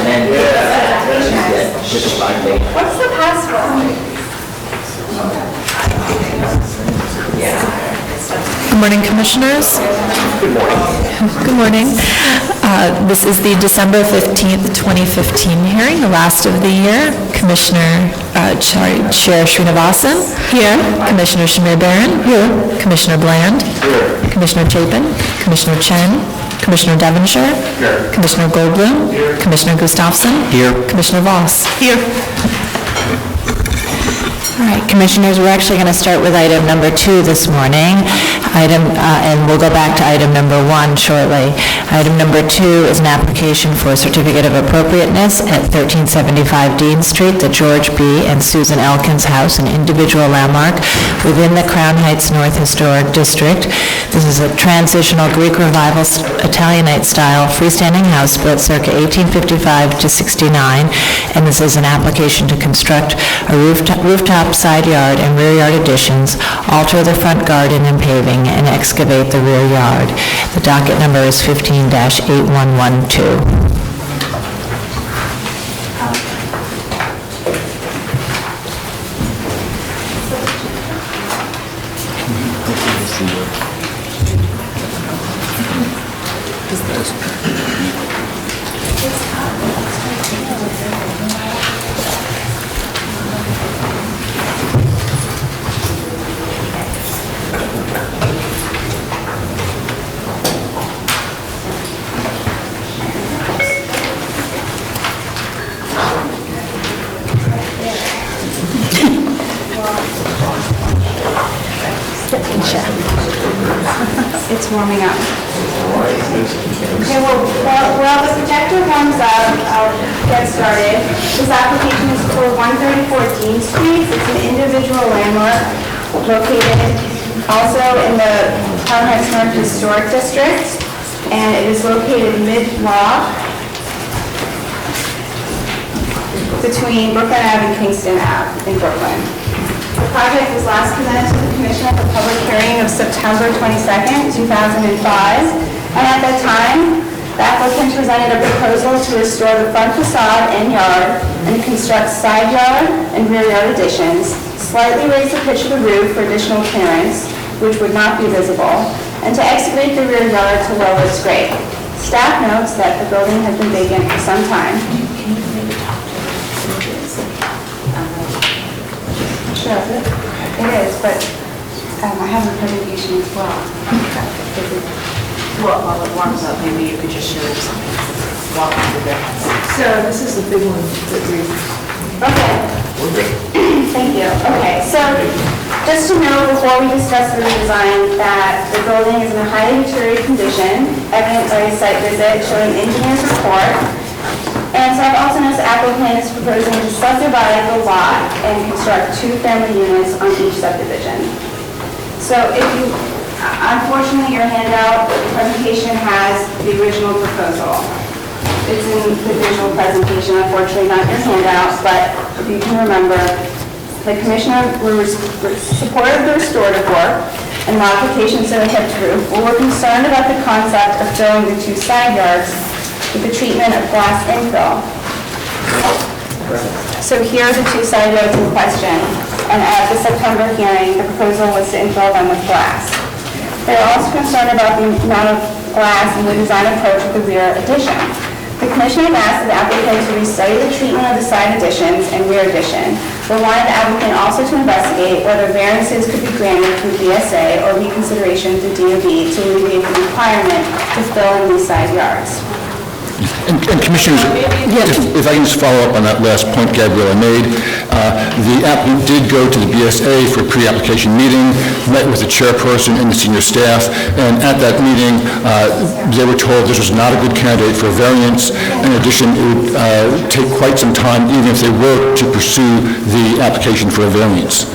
And then just What's the password? Good morning, Commissioners. good morning. Good morning. This is the December 15th, 2015 hearing, the last of the year. Chair Srinivasan. Here. Commissioner Shamir Baran. Here. Commissioner Bland. Here. Commissioner Chapin. Commissioner Chen. Commissioner Devonshire. Here. Commissioner Goldblum. Here. Commissioner Gustafson. Here. Commissioner Voss. Here. All right, Commissioners, we're actually going to start with item number 2 this morning, and we'll go back to item number 1 shortly. Item number 2 is an application for a certificate of appropriateness at 1375 Dean Street, the George B. and Susan Elkins House, an individual landmark within the Crown Heights North Historic District. This is a transitional Greek Revival Italianate style freestanding house built circa 1855 to 69, and this is an application to construct a rooftop side yard and rear yard additions, alter the front garden and paving, and excavate the rear yard. The docket number is 15-8112. It's warming up. Okay, well, while the projector warms up, I'll get started. This application is for 134 Dean Street. It's an individual landmark located also in the Crown Heights North Historic District, and it is located mid-block between Brooklyn Ave and Kingston Ave in Brooklyn. The project was last presented to the Commission at the public hearing of September 22nd, 2005, and at that time, the applicant presented a proposal to restore the front facade and yard and construct side yard and rear yard additions, slightly raise the pitch of the roof for additional clearance, which would not be visible, and to excavate the rear yard to lower its grade. Staff notes that the building has been vacant for some time. Sure, it is, but I have a presentation as well. Well, while it warms up, maybe you could just show us something. Walk through that. So this is the big one that we... Okay. Thank you. Okay, so just to know before we discuss the redesign that the building is in a highly deteriorated condition, evident by a site visit showing engineer's report. And so I've also noticed the applicant is proposing to subdivide the lot and construct 2 family units on each subdivision. So if you, unfortunately your handout presentation has the original proposal. It's in the visual presentation, unfortunately not your handout, but if you can remember, the Commissioner supported the restorative work and modifications to the hipped roof, but we're concerned about the concept of filling the 2 side yards with the treatment of glass infill. So here are the 2 side yards in question, and at the September hearing, the proposal was to infill them with glass. They're also concerned about the amount of glass and the design approach of the rear addition. The Commission had asked the applicant to restudy the treatment of the side additions and rear addition, but wanted the applicant also to investigate whether variances could be granted through BSA or reconsideration to DOB to alleviate the requirement to fill in these side yards. And Commissioners, if I can just follow up on that last point Gabriella made, the applicant did go to the BSA for a pre-application meeting, met with the chairperson and the senior staff, and at that meeting, they were told this was not a good candidate for a variance. In addition, it would take quite some time, even if they were to pursue the application for a variance.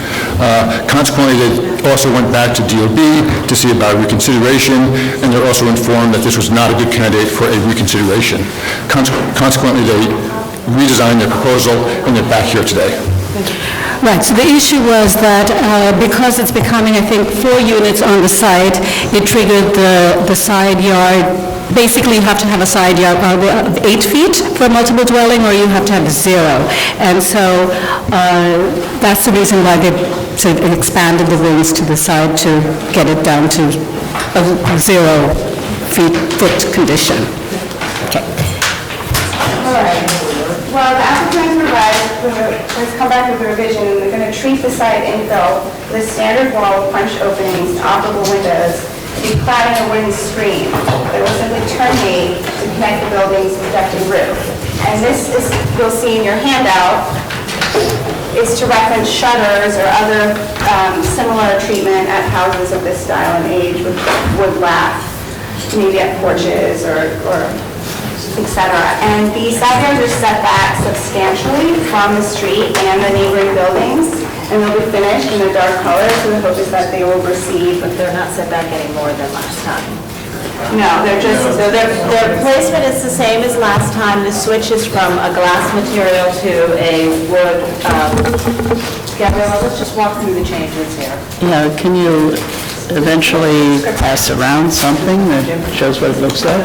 Consequently, they also went back to DOB to see about reconsideration, and they're also informed that this was not a good candidate for a reconsideration. Consequently, they redesigned their proposal, and they're back here today. Right, so the issue was that because it's becoming, I think, 4 units on the site, it triggered the side yard. Basically, you have to have a side yard of 8 feet for a multiple dwelling, or you have to have 0. And so that's the reason why they sort of expanded the wings to the side to get it down to a 0 foot condition. Okay. All right. Well, the applicant has come back with a revision, and they're going to treat the site infill with a standard wall with punch openings, operable windows, be cladding a wooden screen that will simply terminate to connect the building's projected roof. And this is, you'll see in your handout, is to reference shutters or other similar treatment at houses of this style and age with wood lath, maybe at porches or etc. And the side yards are set back substantially from the street and the neighboring buildings, and they'll be finished in a dark color, so the hope is that they will receive. But they're not set back any more than last time. No, they're just, So their placement is the same as last time. The switch is from a glass material to a wood. Gabriella, let's just walk through the changes here. Yeah, can you eventually pass around something that shows what it looks like?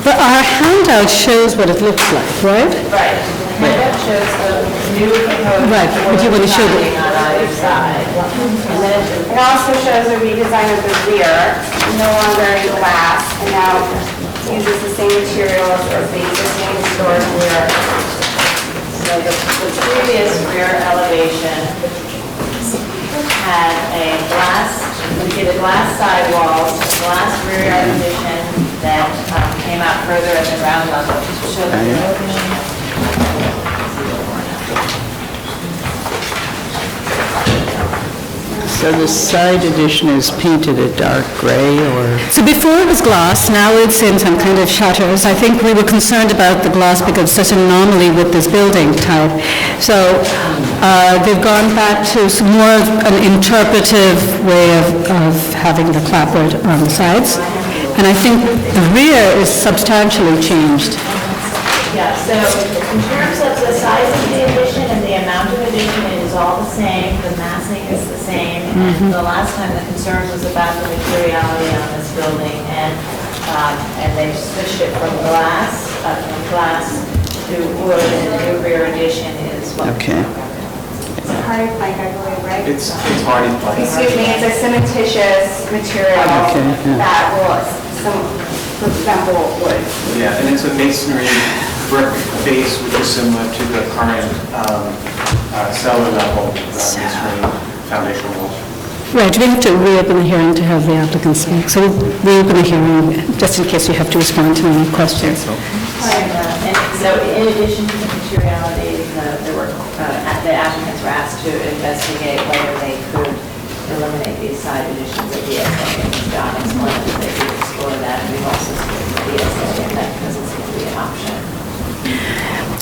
But our handout shows what it looks like, right? Right. The handout shows the new proposed. Right, but you want to show the- on either side. And then it also shows a redesign of the rear, no longer in glass, and now uses the same materials as the existing historic rear. So the previous rear elevation had a glass, we did a glass sidewalls, glass rear yard addition that came out further at the ground level. Just show the rear elevation. So the side addition is painted a dark gray or? So before it was glass, now it's in some kind of shutters. I think we were concerned about the glass because it's such an anomaly with this building type. So they've gone back to some more of an interpretive way of having the clapboard on the sides. And I think the rear is substantially changed. Yeah, so in terms of the size of the addition and the amount of addition, it is all the same, the massing is the same. And the last time the concern was about the materiality on this building, and they switched it from glass to wood, and the new rear addition is what. Okay. It's a hardy plank, I believe, right? It's hardy plank. Excuse me, it's a cementitious material that will resemble wood. Yeah, and it's a masonry brick base, which is similar to the current cellar level masonry foundation wall. Right, we have to reopen the hearing to have the applicant speak. So we'll reopen the hearing just in case you have to respond to any questions. And so in addition to the materiality, the applicants were asked to investigate whether they could eliminate these side additions of the BSA. And John explained that they could explore that, and we've also seen the BSA, and that because it's going to be an option.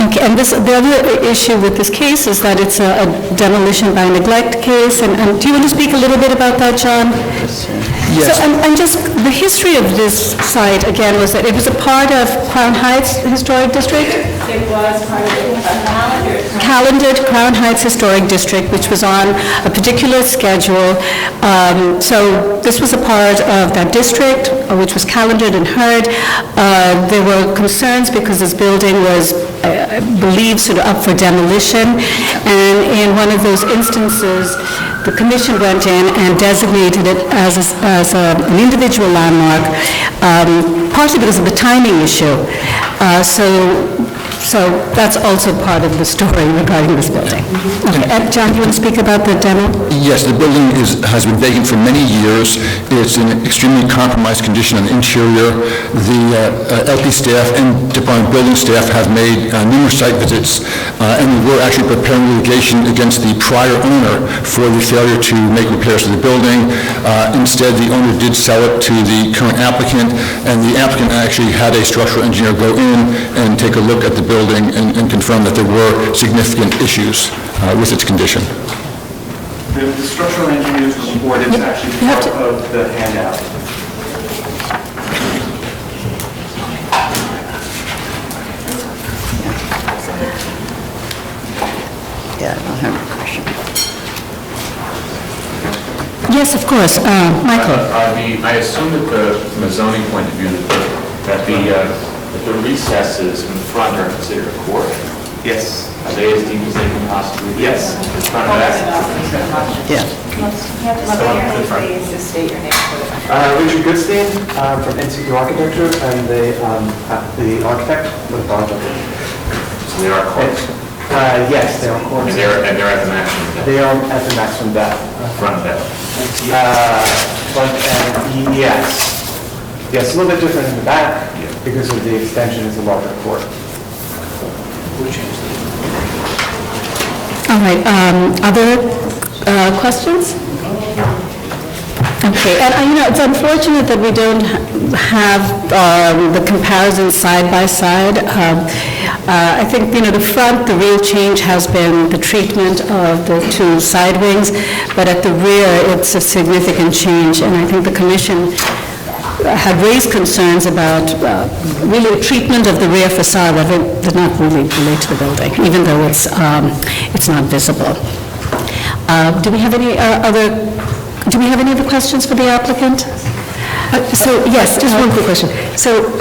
Okay, and the other issue with this case is that it's a demolition by neglect case, and do you want to speak a little bit about that, John? Yes. So, and just the history of this site, again, was that it was a part of Crown Heights Historic District? It was part of a Calendared Crown Heights Historic District, which was on a particular schedule. So this was a part of that district, which was calendared and heard. There were concerns because this building was believed sort of up for demolition, and in one of those instances, the commission went in and designated it as an individual landmark, partly because of the timing issue. So that's also part of the story regarding this building. Okay, John, do you want to speak about the demo? Yes, the building has been vacant for many years. It's in extremely compromised condition on the interior. The LP staff and Department of Building staff have made numerous site visits, and we were actually preparing litigation against the prior owner for the failure to make repairs to the building. Instead, the owner did sell it to the current applicant, and the applicant actually had a structural engineer go in and take a look at the building and confirm that there were significant issues with its condition. The structural engineer's report is actually part of the handout. Yes, of course. Michael? I assume that from a zoning point of view, that the recesses in the front are considered a court. Yes. Are they as deep as they can possibly be? Yes. The front of that? Yeah. Richard Goodstein from NCQ Architecture, and the architect for the project. So they are courts. Yes, they are courts. And they're at the maximum depth. They are at the maximum depth. Front depth. Yes. Yes, a little bit different in the back because of the extension is a larger court. All right, other questions? Okay, and it's unfortunate that we don't have the comparisons side by side. I think, the front, the real change has been the treatment of the two side wings, but at the rear, it's a significant change, and I think the commission had raised concerns about really the treatment of the rear facade that did not really relate to the building, even though it's not visible. Do we have any other questions for the applicant? Yes, just one quick question. So,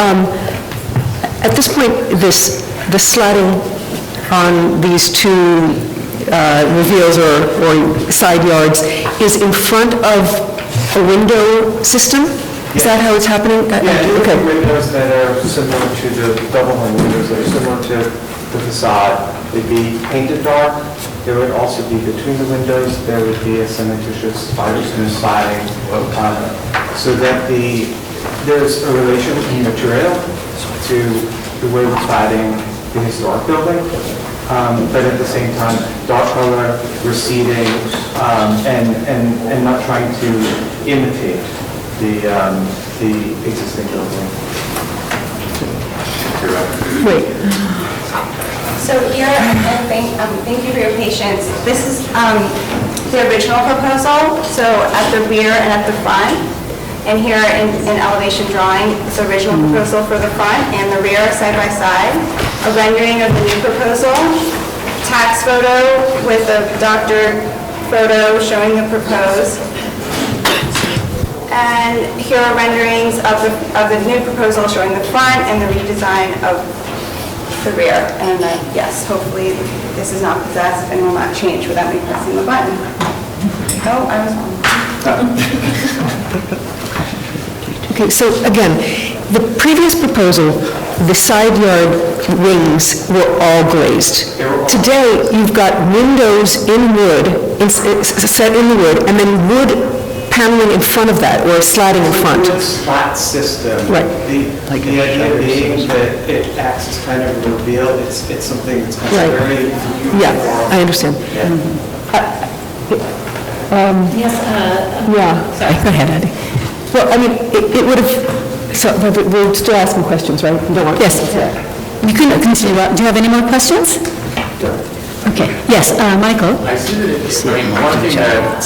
at this point, the slatting on these two reveals or side yards is in front of a window system? Is that how it's happening? Yeah, Okay. windows that are similar to the double-hung windows that are similar to the facade. They'd be painted dark. There would also be between the windows, there would be a cementitious fiber-smooth siding, so that there's a relation in material to the way we're cladding the historic building, but at the same time, dark color, receding, and not trying to imitate the existing building. Wait. So here, and thank you for your patience. This is the original proposal, so at the rear and at the front. And here in elevation drawing, it's the original proposal for the front and the rear side by side. A rendering of the new proposal, tax photo with a doctored photo showing the proposed. And here are renderings of the new proposal showing the front and the redesign of the rear. And yes, hopefully this is not possessed and will not change without me pressing the button. Oh, I was wrong. Okay, so again, the previous proposal, the side yard wings were all glazed. Today, you've got windows in wood, set in the wood, and then wood paneling in front of that, or slatting in front. It's a flat system. Right. The idea being that it acts as kind of a reveal, it's something that's kind Right. of very... Yeah, I understand. Yes, Yeah. Sorry, go ahead, Andy. Well, I mean, it would have, so, but we're still asking questions, right? You don't want- Yes. You can continue. Do you have any more questions? Okay. Yes, Michael? I see that one thing that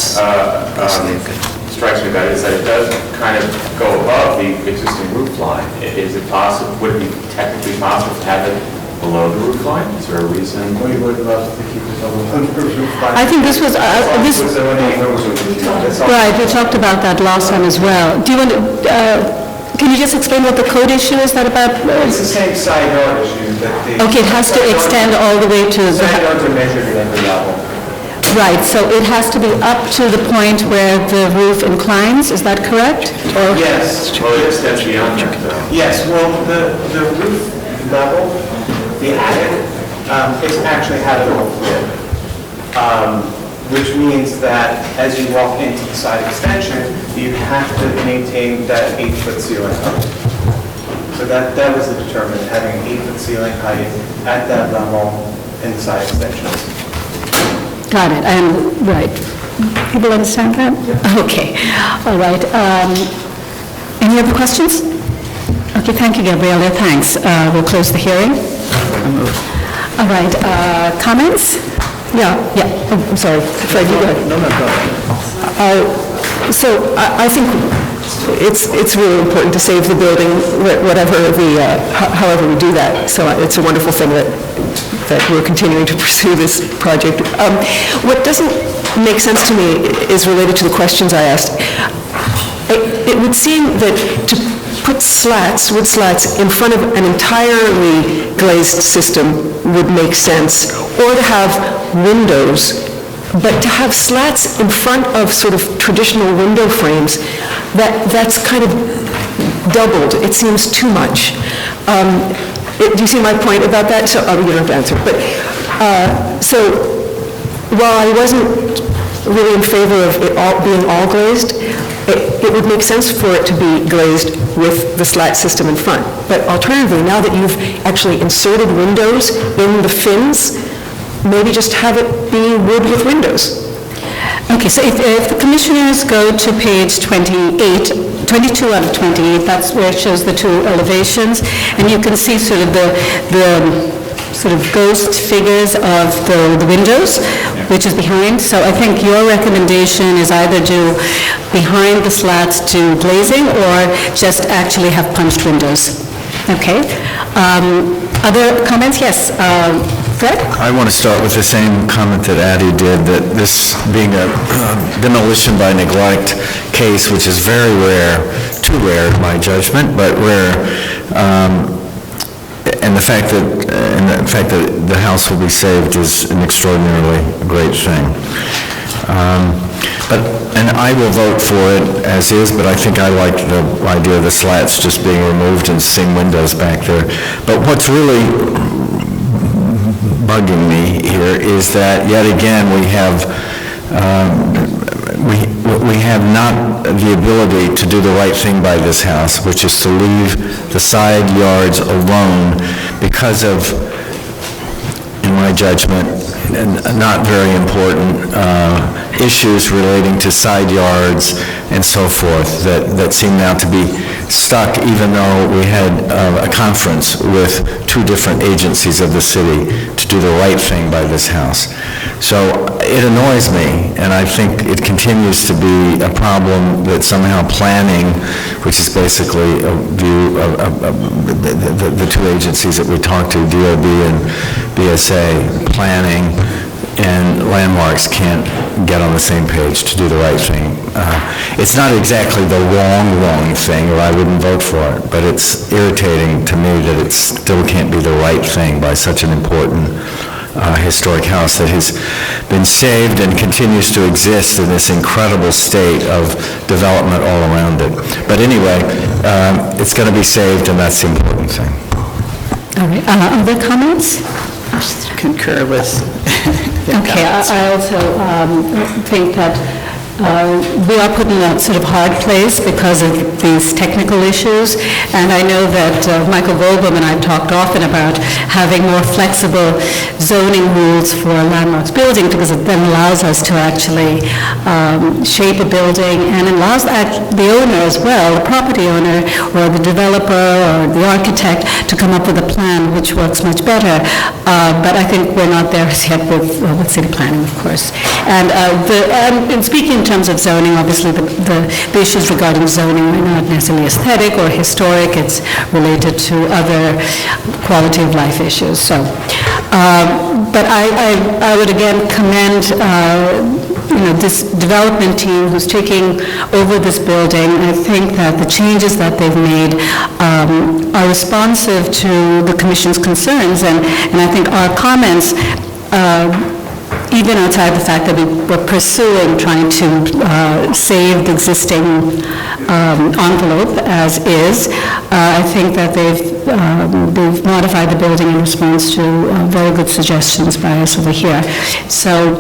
strikes me about it is that it does kind of go above the existing roof line. Is it possible, would it be technically possible to have it below the roof line? Is there a reason? We would love to keep it on the roof. I think this was, right, we talked about that last time as well. Do you want to, can you just explain what the code issue is that about? It's the same side yard issue that the... Okay, it has to extend all the way to the... Side yards are measured at every level. Right, so it has to be up to the point where the roof inclines, is that correct? Or Yes. Well, it extends beyond that, though. Yes, well, the roof level, the attic, is actually habitable floor, which means that as you walk into the side extension, you have to maintain that 8-foot ceiling height. So that was the determinant, having an 8-foot ceiling height at that level in the side extensions. Got it, right. People understand that? Okay, all right. Any other questions? Okay, thank you, Gabriella, thanks. We'll close the hearing. All right, comments? Yeah, oh, I'm sorry, Fred, you go ahead. No, go ahead. So I think it's really important to save the building, however we do that. So it's a wonderful thing that we're continuing to pursue this project. What doesn't makes sense to me is related to the questions I asked. It would seem that to put wood slats in front of an entirely glazed system would make sense, or to have windows, but to have slats in front of sort of traditional window frames, that's kind of doubled. It seems too much. Do you see my point about that? So, you don't have to answer. But, so, while I wasn't really in favor of it all being all glazed, it would make sense for it to be glazed with the slat system in front. But alternatively, now that you've actually inserted windows in the fins, maybe just have it be wood with windows. Okay, so if the commissioners go to page 22 out of 28, that's where it shows the two elevations, and you can see sort of the sort of ghost figures of the windows, which is behind. So I think your recommendation is either do behind the slats to glazing or just actually have punched windows. Okay. Other comments? Yes. Fred? I want to start with the same comment that Addie did, that this being a demolition by neglect case, which is very rare, too rare in my judgment, but rare, and the fact that the house will be saved is an extraordinarily great thing. And I will vote for it as is, but I think I like the idea of the slats just being removed and seeing windows back there. But what's really bugging me here is that yet again we have not the ability to do the right thing by this house, which is to leave the side yards alone because of, in my judgment, not very important issues relating to side yards and so forth that seem now to be stuck, even though we had a conference with two different agencies of the city to do the right thing by this house. So it annoys me, and I think it continues to be a problem that somehow planning, which is basically a view of the two agencies that we talked to, DOB and BSA, planning and landmarks can't get on the same page to do the right thing. It's not exactly the wrong thing, or I wouldn't vote for it, but it's irritating to me that it still can't be the right thing by such an important historic house that has been saved and continues to exist in this incredible state of development all around it. But anyway, it's going to be saved, and that's the important thing. All right. Other comments? Concur with Okay, I also think that we are put in a sort of hard place because of these technical issues, and I know that Michael Volbom and I talked often about having more flexible zoning rules for landmarks building, because it then allows us to actually shape a building and allows the owner as well, the property owner or the developer or the architect, to come up with a plan which works much better. But I think we're not there as yet with city planning, of course. And in speaking in terms of zoning, obviously the issues regarding zoning are not necessarily aesthetic or historic. It's related to other quality of life issues. So, but I would again commend this development team who's taking over this building. I think that the changes that they've made are responsive to the Commission's concerns, and I think our comments, even outside the fact that we were pursuing trying to save the existing envelope as is, I think that they've modified the building in response to very good suggestions by us over here. So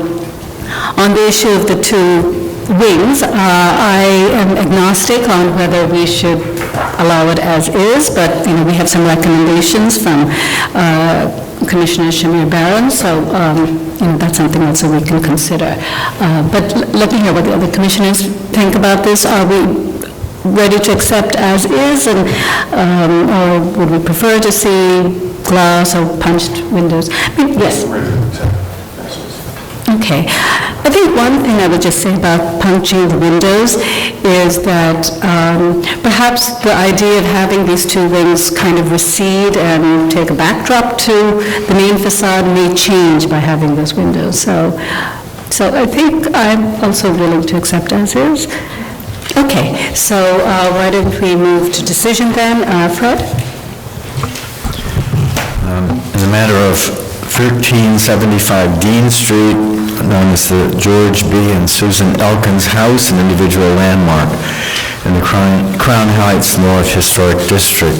on the issue of the two wings, I am agnostic on whether we should allow it as is, but we have some recommendations from Commissioner Shamir Barron, so that's something also we can consider. But let me hear what the other commissioners think about this. Are we ready to accept as is, and or would we prefer to see glass or punched windows? Yes. Okay. I think one thing I would just say about punching the windows is that perhaps the idea of having these two wings kind of recede and take a backdrop to the main facade may change by having those windows. So So I think I'm also willing to accept as is. Okay, so why don't we move to decision then? Fred? In the matter of 1375 Dean Street, known as the George B. and Susan Elkins House, an individual landmark in the Crown Heights North Historic District.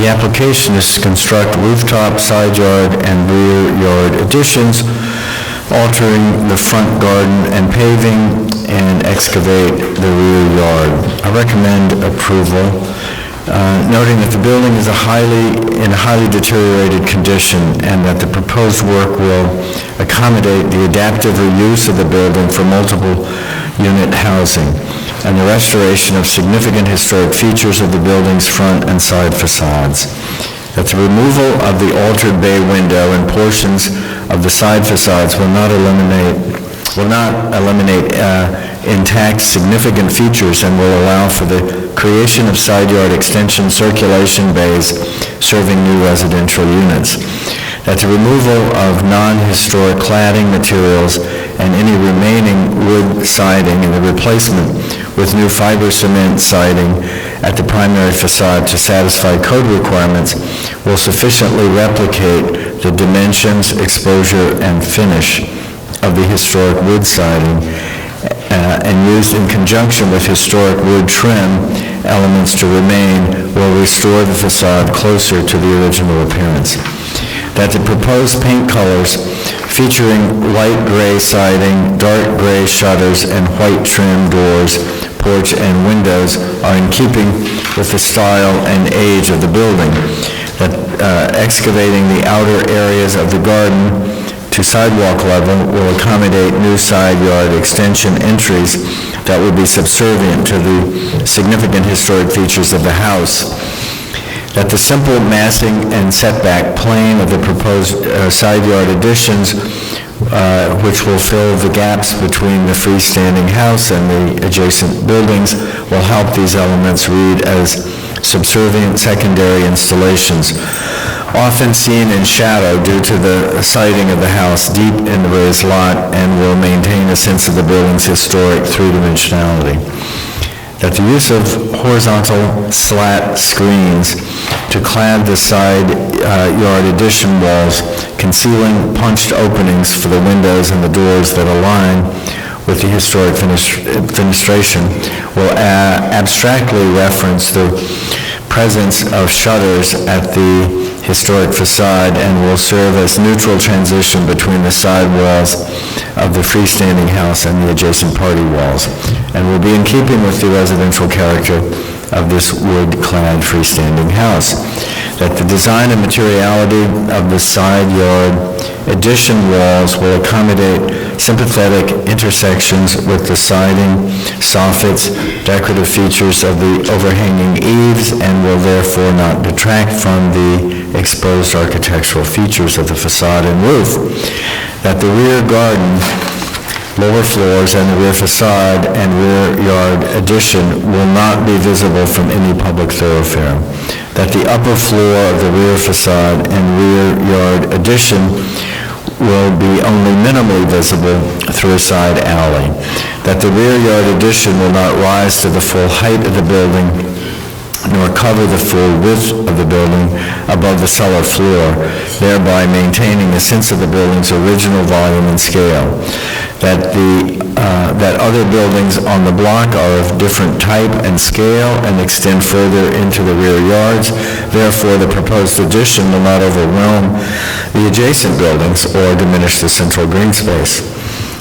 The application is to construct rooftop, side yard, and rear yard additions, altering the front garden and paving, and excavate the rear yard. I recommend approval, noting that the building is in a highly deteriorated condition and that the proposed work will accommodate the adaptive reuse of the building for multiple unit housing and the restoration of significant historic features of the building's front and side facades. That the removal of the altered bay window and portions of the side facades will not eliminate intact significant features and will allow for the creation of side yard extension circulation bays serving new residential units. That the removal of non-historic cladding materials and any remaining wood siding and the replacement with new fiber cement siding at the primary facade to satisfy code requirements will sufficiently replicate the dimensions, exposure, and finish of the historic wood siding and used in conjunction with historic wood trim elements to remain will restore the facade closer to the original appearance. That the proposed paint colors featuring light gray siding, dark gray shutters, and white trim doors, porch, and windows are in keeping with the style and age of the building. That excavating the outer areas of the garden to sidewalk level will accommodate new side yard extension entries that will be subservient to the significant historic features of the house. That the simple massing and setback plane of the proposed side yard additions, which will fill the gaps between the freestanding house and the adjacent buildings, will help these elements read as subservient secondary installations, often seen in shadow due to the siting of the house deep in the raised lot, and will maintain a sense of the building's historic three-dimensionality. That the use of horizontal slat screens to clad the side yard addition walls, concealing punched openings for the windows and the doors that align with the historic fenestration, will abstractly reference the presence of shutters at the historic facade and will serve as neutral transition between the side walls of the freestanding house and the adjacent party walls, and will be in keeping with the residential character of this wood-clad freestanding house. That the design and materiality of the side yard addition walls will accommodate sympathetic intersections with the siding, soffits, decorative features of the overhanging eaves, and will therefore not detract from the exposed architectural features of the facade and roof. That the rear garden, lower floors, and the rear facade and rear yard addition will not be visible from any public thoroughfare. That the upper floor of the rear facade and rear yard addition will be only minimally visible through a side alley. That the rear yard addition will not rise to the full height of the building nor cover the full width of the building above the cellar floor, thereby maintaining a sense of the building's original volume and scale. That other buildings on the block are of different type and scale and extend further into the rear yards. Therefore, the proposed addition will not overwhelm the adjacent buildings or diminish the central green space.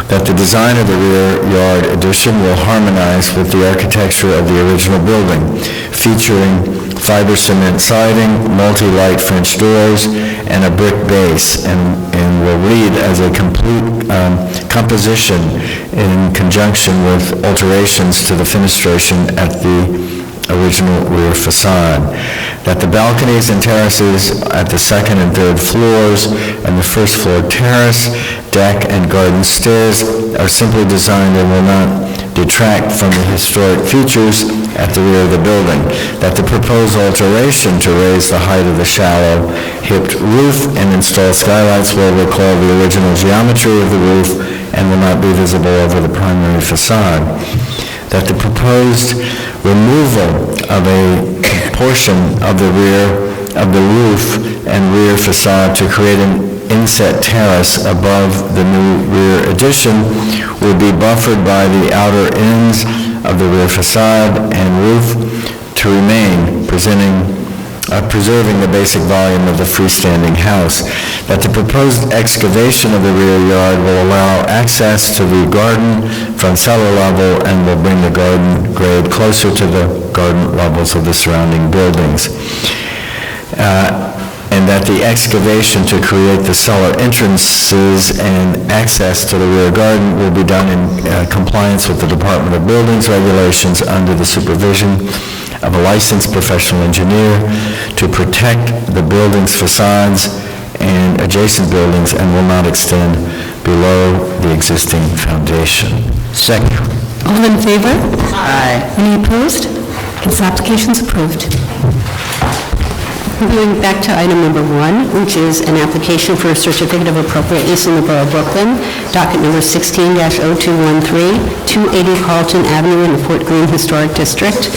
That the design of the rear yard addition will harmonize with the architecture of the original building, featuring fiber cement siding, multi-light French doors, and a brick base, and will read as a complete composition in conjunction with alterations to the fenestration at the original rear facade. That the balconies and terraces at the second and third floors and the first floor terrace, deck, and garden stairs are simply designed and will not detract from the historic features at the rear of the building, that the proposed alteration to raise the height of the shallow hipped roof and install skylights will recall the original geometry of the roof and will not be visible over the primary facade, that the proposed removal of a portion of the rear of the roof and rear facade to create an inset terrace above the new rear addition will be buffered by the outer ends of the rear facade and roof to remain, preserving the basic volume of the freestanding house, that the proposed excavation of the rear yard will allow access to the garden from cellar level and will bring the garden grade closer to the garden levels of the surrounding buildings. And that the excavation to create the cellar entrances and access to the rear garden will be done in compliance with the Department of Buildings regulations under the supervision of a licensed professional engineer to protect the building's facades and adjacent buildings and will not extend below the existing foundation. Second. All in favor? Aye. Any opposed? This application is approved. Moving back to item number 1, which is an application for a certificate of appropriateness in the Borough of Brooklyn, docket number 16-0213, 280 Carlton Avenue in the Fort Greene Historic District,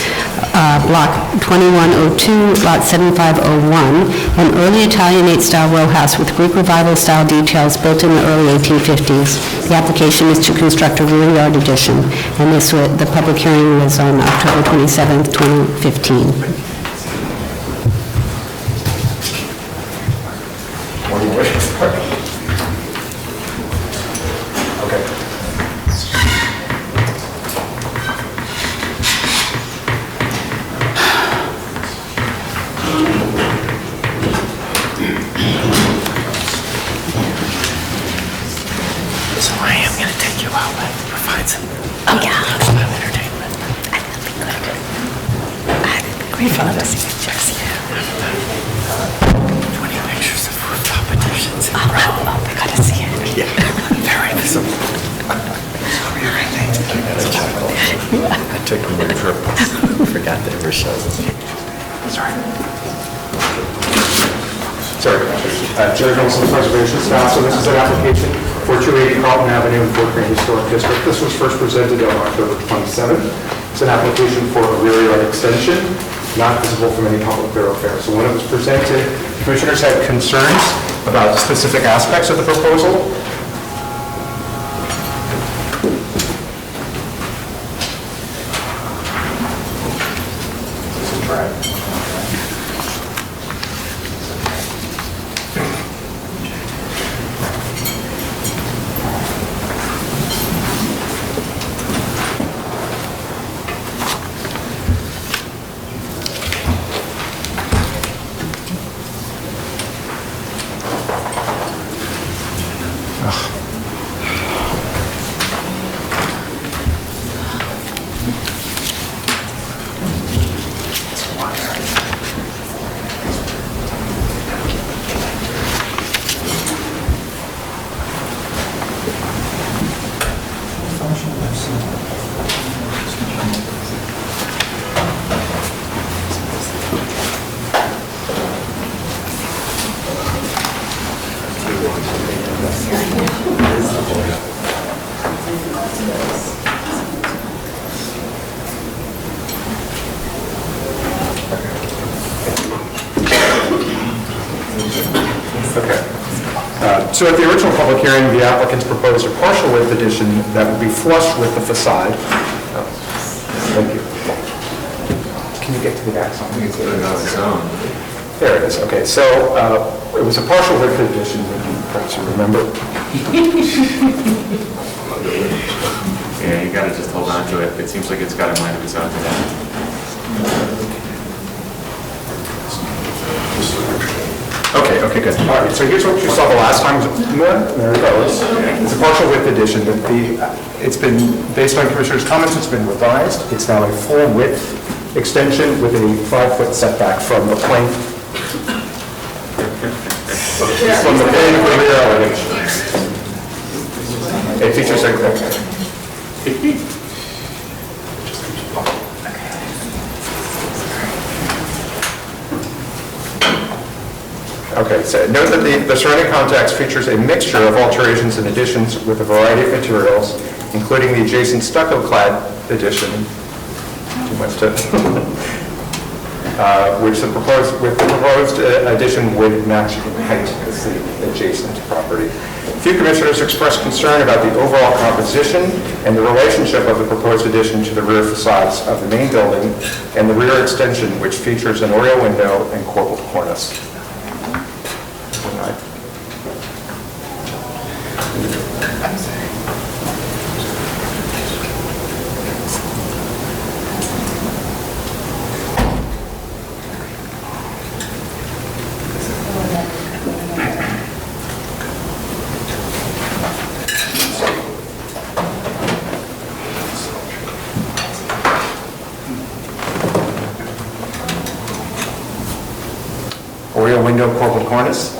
block 2102, lot 7501, an early Italianate-style row house with Greek Revival-style details built in the early 1850s. The application is to construct a rear yard addition, and the public hearing was on October 27th, 2015. Preservation staff. So this is an application for 280 Carlton Avenue in Fort Greene Historic District. This was first presented on October 27th. It's an application for a rear yard extension, not visible from any public thoroughfare. So when it was presented, commissioners had concerns about specific aspects of the proposal. So at the original public hearing, the applicants proposed a partial width addition that would be flush with the facade. Thank you. Can you get to the axle? There it is. Okay, so it was a partial width addition, perhaps you remember. Yeah, you gotta just hold on to it. It seems like it's got a mind of its own today. Okay, good. All right, so here's what you saw the last time. There it goes. It's a partial width addition. It's been, based on commissioners' comments, it's been revised. It's now a full width extension with a 5-foot setback from the plane. From the plane of the rear elevation. It features a... Okay, so note that the surrounding context features a mixture of alterations and additions with a variety of materials, including the adjacent stucco-clad addition, too much to, which the proposed addition would match in height as the adjacent property. A few commissioners expressed concern about the overall composition and the relationship of the proposed addition to the rear facades of the main building and the rear extension, which features an oriel window and corbelled cornice. Oriel window, corbelled cornice.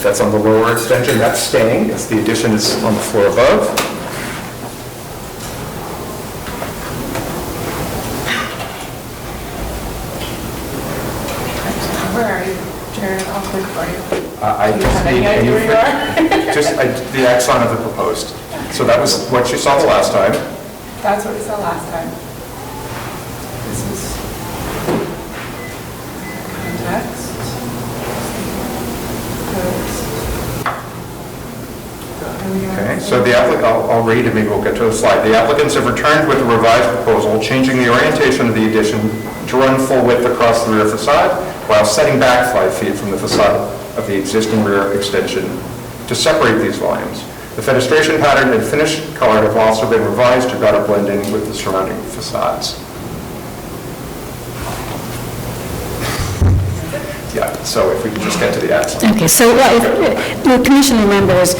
That's on the lower extension. That's staying, as the addition is on the floor above. Where are you, Jared? I'll click for you. I Do you have any idea where you are? just the axon of the proposed. So that was what you saw the last time. That's what we saw last time. This is context. Okay, so the applicant, I'll read and maybe we'll get to the slide. The applicants have returned with a revised proposal, changing the orientation of the addition to run full width across the rear facade while setting back 5 feet from the facade of the existing rear extension to separate these volumes. The fenestration pattern and finish color have also been revised to better blend in with the surrounding facades. Yeah, so if we can just get to the axon. Okay, so if the commission remembers,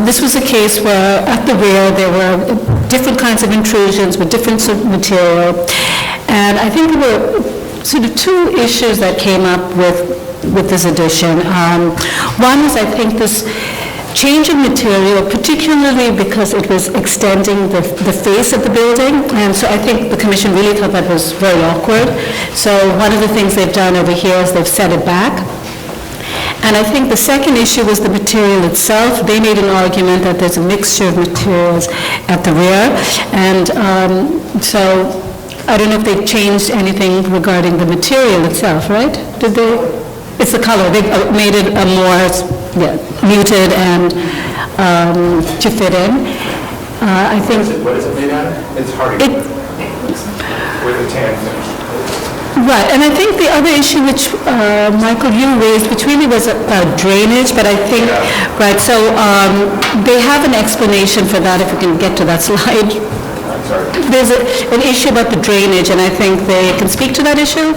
this was a case where at the rear, there were different kinds of intrusions with different sort of material. And I think there were sort of two issues that came up with this addition. One is, I think, this change in material, particularly because it was extending the face of the building, and so I think the commission really thought that was very awkward. So one of the things they've done over here is they've set it back. And I think the second issue was the material itself. They made an argument that there's a mixture of materials at the rear, and so I don't know if they've changed anything regarding the material itself, right? Did they? It's the color. They made it a more muted and to fit in. I think. What is it made out of? It's hardy. With a tan finish. Right, and I think the other issue which, Michael, you raised, which really was about drainage, but I think, right, so they have an explanation for that, if we can get to that slide. I'm sorry. There's an issue about the drainage, and I think they can speak to that issue?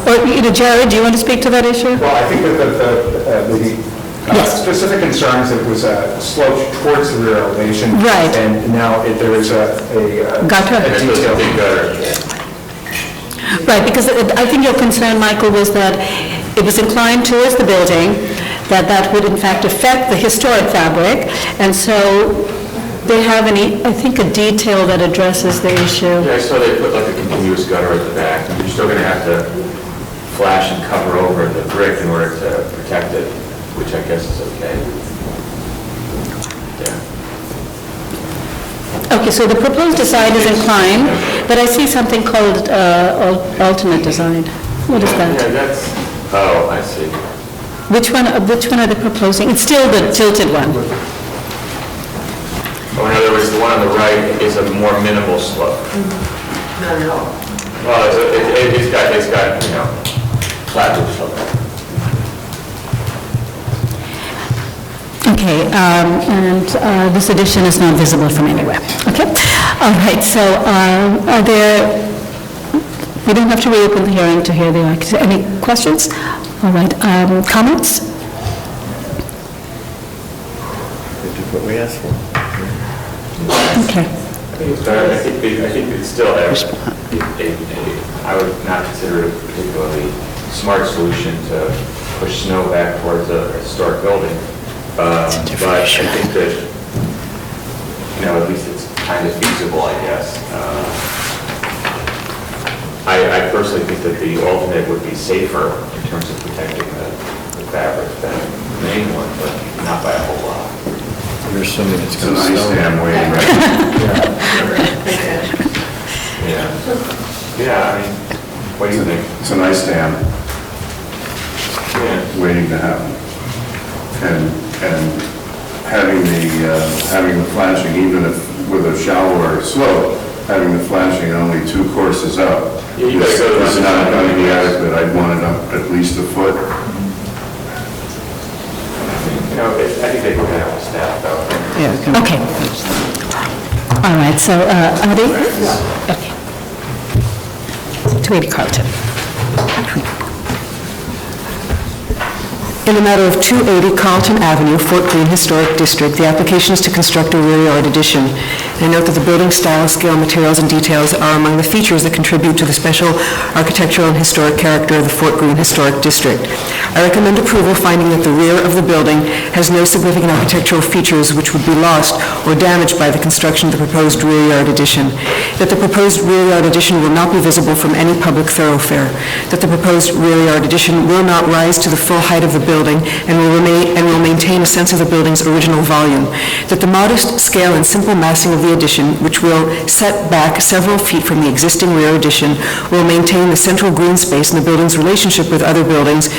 Or, Jared, do you want to speak to that issue? Well, I think that the specific concerns, it was sloped towards the rear elevation. Right. And now there is a Gutter. detailed gutter. Right, because I think your concern, Michael, was that it was inclined towards the building, that would in fact affect the historic fabric, and so they have I think, a detail that addresses the issue. Yeah, so they put like a continuous gutter at the back. You're still going to have to flash and cover over the brick in order to protect it, which I guess is okay. Yeah. Okay, so the proposed design is inclined, but I see something called alternate design. What is Yeah, that? that's, oh, I see. Which one are they proposing? It's still the tilted one. Oh, in other words, the one on the right is a more minimal slope. Well, it's got, you know, flat roof slope. Okay, and this addition is not visible from anywhere. Okay? All right, so are there, we don't have to reopen the hearing to hear the architect. Any questions? All right, comments? What we asked for. Okay. I think it's still I would not consider it a particularly smart solution to push snow back towards a historic building. But I think that, you know, at least it's kind of feasible, I guess. I personally think that the alternate would be safer in terms of protecting the fabric than the main one, but not by a whole lot. You're assuming it's It's a going to nice snow. damn waiting. Yeah, I mean, what do you think? It's a nice dam Yeah. waiting to happen. And having the flashing, even if with a shallower slope, having the flashing only 2 courses up Yeah, you gotta go to is the- not going to be adequate. I'd want it up at least a foot. You know, I think they would have staff though. Yeah. Okay. All right, so, Adi? Okay. 280 Carlton. In the matter of 280 Carlton Avenue, Fort Greene Historic District, the application is to construct a rear yard addition. I note that the building style, scale, materials, and details are among the features that contribute to the special architectural and historic character of the Fort Greene Historic District. I recommend approval, finding that the rear of the building has no significant architectural features which would be lost or damaged by the construction of the proposed rear yard addition, that the proposed rear yard addition will not be visible from any public thoroughfare, that the proposed rear yard addition will not rise to the full height of the building and will maintain a sense of the building's original volume, that the modest scale and simple massing of the addition, which will set back several feet from the existing rear addition, will maintain the central green space in the building's relationship with other buildings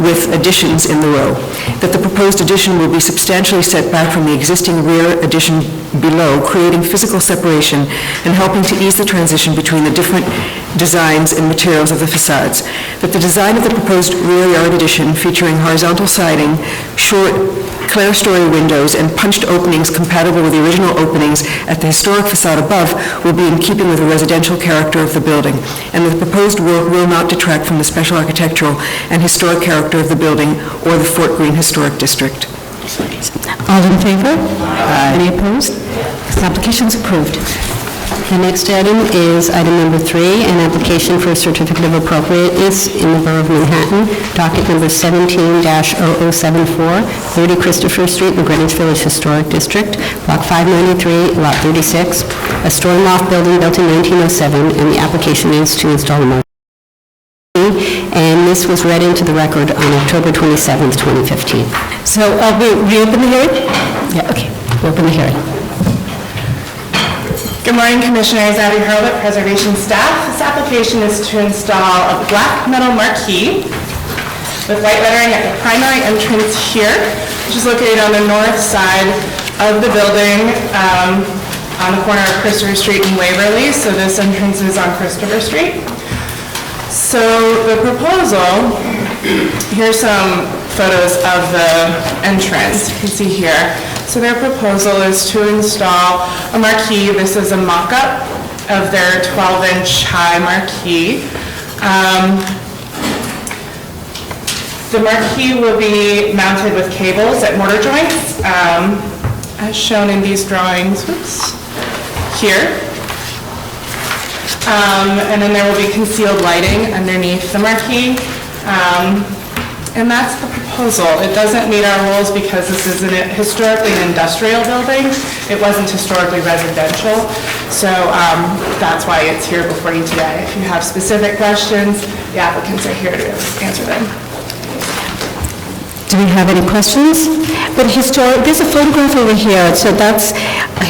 with additions in the row, that the proposed addition will be substantially set back from the existing rear addition below, creating physical separation and helping to ease the transition between the different designs and materials of the facades, that the design of the proposed rear yard addition featuring horizontal siding, short, clerestory windows, and punched openings compatible with the original openings at the historic facade above will be in keeping with the residential character of the building, and that the proposed work will not detract from the special architectural and historic character of the building or the Fort Greene Historic District. All in favor? Any opposed? This application is approved. The next item is item number 3, an application for a certificate of appropriateness in the Borough of Manhattan, docket number 17-0074, 30 Christopher Street, the Greenwich Village Historic District, block 593, lot 36, a store loft building built in 1907, and the application is to install a motor. And this was read into the record on October 27th, 2015. So we reopen the hearing? Yeah, okay, we open the hearing. Good morning, Commissioners. Abby Hurlbut, Preservation Staff. This application is to install a black metal marquee with white lettering at the primary entrance here, which is located on the north side of the building on the corner of Christopher Street and Waverly. So this entrance is on Christopher Street. So the proposal, here's some photos of the entrance. You can see here. So their proposal is to install a marquee. This is a mock-up of their 12-inch high marquee. The marquee will be mounted with cables at mortar joints, as shown in these drawings, here. And then there will be concealed lighting underneath the marquee. And that's the proposal. It doesn't meet our rules because this is historically an industrial building. It wasn't historically residential. So that's why it's here before you today. If you have specific questions, the applicants are here to answer them. Do we have any questions? But there's a photograph over here, so that's,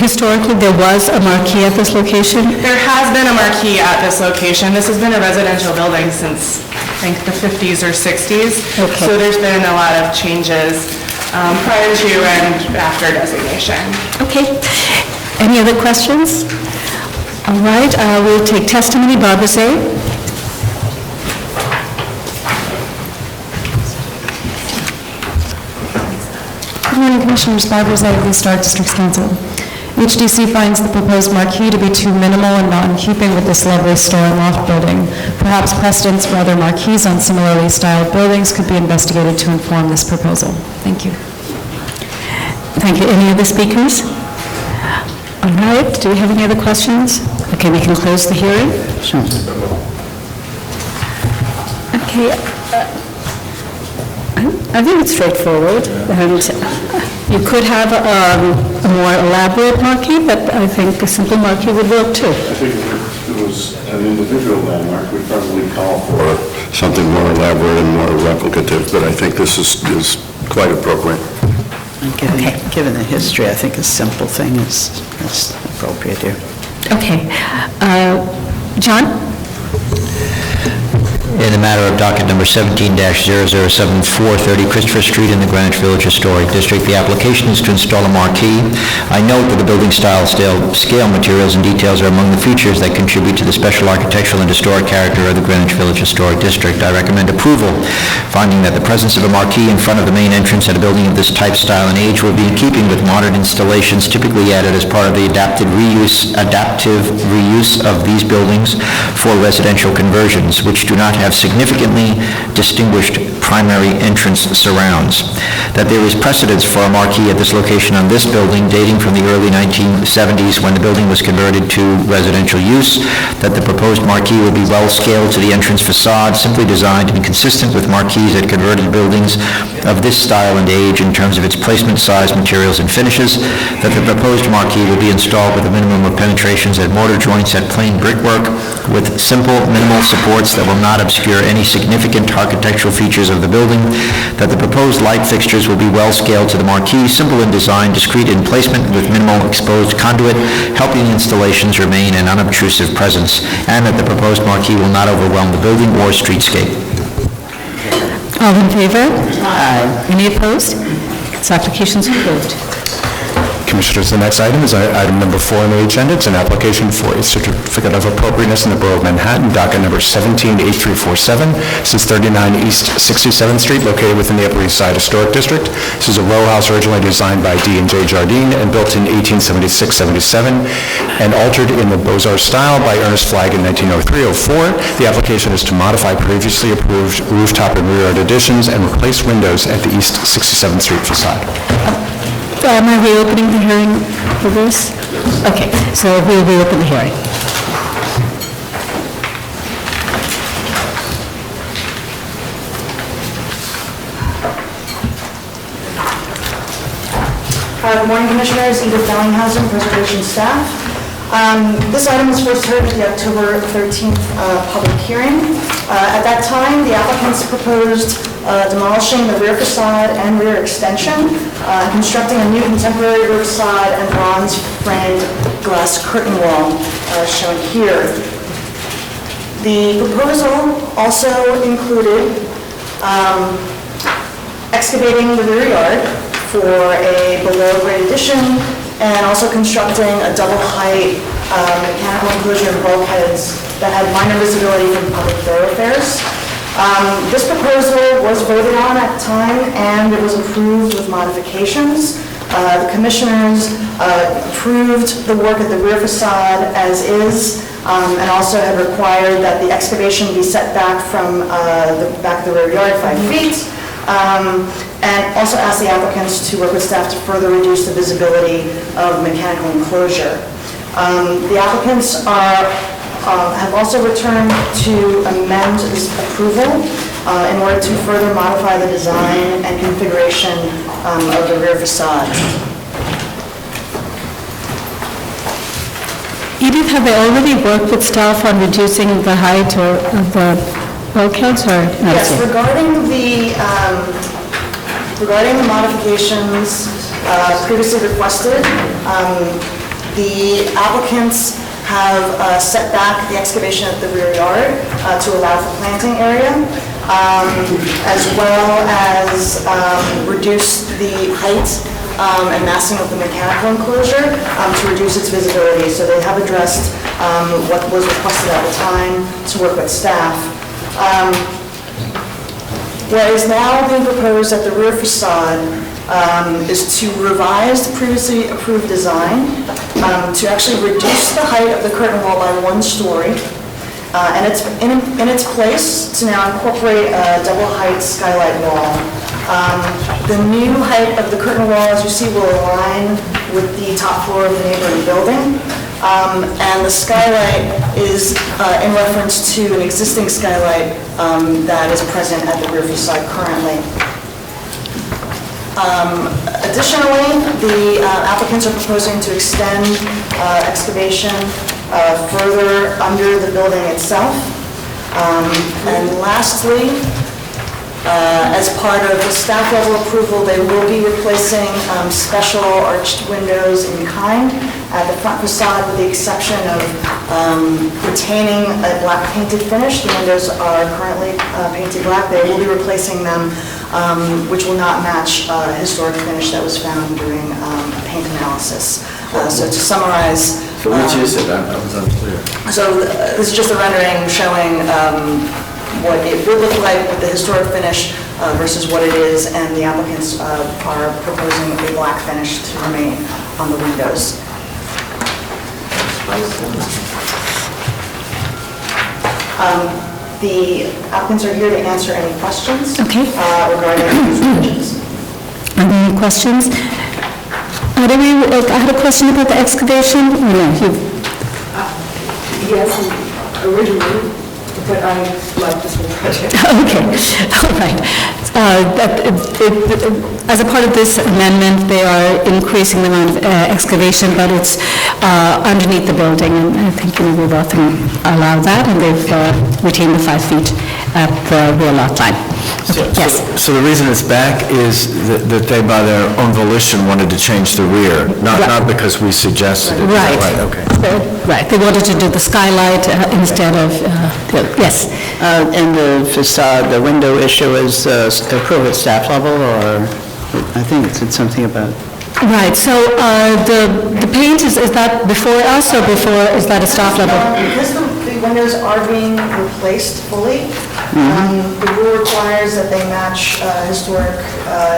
historically, there was a marquee at this location? There has been a marquee at this location. This has been a residential building since, I think, the 50s or 60s. Okay. So there's been a lot of changes prior to and after designation. Okay. Any other questions? All right, we'll take testimony. Barbara Zay. Good morning, Commissioners. Barbara Zay of the Historic Districts Council. HDC finds the proposed marquee to be too minimal and not in keeping with this lovely store and loft building. Perhaps precedents for other marquees on similarly styled buildings could be investigated to inform this proposal. Thank you. Thank you. Any other speakers? All right, do we have any other questions? Okay, we can close the hearing. Sure. Okay. I think it's straightforward, and you could have a more elaborate marquee, but I think a simple marquee would work too. I think it was an individual landmark, we'd probably call for something more elaborate and more replicative, but I think this is quite appropriate. Given the history, I think a simple thing is appropriate here. Okay. John? In the matter of docket number 17-007-430 Christopher Street in the Greenwich Village Historic District, the application is to install a marquee. I note that the building style, scale, materials, and details are among the features that contribute to the special architectural and historic character of the Greenwich Village Historic District. I recommend approval, finding that the presence of a marquee in front of the main entrance at a building of this type, style, and age will be in keeping with modern installations typically added as part of the adaptive reuse of these buildings for residential conversions, which do not have significantly distinguished primary entrance surrounds. That there is precedence for a marquee at this location on this building dating from the early 1970s when the building was converted to residential use. That the proposed marquee will be well scaled to the entrance facade, simply designed and consistent with marquees at converted buildings of this style and age in terms of its placement, size, materials, and finishes. That the proposed marquee will be installed with a minimum of penetrations at mortar joints at plain brickwork with simple, minimal supports that will not obscure any significant architectural features of the building. That the proposed light fixtures will be well scaled to the marquee, simple in design, discreet in placement with minimal exposed conduit, helping installations remain an unobtrusive presence, and that the proposed marquee will not overwhelm the building or streetscape. All in favor? Aye. Any opposed? This application is approved. Commissioners, the next item is item number 4 on the agenda. It's an application for a certificate of appropriateness in the Borough of Manhattan, docket number 17-8347. This is 39 East 67th Street, located within the Upper East Side Historic District. This is a row house originally designed by D&J Jardine and built in 1876-77 and altered in the Beaux-Arts style by Ernest Flagg in 1903-04. The application is to modify previously approved rooftop and rear yard additions and replace windows at the East 67th Street facade. Am I reopening the hearing for this? Okay, so we'll reopen the hearing. Good morning, Commissioners. Edith Bellinghausen, Preservation Staff. This item was first heard at the October 13th public hearing. At that time, the applicants proposed demolishing the rear facade and rear extension, constructing a new contemporary rear facade and bronze-framed glass curtain wall, shown here. The proposal also included excavating the rear yard for a below-grade addition and also constructing a double-height mechanical enclosure and bulkheads that had minor visibility from public thoroughfares. This proposal was voted on at the time and it was approved with modifications. The commissioners approved the work at the rear facade as is and also had required that the excavation be set back from the back of the rear yard 5 feet and also asked the applicants to work with staff to further reduce the visibility of the mechanical enclosure. The applicants have also returned to amend this approval in order to further modify the design and configuration of the rear facade. Edith, have they already worked with staff on reducing the height of the bulkheads or not? Yes, regarding the modifications previously requested, the applicants have set back the excavation of the rear yard to allow for planting area, as well as reduce the height and massing of the mechanical enclosure to reduce its visibility. So they have addressed what was requested at the time to work with staff. What is now being proposed at the rear facade is to revise the previously approved design to actually reduce the height of the curtain wall by 1 story, and it's in its place to now incorporate a double height skylight wall. The new height of the curtain wall, as you see, will align with the top floor of the neighboring building, and the skylight is in reference to an existing skylight that is present at the rear facade currently. Additionally, the applicants are proposing to extend excavation further under the building itself. And lastly, as part of the staff level approval, they will be replacing special arched windows in kind at the front facade, with the exception of retaining a black painted finish. The windows are currently painted black. They will be replacing them, which will not match a historic finish that was found during a paint analysis. So to summarize... So which is it? I was unclear. So this is just a rendering showing what it would look like with the historic finish versus what it is, and the applicants are proposing a black finish to remain on the windows. The applicants are here to answer any questions regarding these revisions. Are there any questions? I had a question about the excavation. Yes, originally, but I like this whole project. Okay, all right. As a part of this amendment, they are increasing the amount of excavation, but it's underneath the building, and I think we've often allowed that, and they've retained the 5 feet at the rear lot line. Okay, yes. So the reason it's back is that they, by their own volition, wanted to change the rear, not because we suggested it. Right. Right, okay. Right, they wanted to do the skylight instead of, yes. And the facade, the window issue is approved at staff level, or I think it said something about... Right, so the paint, is that before us or before, is that a staff level? Because the windows are being replaced fully, the rule requires that they match historic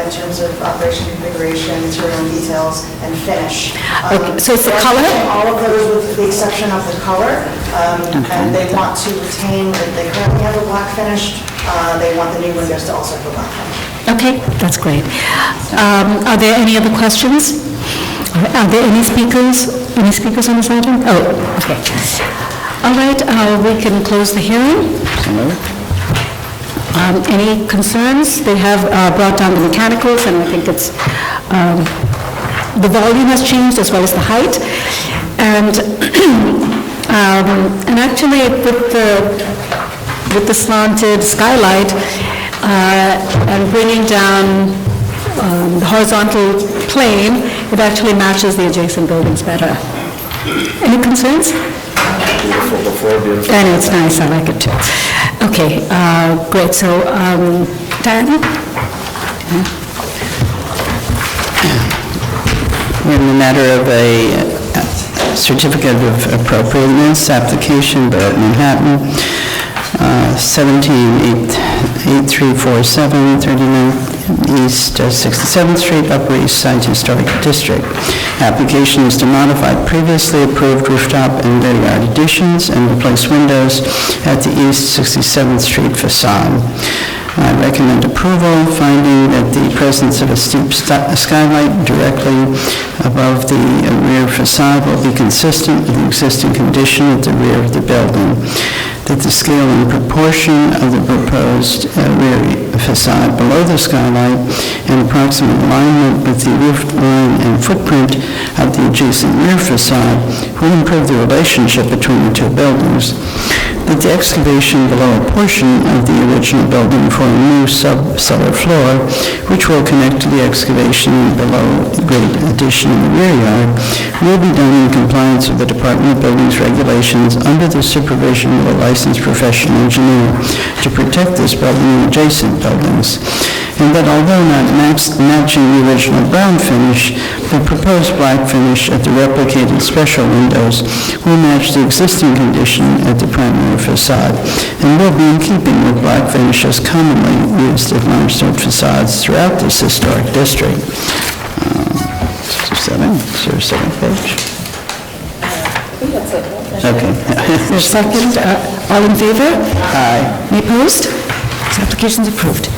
in terms of operation configuration, material and details, and finish. Okay, so it's the color? All of those with the exception of the color, and they want to retain, they currently have a black finish, they want the new windows to also have a black finish. Okay, that's great. Are there any other questions? Are there any speakers? Any speakers on this item? Oh, okay. All right, we can close the hearing. Any concerns? They have brought down the mechanicals, and I think it's, the volume has changed as well as the height. And actually, with the slanted skylight, and bringing down the horizontal plane, it actually matches the adjacent buildings better. Any concerns? Beautiful before, beautiful. I know, it's nice, I like it too. Okay, great, so, Diana? In the matter of a certificate of appropriateness application, Borough Manhattan, 178347, 39 East 67th Street, Upper East Side Historic District. Application is to modify previously approved rooftop and rear yard additions and replace windows at the East 67th Street facade. I recommend approval, finding that the presence of a steep skylight directly above the rear facade will be consistent with the existing condition at the rear of the building, that the scale and proportion of the proposed rear facade below the skylight and approximate alignment with the roof line and footprint of the adjacent rear facade will improve the relationship between the two buildings, that the excavation below a portion of the original building for a new sub-cellar floor, which will connect to the excavation below the great addition in the rear yard, will be done in compliance with the Department of Buildings regulations under the supervision of a licensed professional engineer to protect this building and adjacent buildings, and that although not matching the original brown finish, the proposed black finish at the replicated special windows will match the existing condition at the primary facade and will be in keeping with black finishes commonly used at limestone facades throughout this historic district. 07 page. Okay. Is there a second? All in favor? Aye. Any opposed? This application is approved.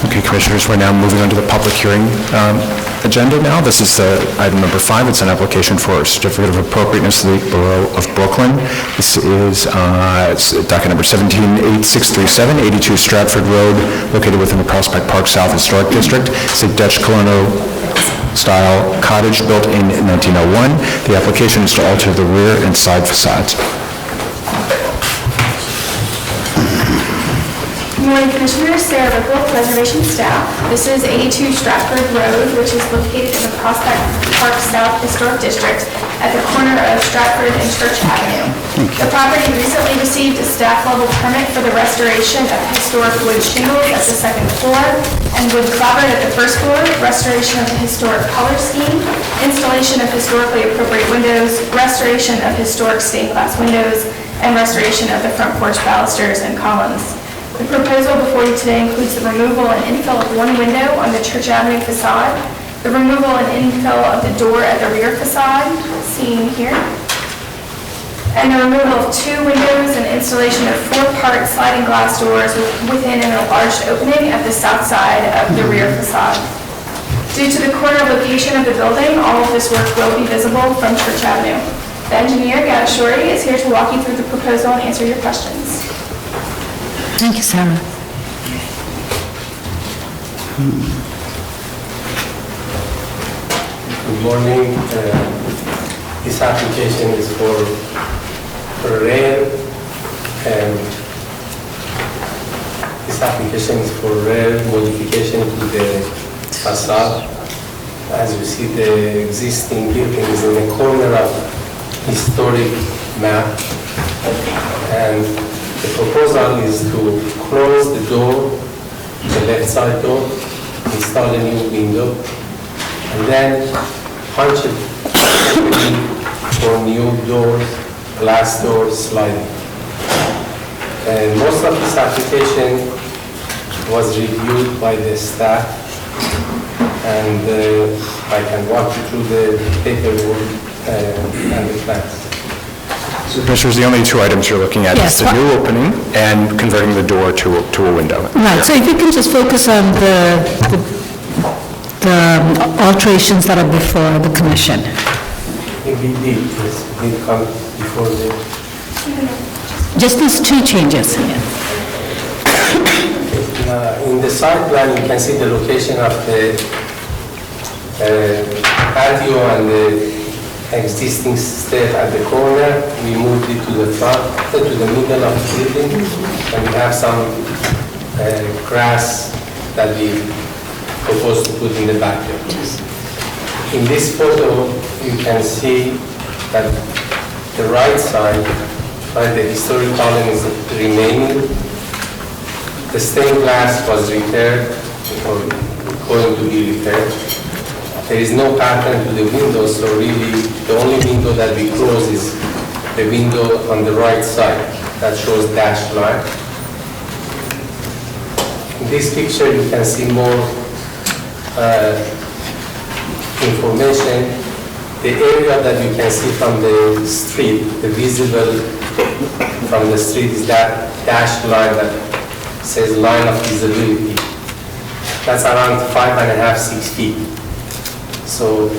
Okay, Commissioners, we're now moving on to the public hearing agenda now. This is item number 5. It's an application for a certificate of appropriateness of the Borough of Brooklyn. This is docket number 178637, 82 Stratford Road, located within the Prospect Park South Historic District. It's a Dutch colonial style cottage built in 1901. The application is to alter the rear and side facades. Good morning, Commissioners. Sarah Ripple, Preservation Staff. This is 82 Stratford Road, which is located in the Prospect Park South Historic District at the corner of Stratford and Church Avenue. The property recently received a staff-level permit for the restoration of historic wood shingles at the second floor and wood clapboard at the first floor, restoration of the historic color scheme, installation of historically appropriate windows, restoration of historic stained glass windows, and restoration of the front porch balusters and columns. The proposal before you today includes the removal and infill of one window on the Church Avenue facade, the removal and infill of the door at the rear facade, seen here, and the removal of two windows and installation of four-part sliding glass doors within an enlarged opening at the south side of the rear facade. Due to the corner location of the building, all of this work will be visible from Church Avenue. The engineer, Gadashori, is here to walk you through the proposal and answer your questions. Thank you, Sarah. Good morning. This application is for rare, and this application is for rare modification to the facade. As you see, the existing building is in the corner of historic map, and the proposal is to close the door, the left side door, install a new window, and then punch it for new doors, glass doors, sliding. And most of this application was reviewed by the staff, and I can walk you through the paperwork and the plans. So Commissioners, the only two items you're looking at is the new opening and converting the door to a window. Right, so if you can just focus on the alterations that are before the commission. It come before the... Just these two changes. In the side plan, you can see the location of the patio and the existing step at the corner. We moved it to the front, to the middle of the building, and we have some grass that we propose to put in the backyard. In this photo, you can see that the right side, where the historic column is remaining, the stained glass was repaired or going to be repaired. There is no pattern to the window, so really the only window that we close is the window on the right side that shows dashed line. In this picture, you can see more information. The area that you can see from the street, the visible from the street, is that dashed line that says line of visibility. That's around 5.5, 6 feet. So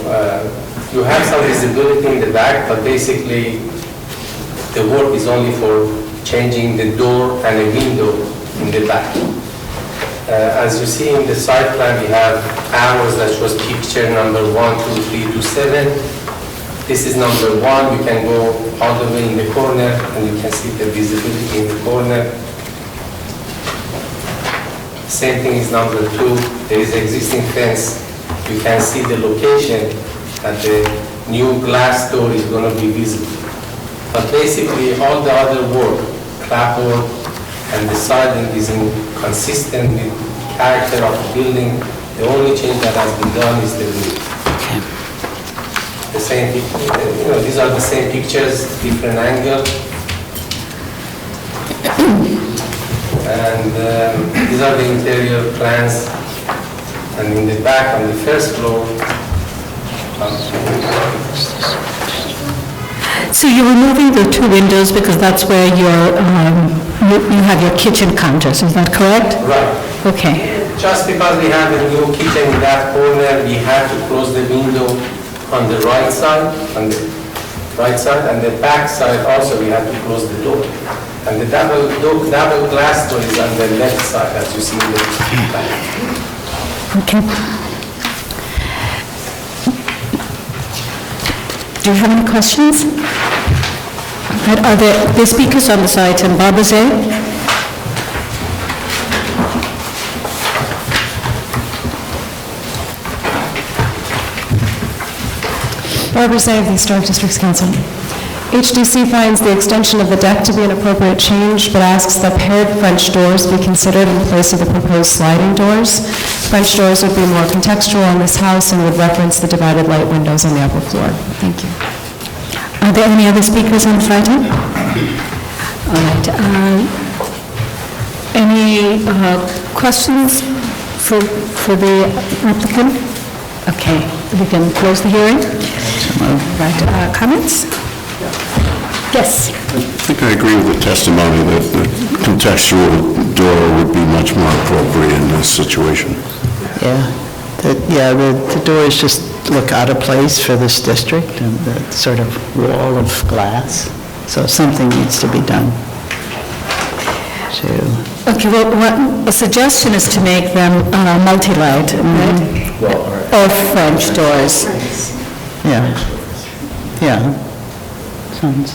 you have some visibility in the back, but basically the work is only for changing the door and a window in the back. As you see in the side plan, we have arrows that shows picture number 1, 2, 3 to 7. This is number 1. You can go all the way in the corner, and you can see the visibility in the corner. Same thing is number 2. There is existing fence. You can see the location that the new glass door is going to be visible. But basically, all the other work, clapboard and the siding, is consistent with the character of the building. The only change that has been done is the roof. The same, these are the same pictures, different angle. And these are the interior plans. And in the back, on the first floor, So you're removing the two windows because that's where you have your kitchen counters, is that correct? Right. Okay. Just because we have a new kitchen in that corner, we have to close the window on the right side, and the back side also we have to close the door. And the double glass door is on the left side, as you see in the back. Okay. Do you have any questions? Are there speakers on this item? Barbara Zay? Barbara Zay of the Historic Districts Council. HDC finds the extension of the deck to be an appropriate change, but asks that paired French doors be considered in place of the proposed sliding doors. French doors would be more contextual in this house and would reference the divided light windows on the upper floor. Thank you. Are there any other speakers on this item? All right. Any questions for the applicant? Okay, we can close the hearing. Right, comments? Yes. I think I agree with the testimony that the contextual door would be much more appropriate in this situation. The doors just look out of place for this district, and the sort of wall of glass. So something needs to be done to... Okay, well, a suggestion is to make them multi-light, right? Or French doors. Sounds...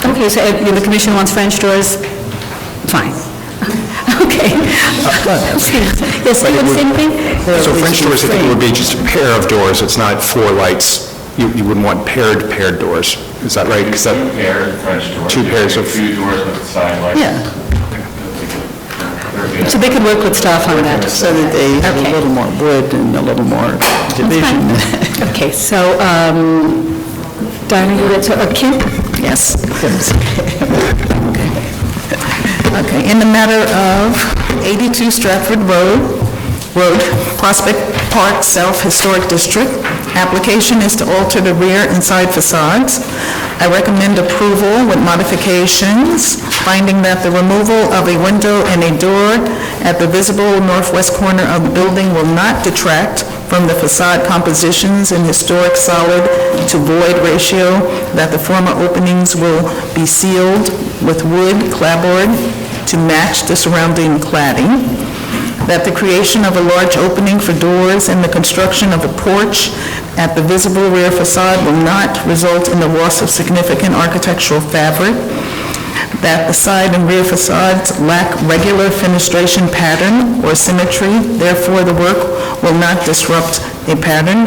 Okay, so if the commission wants French doors, fine. Okay. Yes, you would say anything? So French doors, I think it would be just a pair of doors, it's not four lights. You wouldn't want paired doors, is that right? Paired French doors. Two pairs of... Two doors with side lights. So they could work with staff on that. So that they have a little more wood and a little more division. Okay, so, Diana, you read, so, Kim? Yes. Okay, in the matter of 82 Stratford Road, Prospect Park South Historic District, application is to alter the rear and side facades. I recommend approval with modifications, finding that the removal of a window and a door at the visible northwest corner of the building will not detract from the facade compositions and historic solid to void ratio, that the former openings will be sealed with wood clapboard to match the surrounding cladding, that the creation of a large opening for doors and the construction of a porch at the visible rear facade will not result in the loss of significant architectural fabric, that the side and rear facades lack regular fenestration pattern or symmetry, therefore the work will not disrupt a pattern,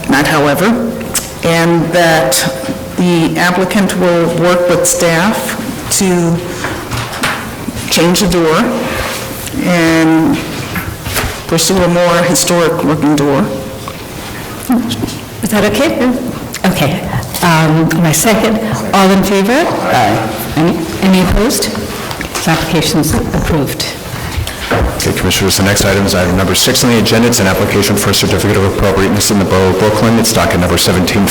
not however, and that the applicant will work with staff to change the door and pursue a more historic looking door. Is that okay? Okay. My second, all in favor? Aye. Any opposed? This application is approved. Okay, Commissioners, the next item is item number 6 on the agenda. It's an application for a certificate of appropriateness in the Borough of Brooklyn. It's docket number 175049,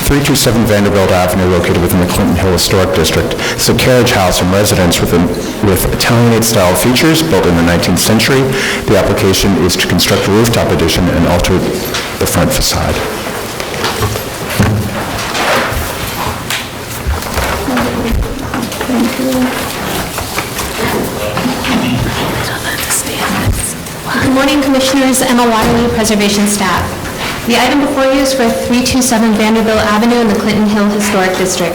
327 Vanderbilt Avenue, located within the Clinton Hill Historic District. It's a carriage house and residence with Italianate-style features built in the 19th century. The application is to construct a rooftop addition and alter the front facade. Thank you. Good morning, Commissioners. Emma Wiley, Preservation Staff. The item before you is for 327 Vanderbilt Avenue in the Clinton Hill Historic District.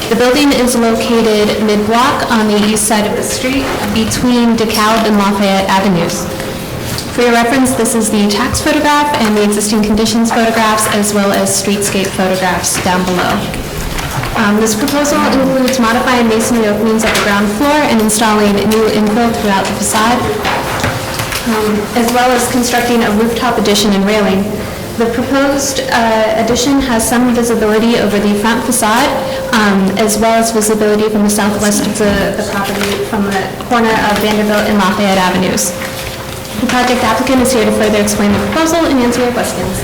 The building is located mid-block on the east side of the street between DeKalb and Lafayette Avenues. For your reference, this is the tax photograph and the existing conditions photographs, as well as streetscape photographs down below. This proposal includes modifying masonry openings at the ground floor and installing new infill throughout the facade, as well as constructing a rooftop addition and railing. The proposed addition has some visibility over the front facade, as well as visibility from the southwest of the property from the corner of Vanderbilt and Lafayette Avenues. The project applicant is here to further explain the proposal and answer your questions.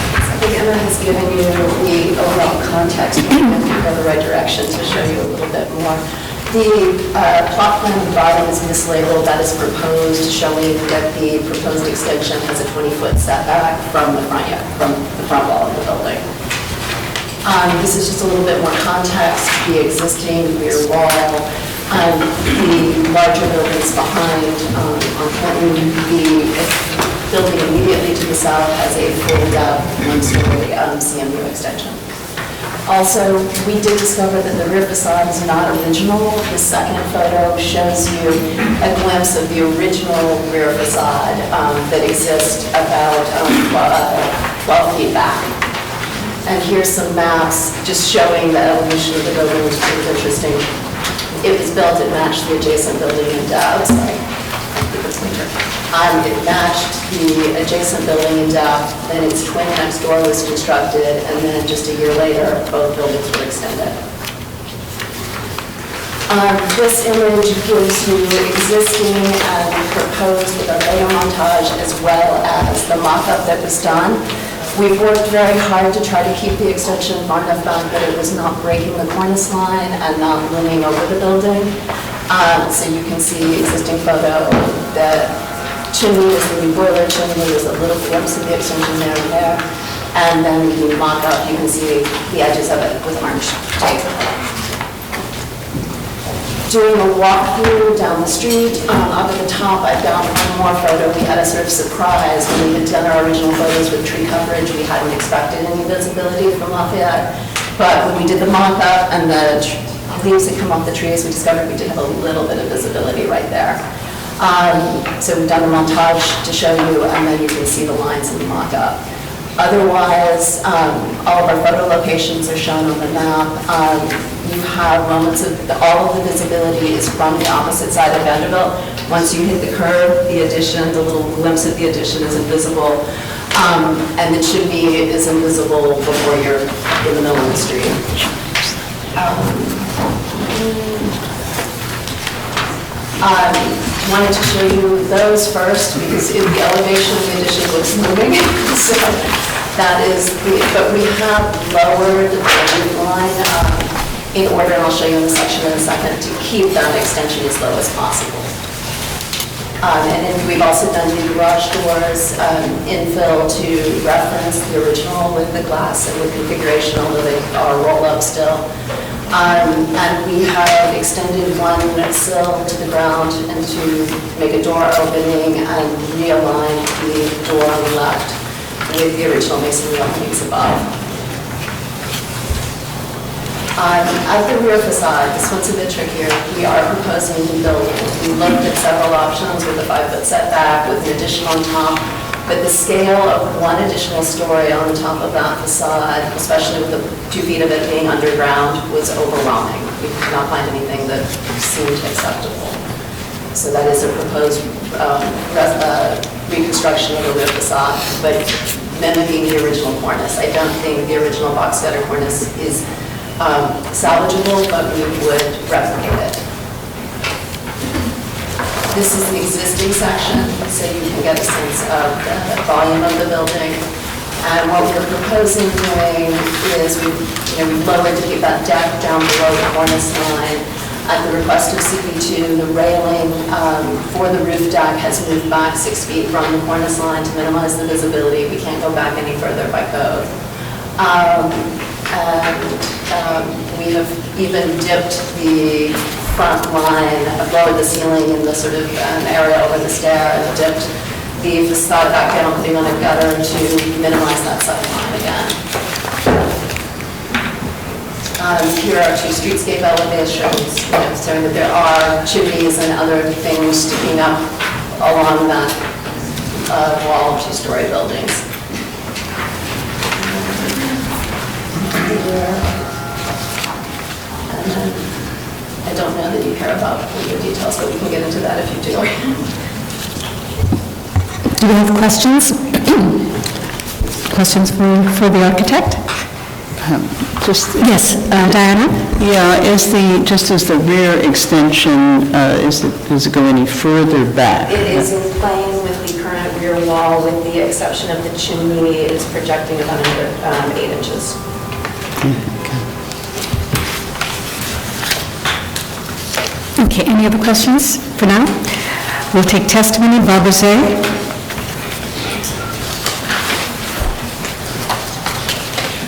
I think Emma has given you the overall context, but I think we go the right direction to show you a little bit more. The plot plan at the bottom is mislabeled. That is proposed, showing that the proposed extension has a 20-foot setback from the front wall of the building. This is just a little bit more context, the existing rear wall, the larger buildings behind on Clinton, the building immediately to the south has a full-depth, one-story CMU extension. Also, we did discover that the rear facade is not original. The second photo shows you a glimpse of the original rear facade that exists about 12 feet back. And here's some maps just showing the evolution of the building, which is pretty interesting. It was built, it matched the adjacent building in depth. It matched the adjacent building in depth, then its twin next door was constructed, and then just a year later, both buildings were extended. This image gives you existing and proposed with a layer montage as well as the mock-up that was done. We've worked very hard to try to keep the extension far enough back that it was not breaking the cornice line and not looming over the building. So you can see the existing photo. The chimney is the new boiler chimney. There's a little glimpse of the extension there and there. And then the mock-up, you can see the edges of it with orange tape. Doing a walkthrough down the street, up at the top, I've got one more photo. We had a sort of surprise when we had done our original photos with tree coverage. We hadn't expected any visibility from Lafayette. But when we did the mock-up and the leaves that come off the trees, we discovered we did have a little bit of visibility right there. So we've done a montage to show you, and then you can see the lines in the mock-up. Otherwise, all of our photo locations are shown on the map. You have moments of, all of the visibility is from the opposite side of Vanderbilt. Once you hit the curb, the addition, the little glimpse of the addition is invisible. And the chimney is invisible before you're in the middle of the street. Wanted to show you those first because the elevation of the addition looks moving. So that is, but we have lowered the roof line in order, and I'll show you in the section in a second, to keep that extension as low as possible. And then we've also done new garage doors, infill to reference the original with the glass and with configuration, although they are roll-up still. And we have extended one sill to the ground and to make a door opening and realign the door on the left with the original masonry openings above. At the rear facade, this one's a bit trickier. We are proposing to build. We looked at several options with a 5-foot setback, with an addition on top, but the scale of one additional story on the top of that facade, especially with the 2 feet of it being underground, was overwhelming. We could not find anything that seemed acceptable. So that is a proposed reconstruction of the rear facade, but mimicking the original cornice. I don't think the original box gutter cornice is salvageable, but we would replicate it. This is the existing section, so you can get a sense of the volume of the building. And what we're proposing doing is we've lowered to keep that deck down below the cornice line. At the request of CP2, the railing for the roof deck has moved back 6 feet from the cornice line to minimize the visibility. We can't go back any further by code. We have even dipped the front line, lowered the ceiling in the sort of area over the stair, and dipped the facade back down, putting on a gutter to minimize that sight line again. Here are 2 streetscape elevations, showing that there are chimneys and other things sticking up along that wall of 2-story buildings. And then, I don't know that you care about the details, but we can get into that if you do. Do we have questions? Questions for the architect? Yes, Diana? Yeah, just as the rear extension, does it go any further back? It is in plane with the current rear wall, with the exception of the chimney. It is projecting about another 8 inches. Okay, any other questions for now? We'll take testimony. Barbara Zay.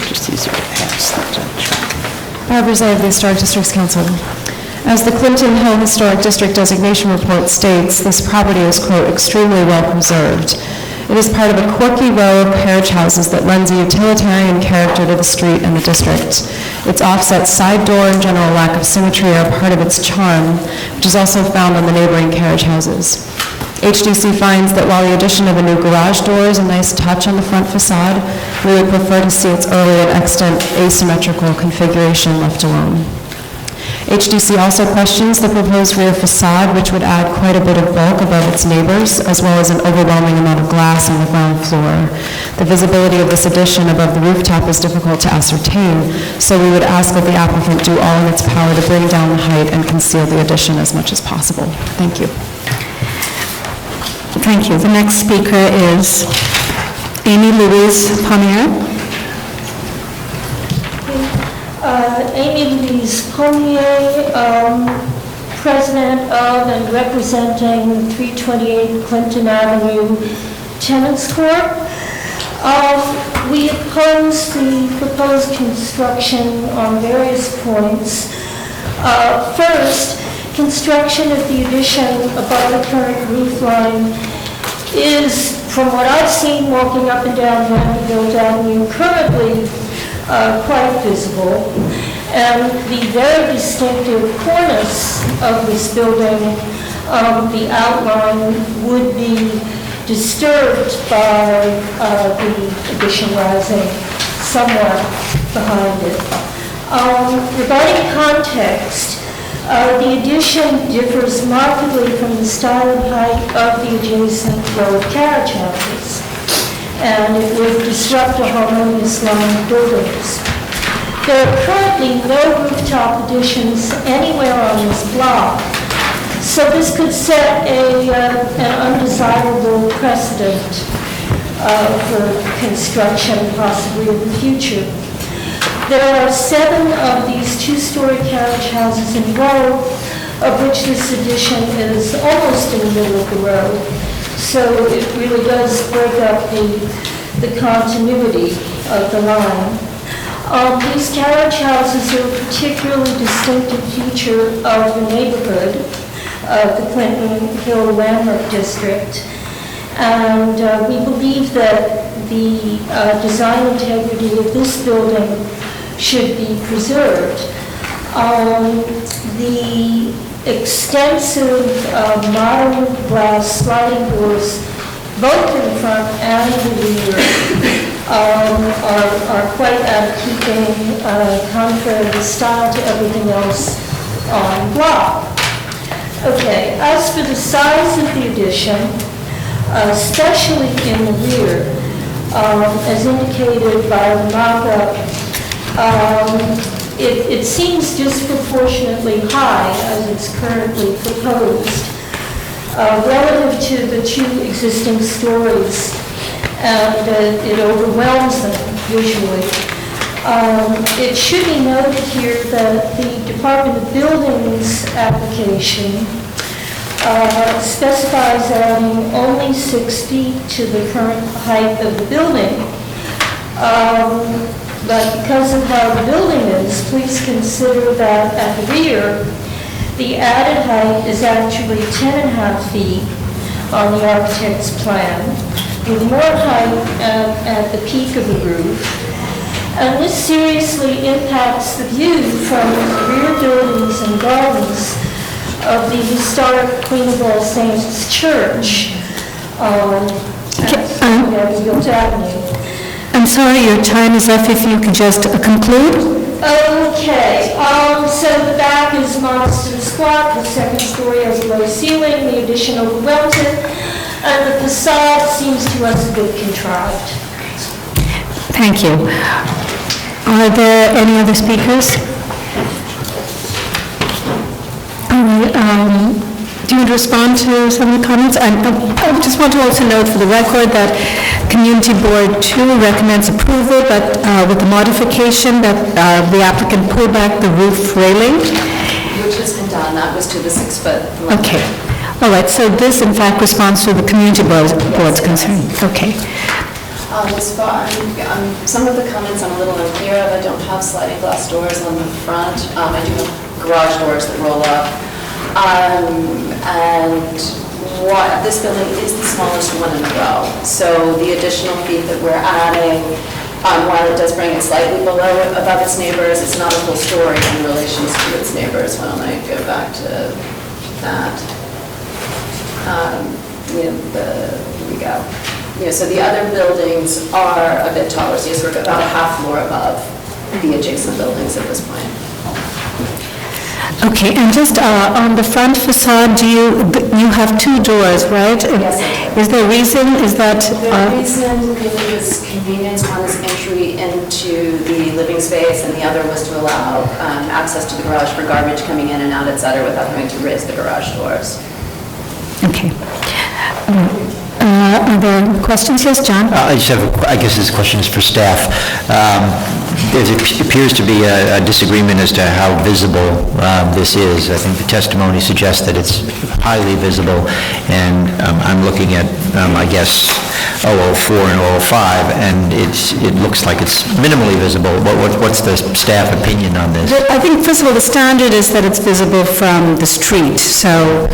Just easier to pass. Barbara Zay of the Historic Districts Council. As the Clinton Hill Historic District Designation Report states, this property is, quote, extremely well preserved. It is part of a quirky row of carriage houses that lends a utilitarian character to the street and the district. Its offset side door and general lack of symmetry are part of its charm, which is also found on the neighboring carriage houses. HDC finds that while the addition of a new garage door is a nice touch on the front facade, we would prefer to see its early and extant asymmetrical configuration left alone. HDC also questions the proposed rear facade, which would add quite a bit of bulk above its neighbors, as well as an overwhelming amount of glass on the ground floor. The visibility of this addition above the rooftop is difficult to ascertain, so we would ask that the applicant do all in its power to bring down the height and conceal the addition as much as possible. Thank you. Thank you. The next speaker is Amy Louise Pommier. Amy Louise Pommier, president of and representing 328 Clinton Avenue Tenants Court. We oppose the proposed construction on various points. First, construction of the addition above the current roof line is, from what I've seen walking up and down Vanderbilt Avenue, currently quite visible, and the very distinctive cornice of this building, the outline would be disturbed by the addition rising somewhat behind it. Regarding context, the addition differs markedly from the style and height of the adjacent row of carriage houses, and it would disrupt a harmonious line of buildings. There are currently no rooftop additions anywhere on this block, so this could set an undesirable precedent for construction possibly in the future. There are 7 of these 2-story carriage houses in a row, of which this addition is almost in the middle of the row. So it really does break up the continuity of the line. These carriage houses are a particularly distinctive feature of the neighborhood of the Clinton Hill Landmark District. And we believe that the design integrity of this building should be preserved. The extensive modern glass sliding doors, both in the front and in the rear, are quite out of keeping, contrary to style to everything else on the block. Okay, as for the size of the addition, especially in the rear, as indicated by the mock-up, it seems disproportionately high as it's currently proposed, relative to the 2 existing stories, and it overwhelms them visually. It should be noted here that the Department of Buildings application specifies adding only 6 feet to the current height of the building. But because of how the building is, please consider that at the rear, the added height is actually 10.5 feet on the architect's plan, with more height at the peak of the roof. And this seriously impacts the view from the rear buildings and gardens of the historic Queen of All Saints Church on Vanderbilt Avenue. I'm sorry, your time is up. If you could just conclude. Okay, so the back is modest and squat, the second story has a low ceiling, the addition overwhelms it, and the facade seems to us a bit contrived. Thank you. Are there any other speakers? Do you want to respond to some of the comments? I just want to also note for the record that Community Board 2 recommends approval, but with the modification that the applicant pull back the roof railing. Which has been done, that was to the 6-foot. Okay. All right, so this in fact responds to the Community Board's concern. Okay. Some of the comments I'm a little unclear of. I don't have sliding glass doors on the front. I do have garage doors that roll up. And this building is the smallest one in a row. So the additional feet that we're adding, while it does bring it slightly above its neighbors, it's not a full story in relation to its neighbors. Why don't I go back to that? Here we go. So the other buildings are a bit taller, so we're about a half floor above the adjacent buildings at this point. Okay, and just on the front facade, you have two doors, right? Yes, I do. Is there a reason? Is that... The reason is convenience. One is entry into the living space, and the other was to allow access to the garage for garbage coming in and out, et cetera, without having to raise the garage doors. Okay. Are there questions? Yes, John? I just have, I guess this question is for staff. There appears to be a disagreement as to how visible this is. I think the testimony suggests that it's highly visible, and I'm looking at, I guess, 004 and 005, and it looks like it's minimally visible. What's the staff opinion on this? I think, first of all, the standard is that it's visible from the street, so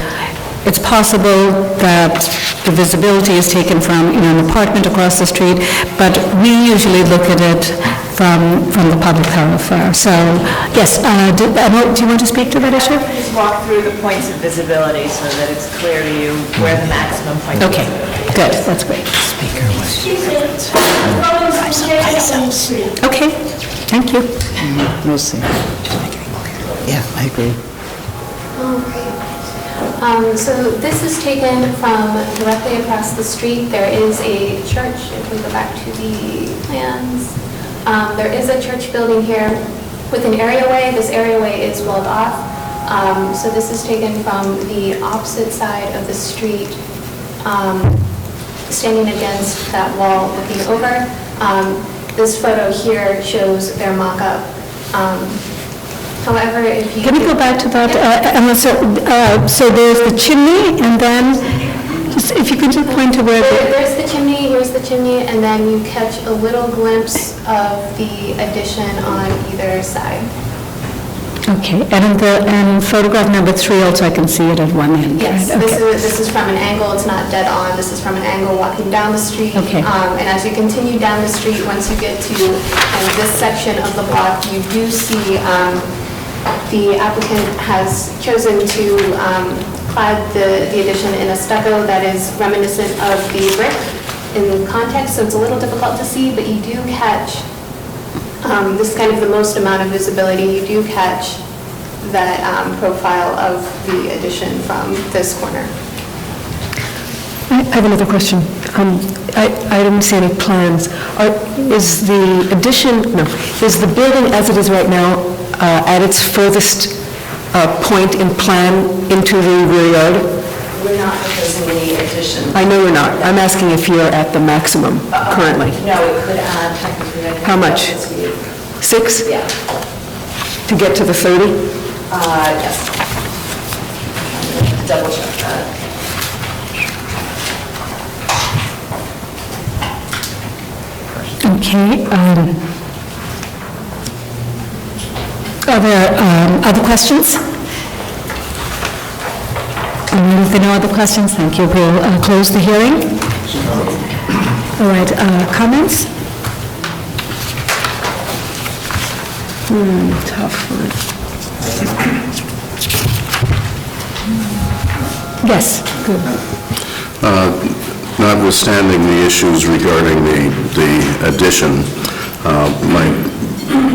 it's possible that the visibility is taken from, an apartment across the street, but we usually look at it from the public thoroughfare. So, yes, do you want to speak to that issue? Just walk through the points of visibility so that it's clear to you where the maximum point is. Okay, good, that's great. Okay, thank you. We'll see. Yeah, I agree. So this is taken from directly across the street. There is a church, if we go back to the plans. There is a church building here with an areaway. This areaway is walled off. So this is taken from the opposite side of the street, standing against that wall looking over. This photo here shows their mock-up. However, if you... Can you go back to that? So there's the chimney, and then, just if you could just point to where... There's the chimney, here's the chimney, and then you catch a little glimpse of the addition on either side. Okay, and photograph number 3 also, I can see it at one end. Yes, right? Okay. this is from an angle, it's not dead on, this is from an angle walking down the street. Okay. And as you continue down the street, once you get to this section of the block, you do see the applicant has chosen to clad the addition in a stucco that is reminiscent of the brick in context, so it's a little difficult to see, but you do catch, this is kind of the most amount of visibility, you do catch that profile of the addition from this corner. I have another question. I didn't see any plans. Is the addition, is the building as it is right now at its furthest point in plan into the rear yard? We're not proposing any addition. I know we're not. I'm asking if you're at the maximum currently. No, it could add technically. I think How much? 6? Yeah. To get to the 30? Yes. Double check that. Okay. Are there other questions? If there are no other questions, thank you. We'll close the hearing. All right, comments? Tough one. Yes, good. Notwithstanding the issues regarding the addition, my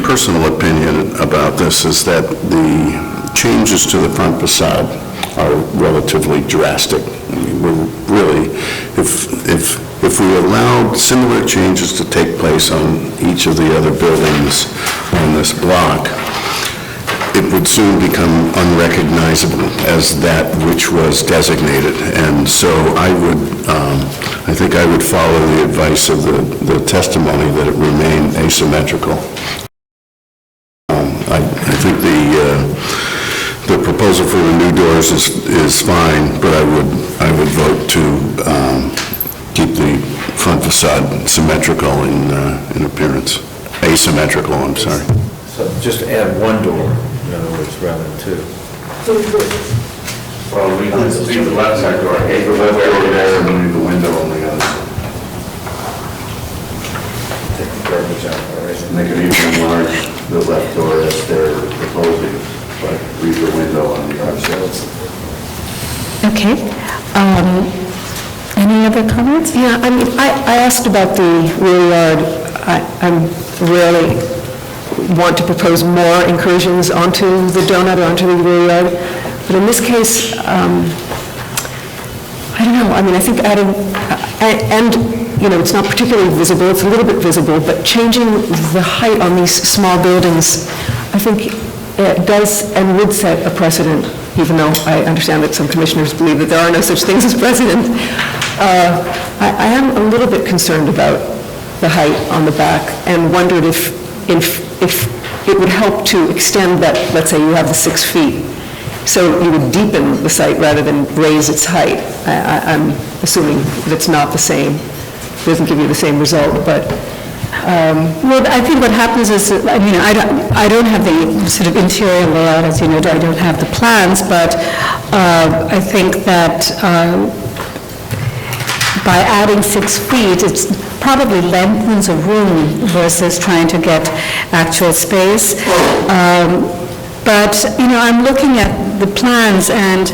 personal opinion about this is that the changes to the front facade are relatively drastic. I mean, we're really, if we allowed similar changes to take place on each of the other buildings on this block, it would soon become unrecognizable as that which was designated. And so I think I would follow the advice of the testimony that it remain asymmetrical. I think the proposal for the new doors is fine, but I would vote to keep the front facade symmetrical in appearance, asymmetrical, I'm sorry. So just add one door, in other words, rather than two. Well, leave the left side door, leave the left door there, and leave the window on the other side. Take the garbage out, all right? They could even enlarge the left door as they're proposing, but leave the window on the other side. Okay. Any other comments? Yeah, I mean, I asked about the rear yard. I'm rarely want to propose more incursions onto the donut or onto the rear yard, but in this case, I don't know, I mean, I think adding, and, you know, it's not particularly visible, it's a little bit visible, but changing the height on these small buildings, I think it does and would set a precedent, even though I understand that some commissioners believe that there are no such things as precedent. I am a little bit concerned about the height on the back and wondered if it would help to extend that, let's say you have the 6 feet, so you would deepen the site rather than raise its height. I'm assuming that's not the same, doesn't give you the same result, but... Well, I think what happens is, I mean, I don't have the sort of interior layout, as you know, I don't have the plans, but I think that by adding 6 feet, it's probably lengthens a room versus trying to get actual space. But, you know, I'm looking at the plans, and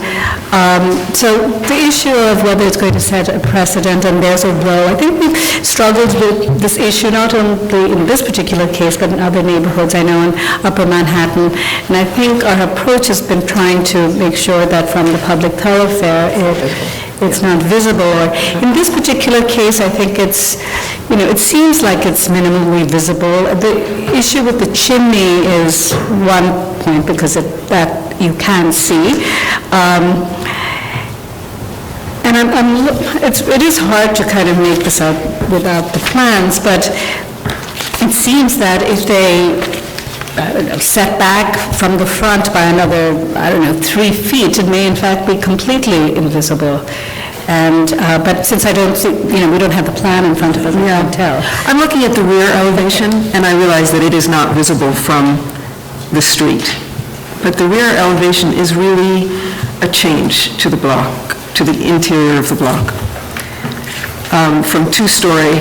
so the issue of whether it's going to set a precedent and there's a row, I think we've struggled with this issue, not only in this particular case, but in other neighborhoods I know in Upper Manhattan. And I think our approach has been trying to make sure that from the public thoroughfare, it's not visible. In this particular case, I think it's, you know, it seems like it's minimally visible. The issue with the chimney is one point, because that you can see. And it is hard to kind of make this out without the plans, but it seems that if they set back from the front by another, 3 feet, it may in fact be completely invisible. And, but since I don't see, we don't have the plan in front of us, we can't tell. I'm looking at the rear elevation, and I realize that it is not visible from the street. But the rear elevation is really a change to the block, to the interior of the block. From 2-story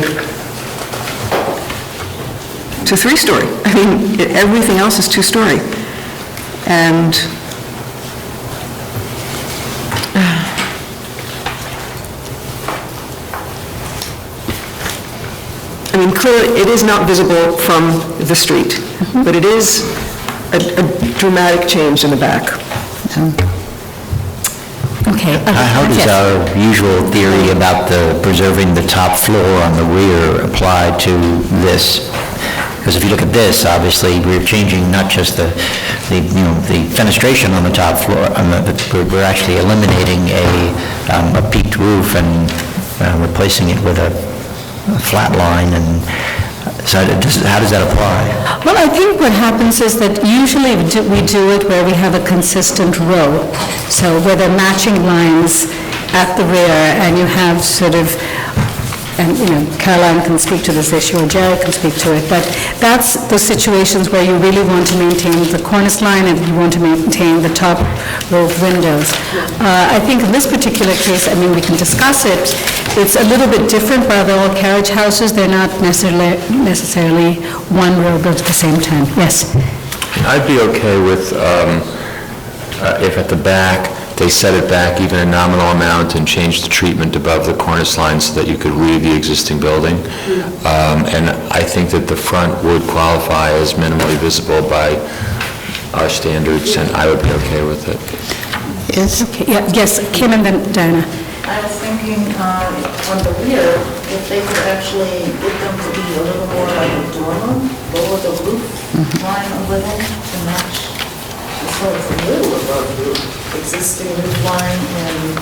to 3-story. I mean, everything else is 2-story. And I mean, clearly, it is not visible from the street, but it is a dramatic change in the back. Okay. How does our usual theory about preserving the top floor on the rear apply to this? Because if you look at this, obviously, we're changing not just the fenestration on the top floor, we're actually eliminating a peaked roof and replacing it with a flat line, and so how does that apply? Well, I think what happens is that usually we do it where we have a consistent row, so where they're matching lines at the rear, and you have sort of, and Caroline can speak to this issue, or Jerry can speak to it, but that's the situations where you really want to maintain the cornice line and you want to maintain the top row of windows. I think in this particular case, we can discuss it. It's a little bit different, but they're all carriage houses. They're not necessarily one row built at the same time. Yes? I'd be okay with if at the back, they set it back even a nominal amount and change the treatment above the cornice line so that you could read the existing building. And I think that the front would qualify as minimally visible by our standards, and I would be okay with it. Yes. Okay. Yeah. Yes, Kim and then Diana. I was thinking on the rear, if they could actually get them to be a little more like a dormer, lower the roof line a little to match, so it's a little above the existing roof line and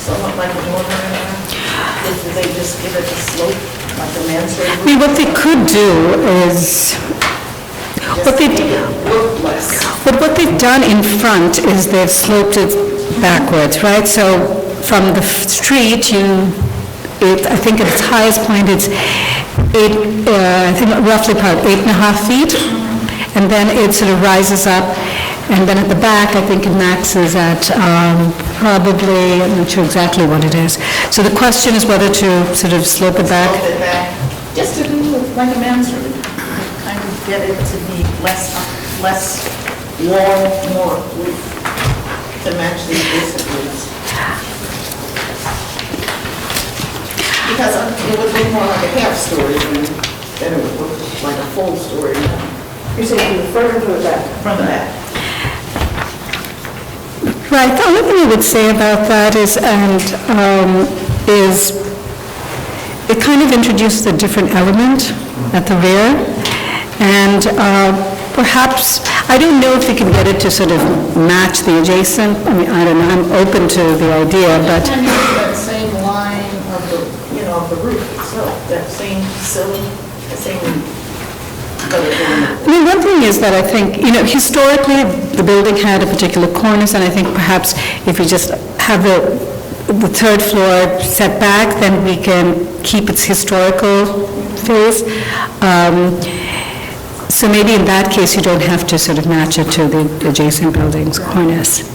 somewhat like a dormer in there. If they just give it a slope, like a mansard roof. What they could do is, what they've done in front is they've sloped it backwards, right? So from the street, you I think at its highest point, it's I think roughly about 8.5 feet, and then it sort of rises up, and then at the back, I think it maxes at probably, I'm not sure exactly what it is. So the question is whether to sort of slope it back. Just to do like a mansard, kind of get it to be less wall, more roof, to match the basic roofs. Because it would look more like a half story than it would look like a full story. You're saying from the front or the back? From the back. Right, the only thing I would say about that is it kind of introduces a different element at the rear, and perhaps, I don't know if you can get it to sort of match the adjacent, I mean, I don't know, I'm open to the idea, but... Can you use that same line of the, of the roof itself, that same sill, the same... I mean, one thing is that I think, historically, the building had a particular cornice, and I think perhaps if we just have the third floor set back, then we can keep its historical face. So maybe in that case, you don't have to sort of match it to the adjacent building's cornice.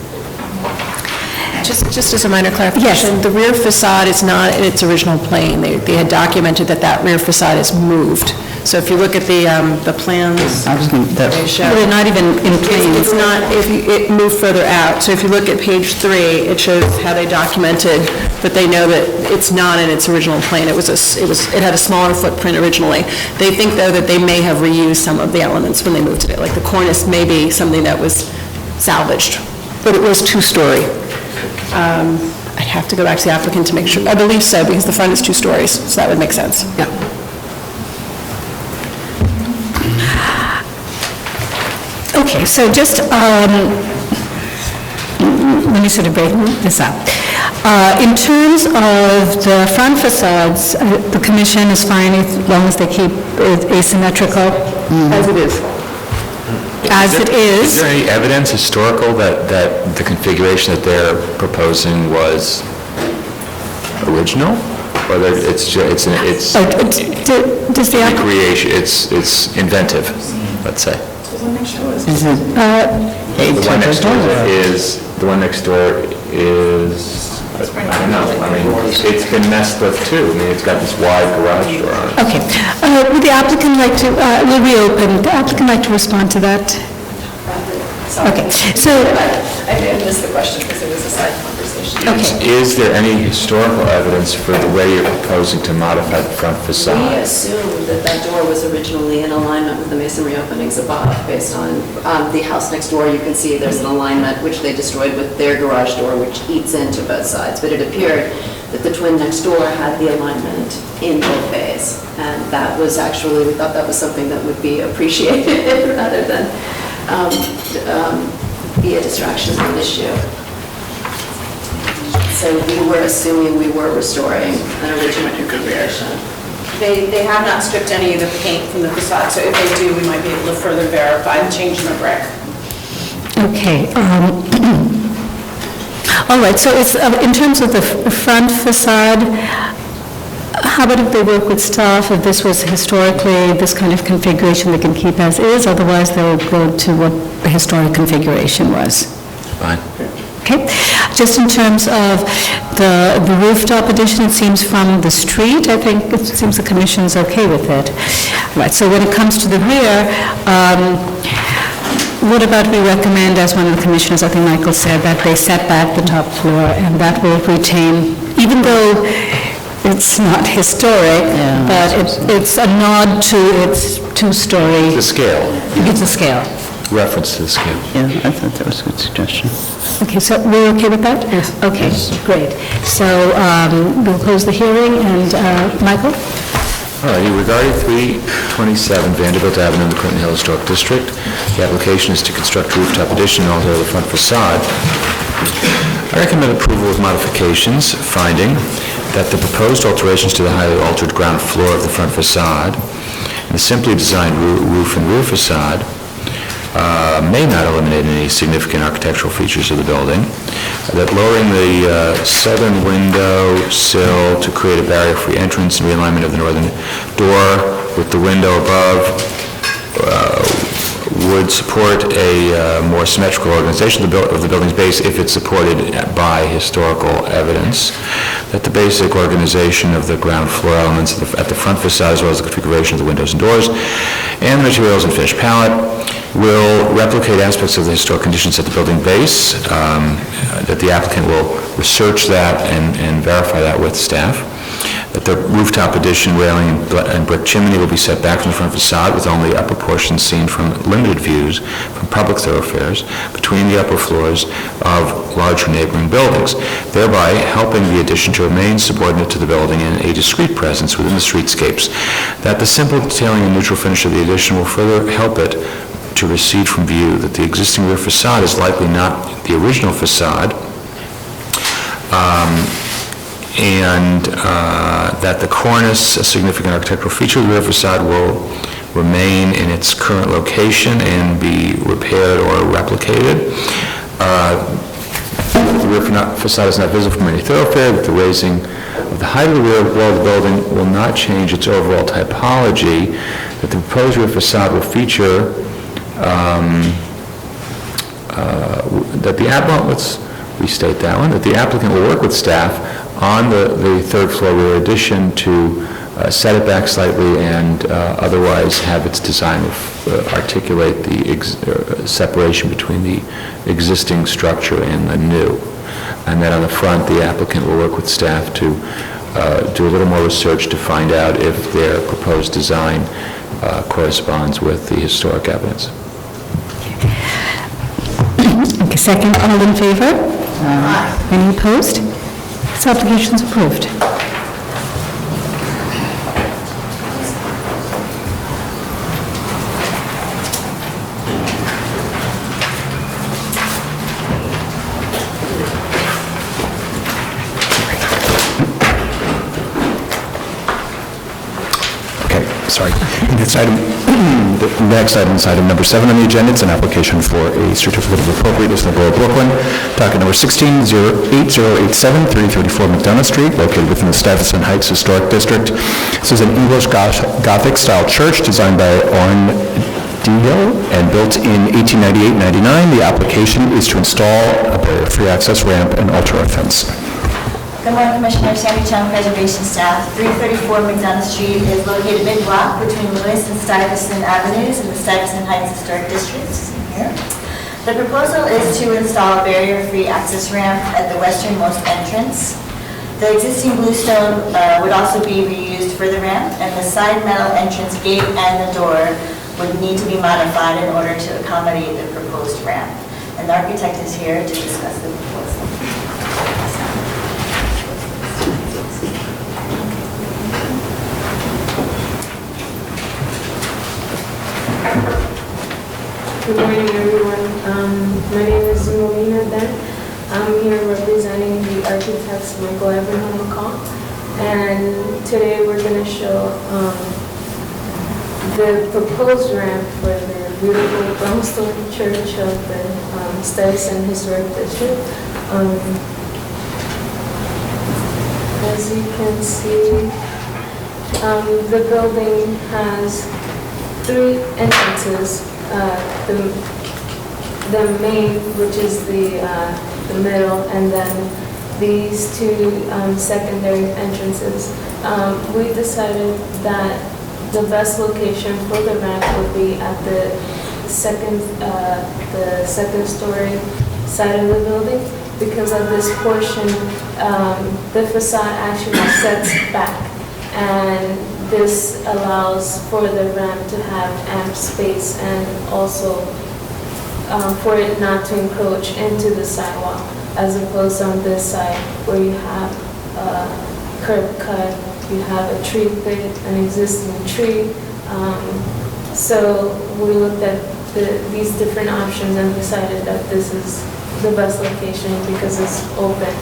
Just as a minor clarification, the rear facade is not in its original plane. They had documented that rear facade is moved. So if you look at the plans, they show... They're not even in plane. It's not, it moved further out. So if you look at page 3, it shows how they documented that they know that it's not in its original plane. It had a smaller footprint originally. They think, though, that they may have reused some of the elements when they moved it. Like the cornice may be something that was salvaged. But it was two-story. I'd have to go back to the applicant to make sure. I believe so, because the front is 2 stories, so that would make sense. Yeah. Okay, so just, let me sort of break this up. In terms of the front facades, the commission is fine as long as they keep it asymmetrical. As it is. As it is. Is there any evidence, historical, that the configuration that they're proposing was original? Whether it's recreation, it's inventive, let's say. The one next door is, I don't know, I mean, it's been messed with too. I mean, it's got this wide garage door on it. Okay. Would the applicant like to, we'll reopen, would the applicant like to respond to that? Okay, so... I may have missed the question because it was a side conversation. Okay. Is there any historical evidence for the way you're proposing to modify the front facade? We assumed that door was originally in alignment with the masonry openings above, based on the house next door. You can see there's an alignment which they destroyed with their garage door, which eats into both sides. But it appeared that the twin next door had the alignment in both bays. And that was actually, we thought that was something that would be appreciated rather than be a distraction or an issue. So we were assuming we were restoring an original configuration. They have not stripped any of the paint from the facade, so if they do, we might be able to further verify the change in the brick. Okay. All right, so it's, in terms of the front facade, how about if they work with staff, if this was historically this kind of configuration they can keep as is, otherwise they'll go to what the historic configuration was? Fine. Okay, just in terms of the rooftop addition, it seems from the street, I think it seems the commission's okay with it. Right, so when it comes to the rear, what about we recommend, as one of the commissioners, I think Michael said, that they set back the top floor, and that will retain, even though it's not historic, but it's a nod to its two-story. The scale. It gives a scale. Reference to the scale. Yeah, I thought that was a good suggestion. Okay, so we're okay with that? Yes. Okay, great. So we'll close the hearing, and Michael? All righty, regarding 327 Vanderbilt Avenue in the Clinton Hill Historic District, the application is to construct a rooftop addition and alter the front facade. I recommend approval with modifications, finding that the proposed alterations to the highly altered ground floor of the front facade and the simply designed roof and rear facade may not eliminate any significant architectural features of the building, that lowering the southern window sill to create a barrier-free entrance and realignment of the northern door with the window above would support a more symmetrical organization of the building's base if it's supported by historical evidence, that the basic organization of the ground floor elements at the front facade, as well as the configuration of the windows and doors, and the materials and finished palette will replicate aspects of the historic conditions at the building base, that the applicant will research that and verify that with staff, that the rooftop addition railing and brick chimney will be set back from the front facade with only upper portions seen from limited views from public thoroughfares between the upper floors of larger neighboring buildings, thereby helping the addition to remain subordinate to the building in a discrete presence within the streetscapes, that the simple detailing and neutral finish of the addition will further help it to recede from view, that the existing rear facade is likely not the original facade, and that the cornice, a significant architectural feature of the rear facade, will remain in its current location and be repaired or replicated. The rear facade is not visible from any thoroughfare, that the raising of the height of the rear wall of the building will not change its overall typology, that the proposed rear facade will feature that the applicant, let's restate that one, that the applicant will work with staff on the third floor rear addition to set it back slightly and otherwise have its design articulate the separation between the existing structure and the new. And then on the front, the applicant will work with staff to do a little more research to find out if their proposed design corresponds with the historic evidence. Okay, second, all in favor? Aye. Any opposed? This application is approved. Sorry. The next item is item number 7 on the agenda. It's an application for a certificate of appropriateness in the Borough of Brooklyn. Docket number 16-8087, 334 MacDonough Street, located within the Stuyvesant Heights Historic District. This is an English Gothic-style church designed by Orrin Dio and built in 1898-99. The application is to install a barrier-free access ramp and alter a fence. Good morning, Commissioner. Sandy Chung, Preservation Staff. 334 MacDonough Street is located mid-block between Lewis and Stuyvesant Avenues in the Stuyvesant Heights Historic District. Here. The proposal is to install a barrier-free access ramp at the westernmost entrance. The existing bluestone would also be reused for the ramp, and the side metal entrance gate and the door would need to be modified in order to accommodate the proposed ramp. And the architect is here to discuss the proposal. Good morning, everyone. My name is Molina Den. I'm here representing the architects Michael Abraham McCall, and today we're going to show the proposed ramp for the beautiful brownstone church of the Stuyvesant Historic District. As you can see, the building has 3 entrances. The main, which is the middle, and then these 2 secondary entrances. We decided that the best location for the ramp would be at the second story side of the building, because of this portion, the facade actually sets back, and this allows for the ramp to have ample space and also for it not to encroach into the sidewalk, as opposed on this side where you have a curb cut, you have a tree pit, an existing tree. So we looked at these different options and decided that this is the best location because it's open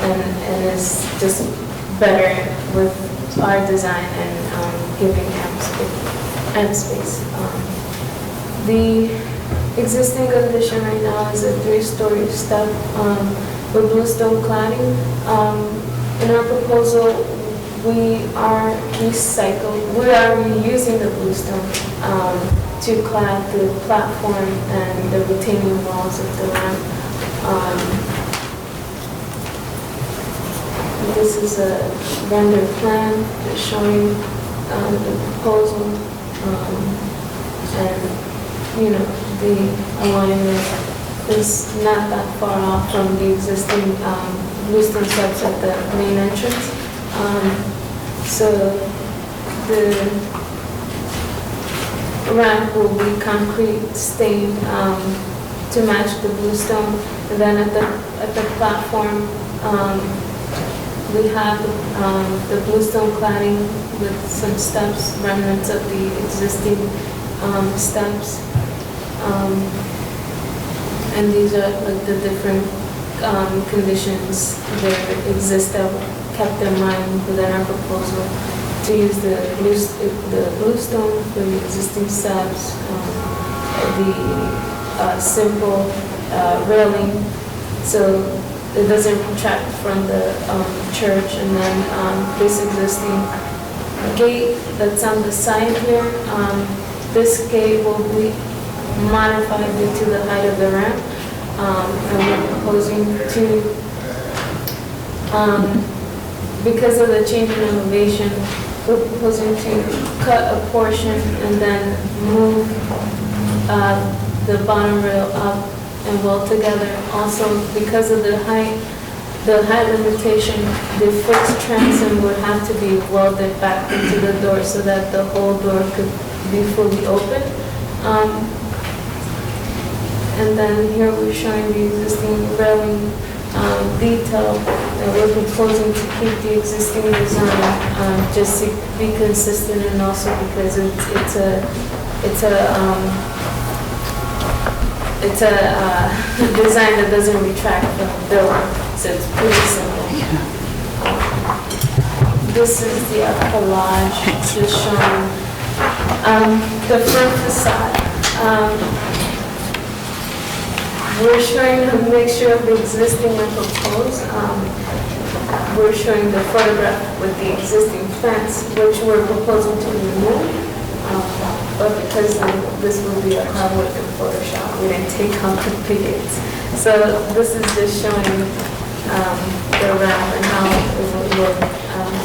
and it's just better with our design and giving amp space. Existing condition right now is a 3-story step with bluestone cladding. In our proposal, we are reusing the bluestone to clad the platform and the retaining walls of the ramp. This is a render plan just showing the proposal and, you know, the alignment is not that far off from the existing bluestone steps at the main entrance. So the ramp will be concrete stained to match the bluestone. And then at the platform, we have the bluestone cladding with some steps, remnants of the existing steps. And these are like the different conditions that exist that kept in mind within our proposal to use the bluestone for the existing steps, the simple railing, so it doesn't retract from the church, and then this existing gate that's on the side here, this gate will be modified to the height of the ramp, and we're proposing to, because of the change in elevation, we're proposing to cut a portion and then move the bottom rail up and weld together. Also, because of the height limitation, the fixed transom would have to be welded back into the door so that the whole door could be fully open. And then here we're showing the existing railing detail that we're proposing to keep the existing design, just to be consistent, and also because it's a design that doesn't retract from the building, so it's pretty simple. This is the collage just showing the front facade. We're showing a mixture of the existing and proposed. We're showing the photograph with the existing fence, which we're proposing to remove. But because this will be a hardwork in Photoshop, we didn't take out the pickets. So this is just showing the ramp and how it will look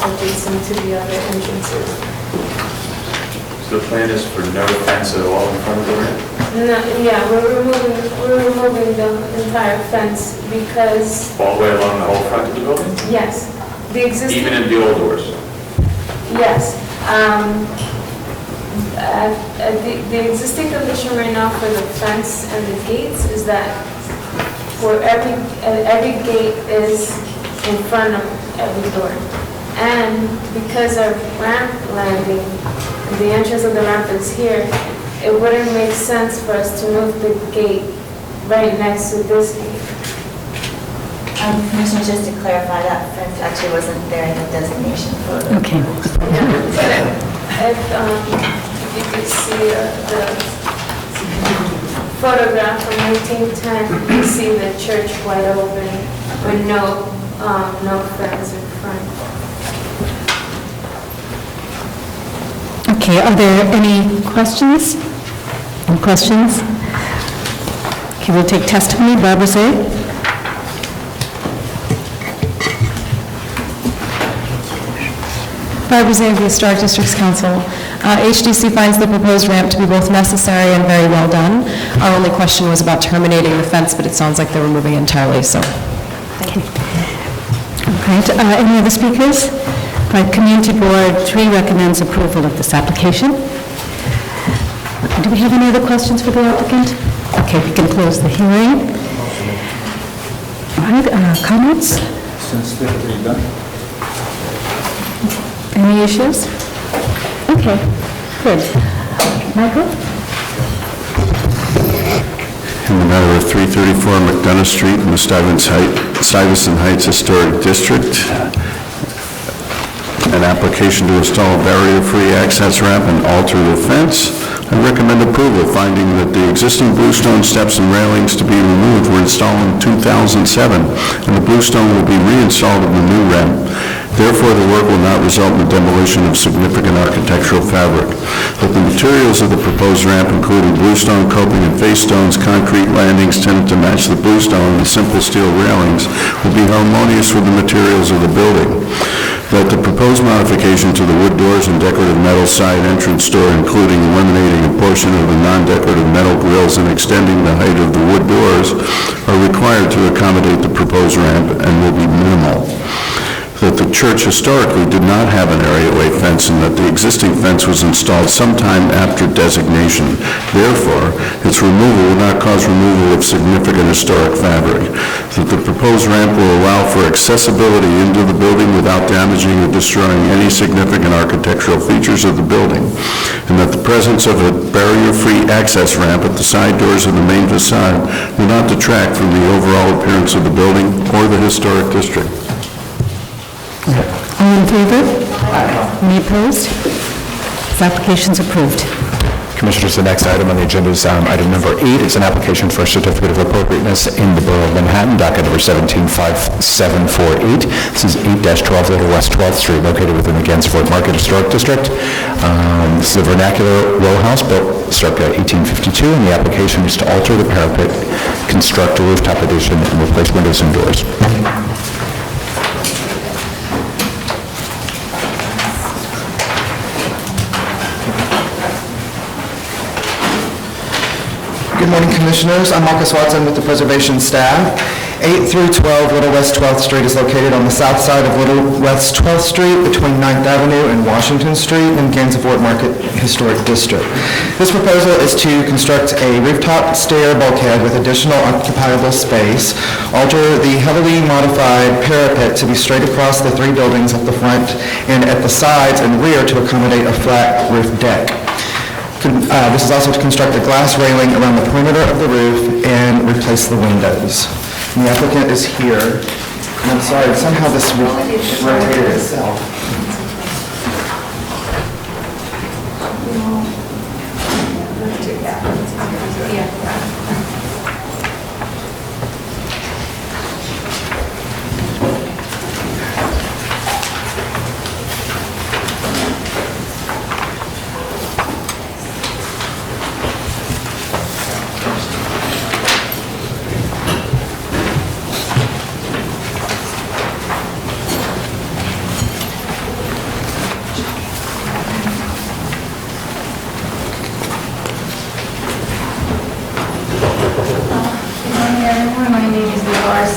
adjacent to the other entrances. So the plan is for no fence at all in front of the ramp? No, yeah, we're removing the entire fence because... All the way along the whole front of the building? Yes. The existing... Even in the old doors? Yes. The existing condition right now for the fence and the gates is that for every gate is in front of every door. And because our ramp landing, the entrance of the ramp is here, it wouldn't make sense for us to move the gate right next to this gate. Commissioner, just to clarify, that fence actually wasn't there in the designation photo. Okay. If you can see the photograph from 1910, you see the church wide open with no fence in front. Okay, are there any questions? Any questions? Okay, we'll take testimony. Barbara Zay. Barbara Zay of the Historic Districts Council. HDC finds the proposed ramp to be both necessary and very well done. Our only question was about terminating the fence, but it sounds like they're removing it entirely, so. Thank you. All right, any other speakers? All right, Community Board 3 recommends approval of this application. Do we have any other questions for the applicant? Okay, we can close the hearing. All right, comments? Any issues? Okay, good. Michael? In the matter of 334 MacDonough Street in the Stuyvesant Heights Historic District, an application to install a barrier-free access ramp and alter the fence I recommend approval, finding that the existing bluestone steps and railings to be removed were installed in 2007, and the bluestone will be reinstalled in the new ramp. Therefore, the work will not result in the demolition of significant architectural fabric. That the materials of the proposed ramp, including bluestone coping and face stones, concrete landings tended to match the bluestone, and simple steel railings, will be harmonious with the materials of the building. That the proposed modification to the wood doors and decorative metal side entrance door, including eliminating a portion of the non-decorative metal grills and extending the height of the wood doors, are required to accommodate the proposed ramp and will be minimal. That the church historically did not have an areaway fence and that the existing fence was installed sometime after designation. Therefore, its removal will not cause removal of significant historic fabric. That the proposed ramp will allow for accessibility into the building without damaging or destroying any significant architectural features of the building. And that the presence of a barrier-free access ramp at the side doors of the main facade will not detract from the overall appearance of the building or the historic district. All in favor? Any opposed? This application is approved. Commissioners, the next item on the agenda is item number 8. It's an application for a certificate of appropriateness in the Borough of Manhattan, docket number 175748. This is 8-12 Little West 12th Street, located within the Gansevoort Market Historic District. This is a vernacular row house built circa 1852, and the application is to alter the parapet, construct a rooftop addition, and replace windows and doors. Good morning, Commissioners. I'm Marcus Watson with the Preservation staff. 8 through 12 Little West 12th Street is located on the south side of Little West 12th Street between 9th Avenue and Washington Street in Gansevoort Market Historic District. This proposal is to construct a rooftop stair bulkhead with additional occupiable space, alter the heavily modified parapet to be straight across the three buildings at the front and at the sides and rear to accommodate a flat roof deck. This is also to construct a glass railing around the perimeter of the roof and replace the windows. And the applicant is here. And I'm sorry, somehow this rotated itself.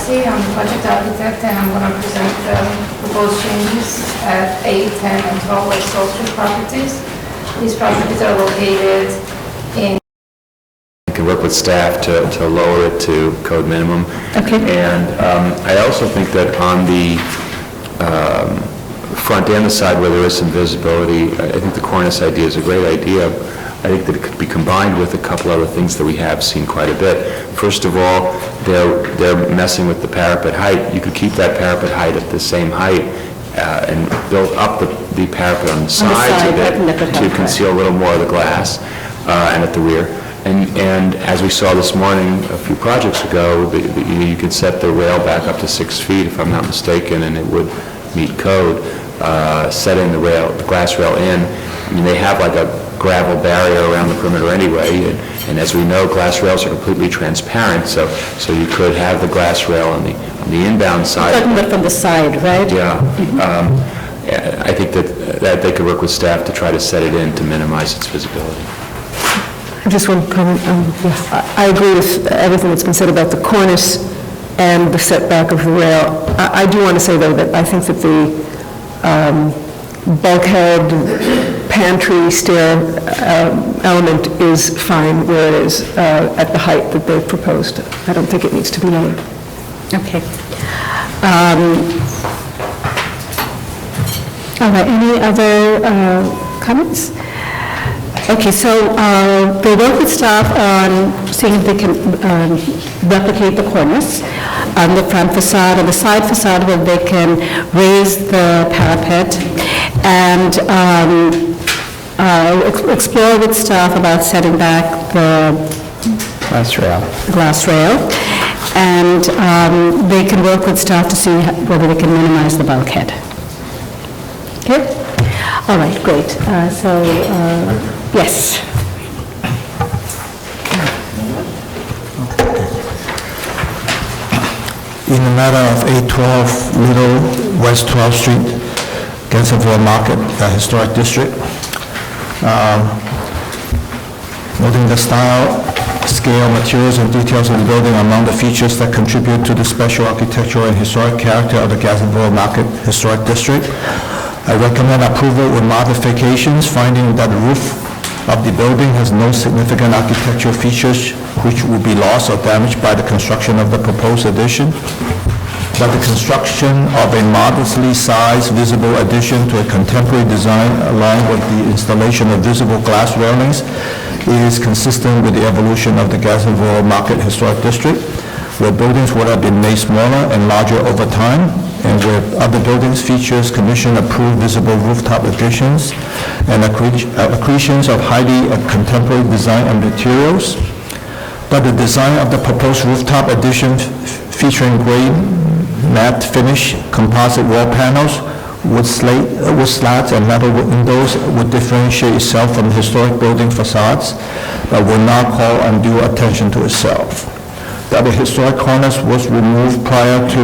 I'm the project architect and I'm going to present the proposed changes at 8, 10, and 12 West 12th Street properties. These properties are located in... You can work with staff to lower it to code minimum. Okay. And I also think that on the front and the side where there is some visibility, I think the cornice idea is a great idea. I think that it could be combined with a couple other things that we have seen quite a bit. First of all, they're messing with the parapet height. You could keep that parapet height at the same height and build up the parapet on the sides of it to conceal a little more of the glass and at the rear. And as we saw this morning, a few projects ago, you could set the rail back up to 6 feet, if I'm not mistaken, and it would meet code. Setting the glass rail in, I mean, they have like a gravel barrier around the perimeter anyway, and as we know, glass rails are completely transparent, so you could have the glass rail on the inbound side. You're talking about from the side, right? Yeah. I think that they could work with staff to try to set it in to minimize its visibility. Just one comment. I agree with everything that's been said about the cornice and the setback of the rail. I do want to say, though, that I think that the bulkhead, pantry, stair element is fine where it is at the height that they've proposed. I don't think it needs to be lowered. Okay. All right, any other comments? Okay, so they work with staff on seeing if they can replicate the cornice on the front facade, on the side facade where they can raise the parapet, and explore with staff about setting back the glass rail, and they can work with staff to see whether they can minimize the bulkhead. Okay? All right, great. Yes. In the matter of 812 Little West 12th Street, Gainesville Market, Historic District, noting the style, scale, materials, and details of the building are among the features that contribute to the special architectural and historic character of the Gainesville Market Historic District. I recommend approval with modifications, finding that the roof of the building has no significant architectural features which will be lost or damaged by the construction of the proposed addition, that the construction of a modestly sized visible addition to a contemporary design along with the installation of visible glass railings is consistent with the evolution of the Gainesville Market Historic District, where buildings would have been made smaller and larger over time, and where other buildings features commission-approved visible rooftop additions and accretions of highly contemporary design and materials. But the design of the proposed rooftop addition featuring gray matte finish, composite wall panels, wood slats and metal windows would differentiate itself from historic building facades, but will not call undue attention to itself. That the historic cornice was removed prior to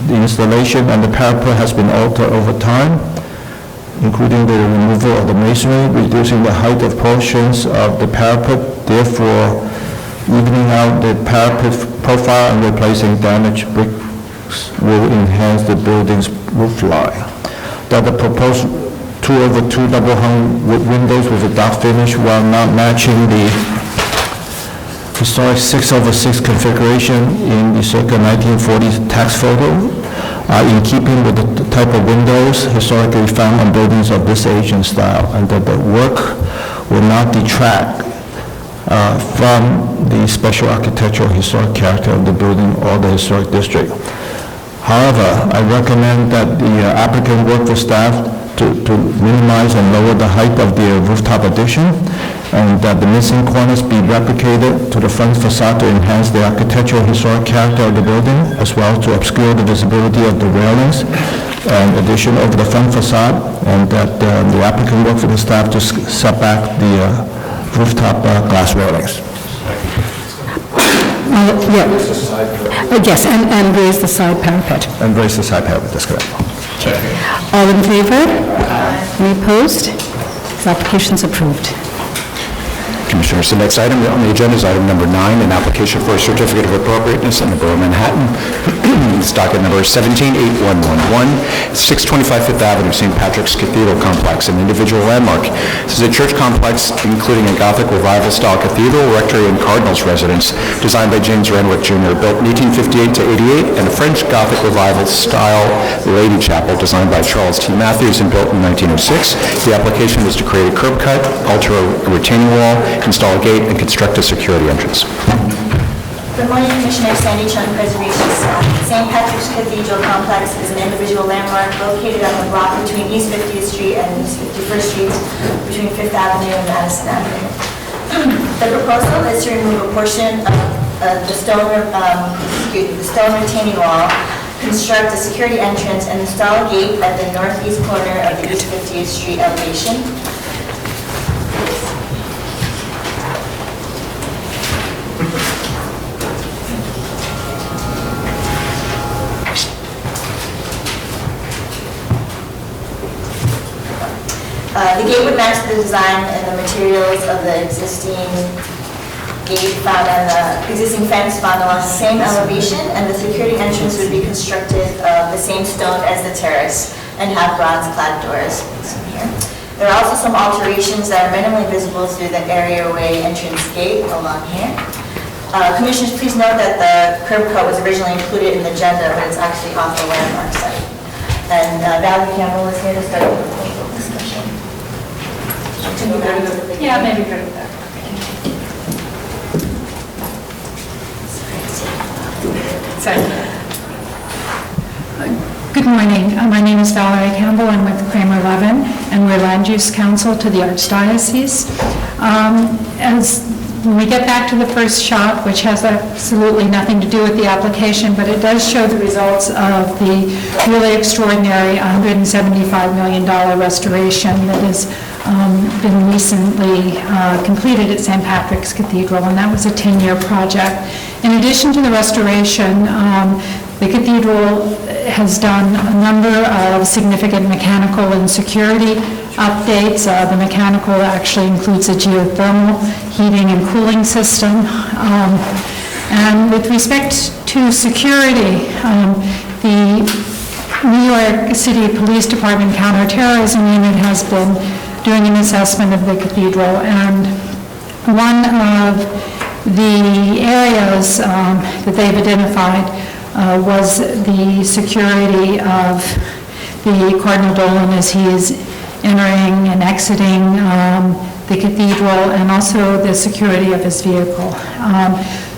the installation and the parapet has been altered over time, including the removal of the masonry, reducing the height of portions of the parapet, therefore evening out the parapet profile and replacing damaged bricks will enhance the building's roof line. That the proposed 2/2 double-hung wood windows with a dark finish while not matching the historic 6/6 configuration in the circa 1940s tax photo are in keeping with the type of windows historically found on buildings of this age and style, and that the work will not detract from the special architectural historic character of the building or the historic district. However, I recommend that the applicant work with staff to minimize and lower the height of the rooftop addition, and that the missing cornice be replicated to the front facade to enhance the architectural historic character of the building, as well as to obscure the visibility of the railings and addition over the front facade, and that the applicant work with the staff to set back the rooftop glass railings. Yes, and raise the side parapet. And raise the side parapet, that's correct. All in favor? Any opposed? This application is approved. Commissioners, the next item on the agenda is item number 9, an application for a certificate of appropriateness in the Borough of Manhattan. It's docket number 178111, 625 Fifth Avenue, St. Patrick's Cathedral Complex, an individual landmark. This is a church complex including a Gothic Revival-style cathedral, rectory, and cardinals' residence, designed by James Renwick Jr., built in 1858 to 88, and a French Gothic Revival-style lady chapel, designed by Charles T. Matthews and built in 1906. The application was to create a curb cut, alter a retaining wall, install a gate, and construct a security entrance. Good morning, Commissioner Sandy Chung, Preservation Staff. St. Patrick's Cathedral Complex is an individual landmark located on the block between East 50th Street and East 51st Streets, between 5th Avenue and Madison Avenue. The proposal is to remove a portion of the stone retaining wall, construct a security entrance, and install a gate at the northeast corner of the East 50th Street elevation. The gate would match the design and the materials of the existing gate found on the existing fence found along the same elevation, and the security entrance would be constructed of the same stone as the terrace and have bronze-clad doors. There are also some alterations that are minimally visible through the areaway entrance gate along here. Commissioners, please note that the curb cut was originally included in the agenda, but it's actually off the landmark site. And Valerie Campbell is here to start the proposal discussion. Yeah, maybe go to that. Sorry. Good morning. My name is Valerie Campbell. I'm with Kramer Levin, and we're Land Use Counsel to the Archdiocese. When we get back to the first shot, which has absolutely nothing to do with the application, but it does show the results of the really extraordinary $175 million restoration that has been recently completed at St. Patrick's Cathedral, and that was a 10-year project. In addition to the restoration, the cathedral has done a number of significant mechanical and security updates. The mechanical actually includes a geothermal heating and cooling system. And with respect to security, the New York City Police Department Counterterrorism Unit has been doing an assessment of the cathedral, and one of the areas that they've identified was the security of the Cardinal Dolan as he is entering and exiting the cathedral, and also the security of his vehicle.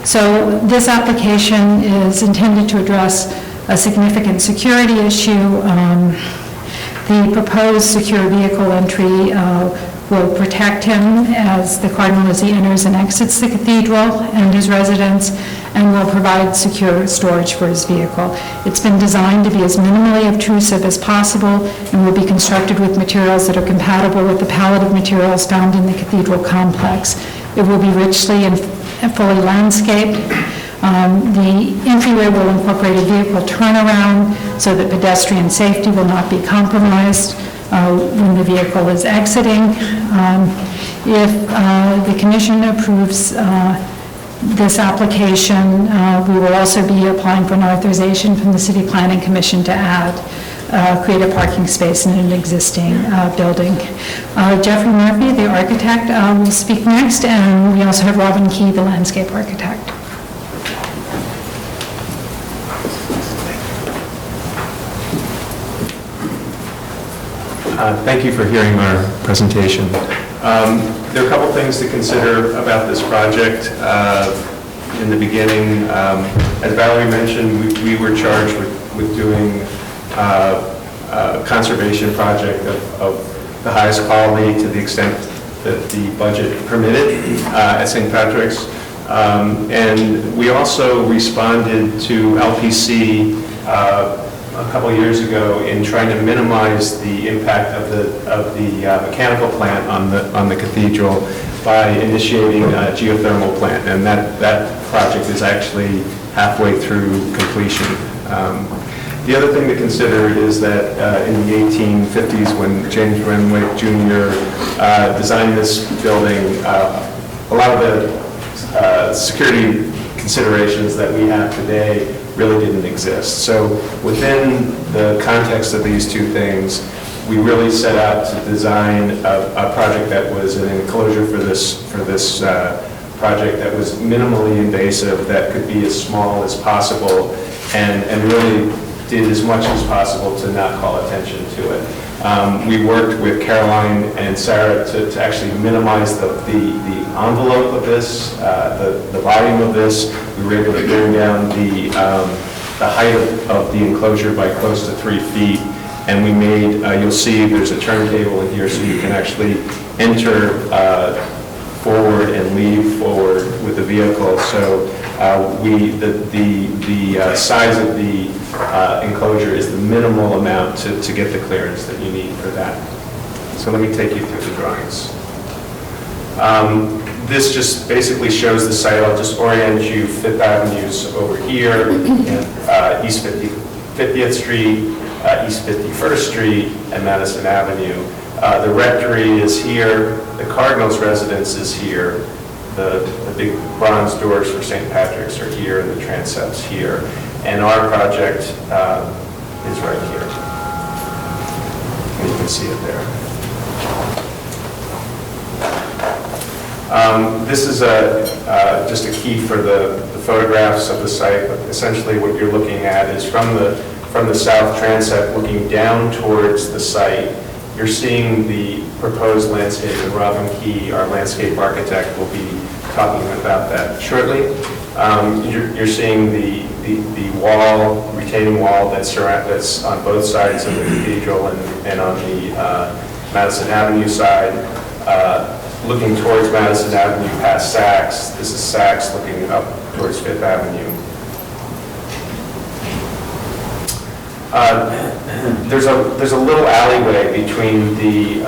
So this application is intended to address a significant security issue. The proposed secure vehicle entry will protect him as the Cardinal as he enters and exits the cathedral and his residence, and will provide secure storage for his vehicle. It's been designed to be as minimally obtrusive as possible and will be constructed with materials that are compatible with the palette of materials found in the cathedral complex. It will be richly and fully landscaped. The entryway will incorporate a vehicle turnaround so that pedestrian safety will not be compromised when the vehicle is exiting. If the Commission approves this application, we will also be applying for an authorization from the City Planning Commission to create a parking space in an existing building. Jeffrey Murphy, the architect, will speak next, and we also have Robin Key, the landscape architect. Thank you for hearing our presentation. There are a couple things to consider about this project. In the beginning, as Valerie mentioned, we were charged with doing a conservation project of the highest quality to the extent that the budget permitted at St. Patrick's. And we also responded to LPC a couple of years ago in trying to minimize the impact of the mechanical plant on the cathedral by initiating a geothermal plant, and that project is actually halfway through completion. The other thing to consider is that in the 1850s, when James Renwick Jr. Designed this building, a lot of the security considerations that we have today really didn't exist. So within the context of these two things, we really set out to design a project that was an enclosure for this project that was minimally invasive, that could be as small as possible, and really did as much as possible to not call attention to it. We worked with Caroline and Sarah to actually minimize the envelope of this, the volume of this. We were able to bring down the height of the enclosure by close to 3 feet. And we made, you'll see there's a turntable in here so you can actually enter forward and leave forward with the vehicle. So the size of the enclosure is the minimal amount to get the clearance that you need for that. So let me take you through the drawings. This just basically shows the site. I'll just orient you. Fifth Avenue's over here, and East 50th Street, East 51st Street, and Madison Avenue. The rectory is here. The Cardinal's residence is here. The big bronze doors for St. Patrick's are here, and the transept's here. And our project is right here. And you can see it there. This is just a key for the photographs of the site. But essentially what you're looking at is from the south transept looking down towards the site. You're seeing the proposed landscape, and Robin Key, our landscape architect, will be talking about that shortly. You're seeing the wall, retaining wall that's on both sides of the cathedral and on the Madison Avenue side. Looking towards Madison Avenue past Saks, this is Saks looking up towards Fifth Avenue. There's a little alleyway between the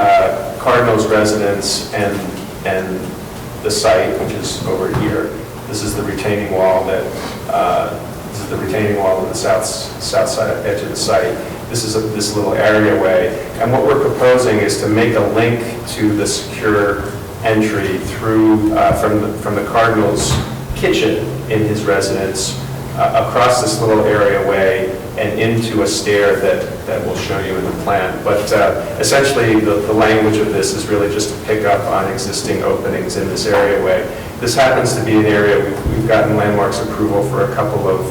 Cardinals' residence and the site, which is over here. This is the retaining wall on the south side edge of the site. This is this little areaway, and what we're proposing is to make a link to the secure entry through from the Cardinals' kitchen in his residence across this little areaway and into a stair that we'll show you in the plan. But essentially, the language of this is really just to pick up on existing openings in this areaway. This happens to be an area we've gotten landmarks approval for a couple of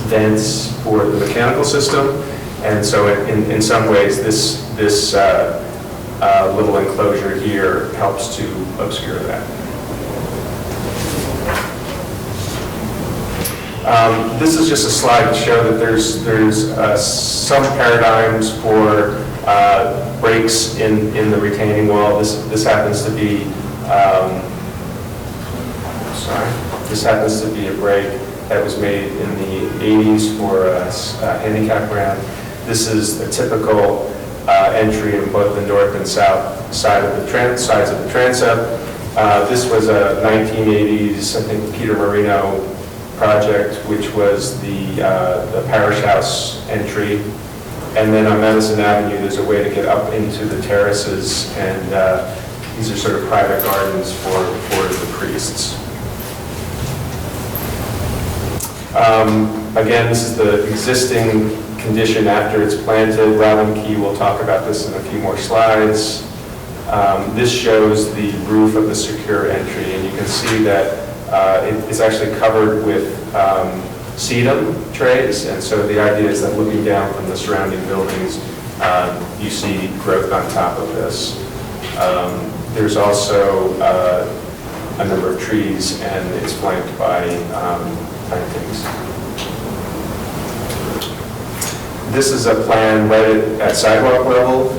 vents for the mechanical system, and so in some ways this little enclosure here helps to obscure that. This is just a slide to show that there's some paradigms for breaks in the retaining wall. This happens to be this happens to be a break that was made in the 80s for a handicap ramp. This is a typical entry in both the north and south sides of the transept. This was a 1980s, I think, Peter Marino project, which was the Parish House entry. And then on Madison Avenue, there's a way to get up into the terraces, and these are sort of private gardens for the priests. Again, this is the existing condition after it's planted. Robin Key will talk about this in a few more slides. This shows the roof of the secure entry, and you can see that it's actually covered with sedum trays, and so the idea is that looking down from the surrounding buildings, you see growth on top of this. There's also a number of trees, and it's flanked by plantings. This is a plan right at sidewalk level.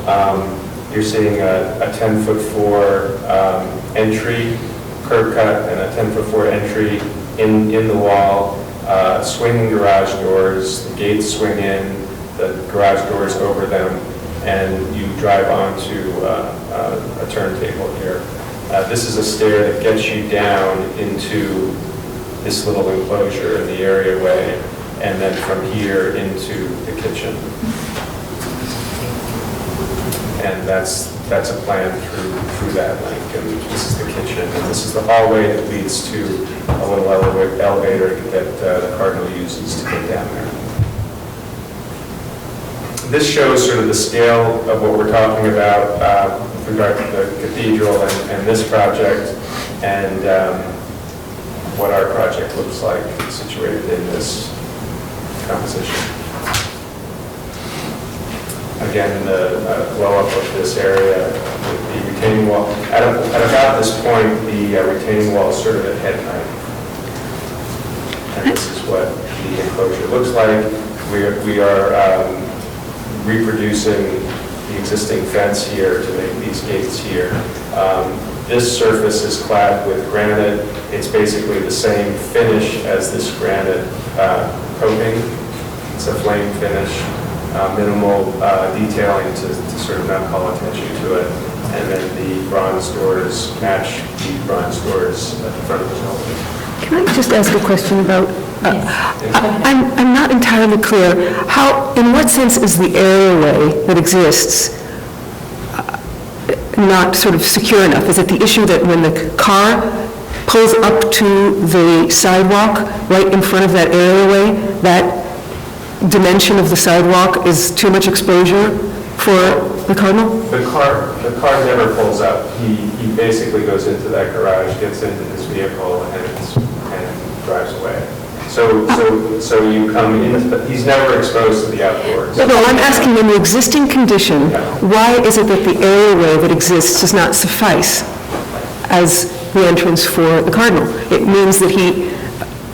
You're seeing a 10'4" entry, curb cut, and a 10'4" entry in the wall, swinging garage doors. The gates swing in, the garage doors over them, and you drive onto a turntable here. This is a stair that gets you down into this little enclosure in the areaway, and then from here into the kitchen. And that's a plan through that link, and this is the kitchen, and this is the hallway that leads to a little elevator that the Cardinal uses to get down there. This shows sort of the scale of what we're talking about with regard to the cathedral and this project, and what our project looks like situated in this composition. Again, the blow up of this area with the retaining wall. At about this point, the retaining wall is sort of at head height. And this is what the enclosure looks like. We are reproducing the existing fence here to make these gates here. This surface is clad with granite. It's basically the same finish as this granite coating. It's a flame finish. Minimal detailing to sort of not call attention to it. And then the bronze doors match the bronze doors at the front of the building. Can I just ask a question about, I'm not entirely clear, in what sense is the areaway that exists not sort of secure enough? Is it the issue that when the car pulls up to the sidewalk right in front of that areaway, that dimension of the sidewalk is too much exposure for the Cardinal? The car never pulls up. He basically goes into that garage, gets into his vehicle, and drives away. So you come in, he's never exposed to the outdoors. No, I'm asking in the existing condition, why is it that the areaway that exists does not suffice as the entrance for the Cardinal? It means that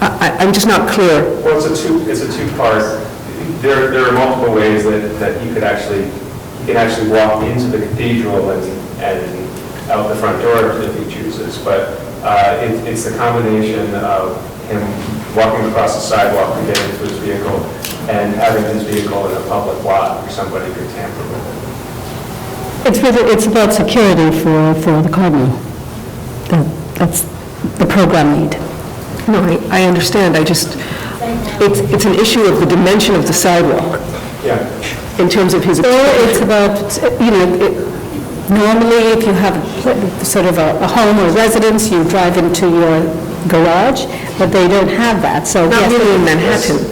I'm just not clear. Well, it's a two-part. There are multiple ways that you can actually walk into the cathedral and out the front door if he chooses, but it's the combination of him walking across the sidewalk and getting to his vehicle and having his vehicle in a public lot where somebody could tamper with it. It's about security for the Cardinal. That's the program need. No, I understand, it's an issue of the dimension of the sidewalk. Yeah. In terms of his... It's about, normally if you have sort of a home or residence, you drive into your garage, but they don't have that, so... Not really in Manhattan.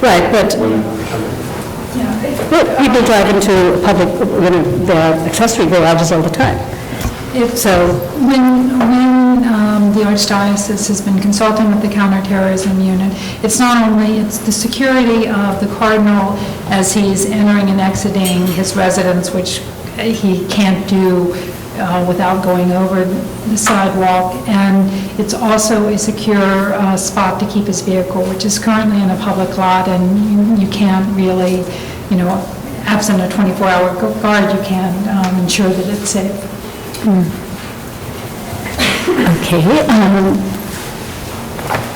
Right, but people drive into public, their accessory garages all the time. So When the Archdiocese has been consulting with the counterterrorism unit, it's not only, it's the security of the Cardinal as he's entering and exiting his residence, which he can't do without going over the sidewalk, and it's also a secure spot to keep his vehicle, which is currently in a public lot, and you can't really, absent a 24-hour guard, you can't ensure that it's safe. Okay.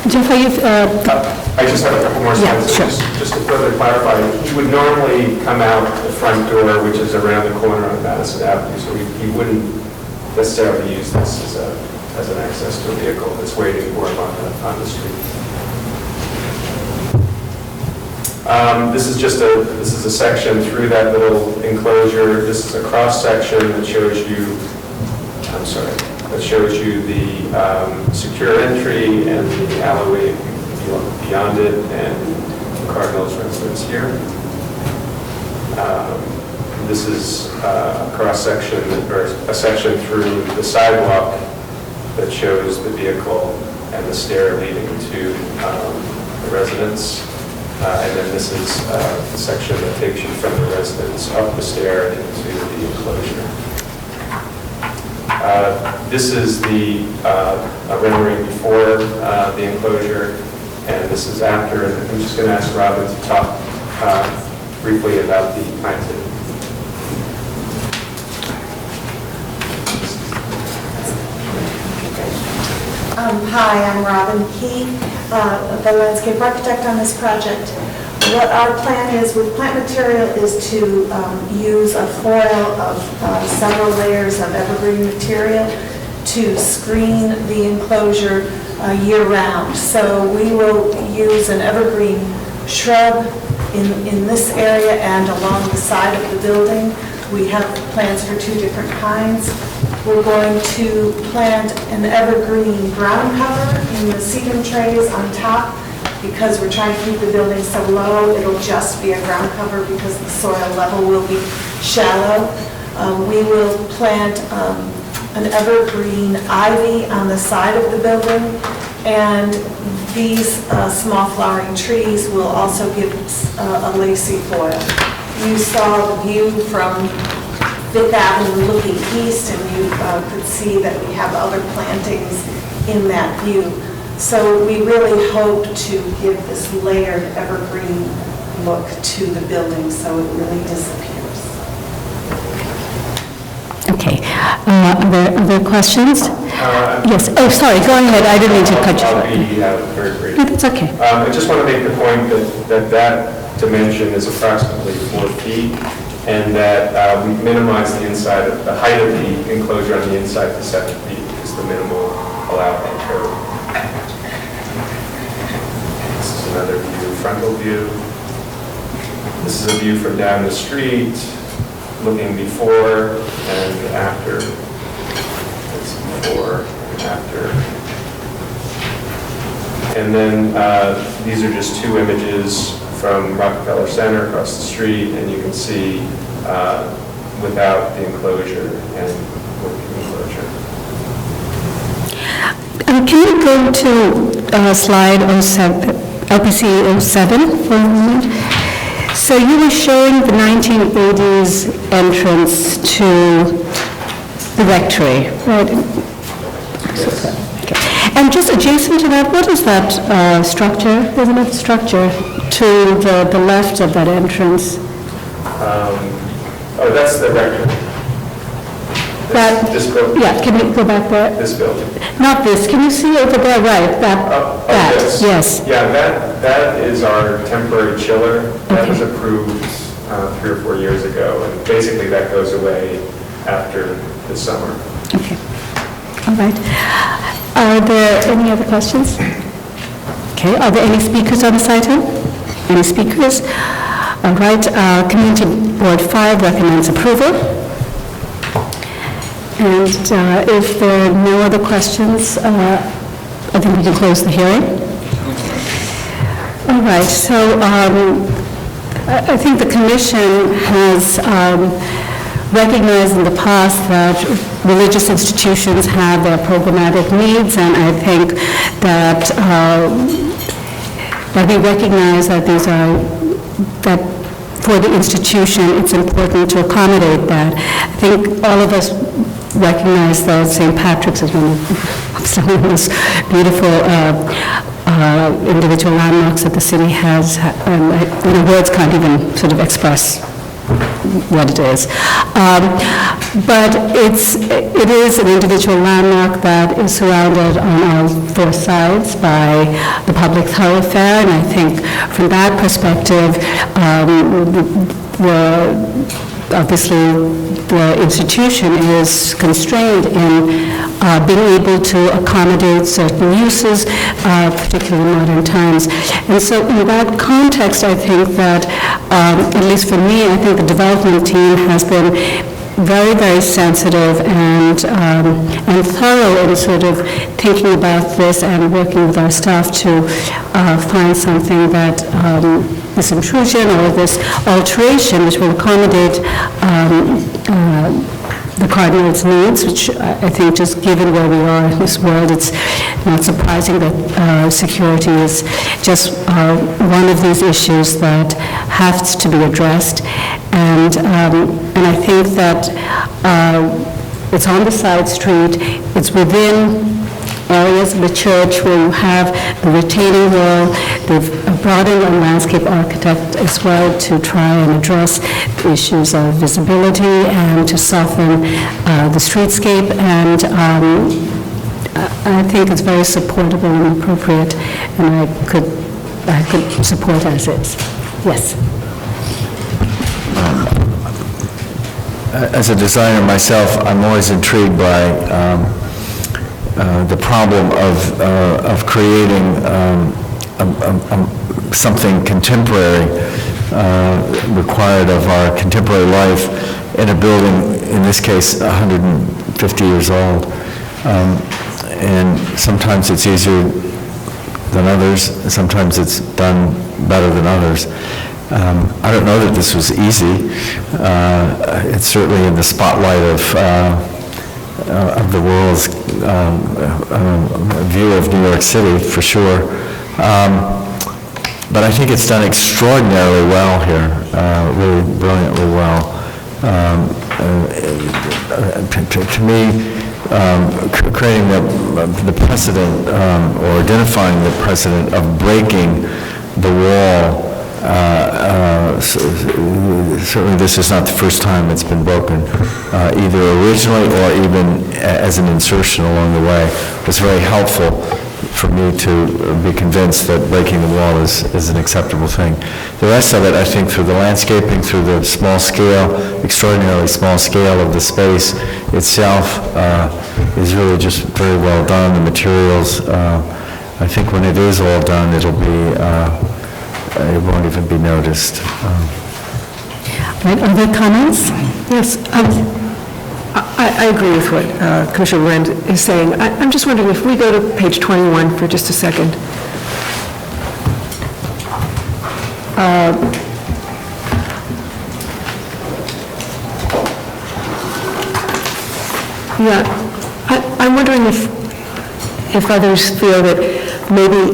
Jeff, are you... I just have a couple more slides. Yeah, sure. Just to further clarify, he would normally come out the front door, which is around the corner on Madison Avenue, so he wouldn't necessarily use this as an access to a vehicle that's waiting for him on the street. This is a section through that little enclosure. This is a cross section that shows you. That shows you the secure entry and the alleyway beyond it, and the Cardinal's residence here. This is a cross-section, or a section through the sidewalk that shows the vehicle and the stair leading to the residence. And then this is the section that takes you from the residence up the stair into the enclosure. This is the rendering before the enclosure, and this is after. And I'm just going to ask Robin to talk briefly about the planting. Hi, I'm Robin Key, the landscape architect on this project. What our plan is with plant material is to use a foil of several layers of evergreen material to screen the enclosure year-round. So we will use an evergreen shrub in this area and along the side of the building. We have plans for two different kinds. We're going to plant an evergreen ground cover in the sedum trays on top. Because we're trying to keep the building so low, it'll just be a ground cover because the soil level will be shallow. We will plant an evergreen ivy on the side of the building, and these small flowering trees will also give a lacy foil. You saw the view from Fifth Avenue looking east, and you could see that we have other plantings in that view. So we really hope to give this layered evergreen look to the building so it really disappears. Okay. Are there other questions? Yes. Oh, sorry. Go ahead. I didn't mean to cut you short. I'll be very brief. No, that's okay. I just want to make the point that dimension is approximately 4 feet, and that we minimize the height of the enclosure on the inside to 7 feet is the minimal allowed by code. This is another view, frontal view. This is a view from down the street, looking before and after. It's before and after. And then these are just two images from Rockefeller Center across the street, and you can see without the enclosure and with the enclosure. Can you go to slide 07, LPC 07 for a moment? So you were showing the 1980s entrance to the rectory, right? Okay. And just adjacent to that, what is that structure? There's another structure to the left of that entrance. Oh, that's the rectory. This building? Yeah, can you go back there? This building. Not this, can you see over there, right, that, Yes. yes. Yeah, that is our temporary chiller. That was approved 3 or 4 years ago, and basically that goes away after the summer. Okay, all right. Are there any other questions? Okay, are there any speakers on this item? Any speakers? All right, Community Board 5 recommends approval. And if there are no other questions, I think we can close the hearing. All right, so I think the commission has recognized in the past that religious institutions have their programmatic needs, and I think that we recognize that that for the institution, it's important to accommodate that. I think all of us recognize that St. Patrick's is one of some of the most beautiful individual landmarks that the city has, and words can't even sort of express what it is. But it is an individual landmark that is surrounded on all 4 sides by the public thoroughfare, and I think from that perspective, obviously the institution is constrained in being able to accommodate certain uses, particularly in modern times. And so in that context, I think that, at least for me, I think the development team has been very, very sensitive and thorough in sort of thinking about this and working with our staff to find something that this intrusion or this alteration, which will accommodate the Cardinals' needs, which I think just given where we are in this world, it's not surprising that security is just one of these issues that has to be addressed. And I think that it's on the side street, it's within areas of the church where you have the retaining wall. They've brought in a landscape architect as well to try and address the issues of visibility and to soften the streetscape, and I think it's very supportable and appropriate, and I could support as is. Yes. As a designer myself, I'm always intrigued by the problem of creating something contemporary, required of our contemporary life in a building, in this case, 150 years old. And sometimes it's easier than others, and sometimes it's done better than others. I don't know that this was easy. It's certainly in the spotlight of the world's view of New York City, for sure. But I think it's done extraordinarily well here, really brilliantly well. To me, creating the precedent, or identifying the precedent of breaking the wall, certainly this is not the first time it's been broken, either originally or even as an insertion along the way. It was very helpful for me to be convinced that breaking the wall is an acceptable thing. The rest of it, I think, through the landscaping, through the small scale, extraordinarily small scale of the space itself, is really just very well done. The materials, I think when it is all done, it'll be, it won't even be noticed. Right, other comments? Yes, I agree with what Commissioner Rand is saying. I'm just wondering if we go to page 21 for just a second. Yeah, I'm wondering if others feel that maybe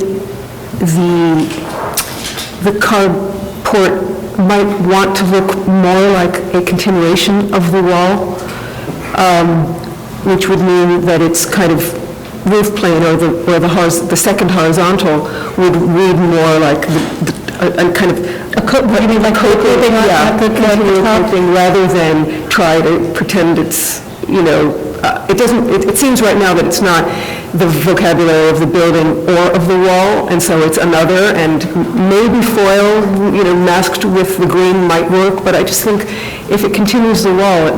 the carport might want to look more like a continuation of the wall, which would mean that it's kind of roof plane or the second horizontal would read more like a kind of what do you mean, like coping? Yeah, continual coping, rather than try to pretend it's, it doesn't, it seems right now that it's not the vocabulary of the building or of the wall, and so it's another, and maybe foil, masked with the green might work, but I just think if it continues the wall,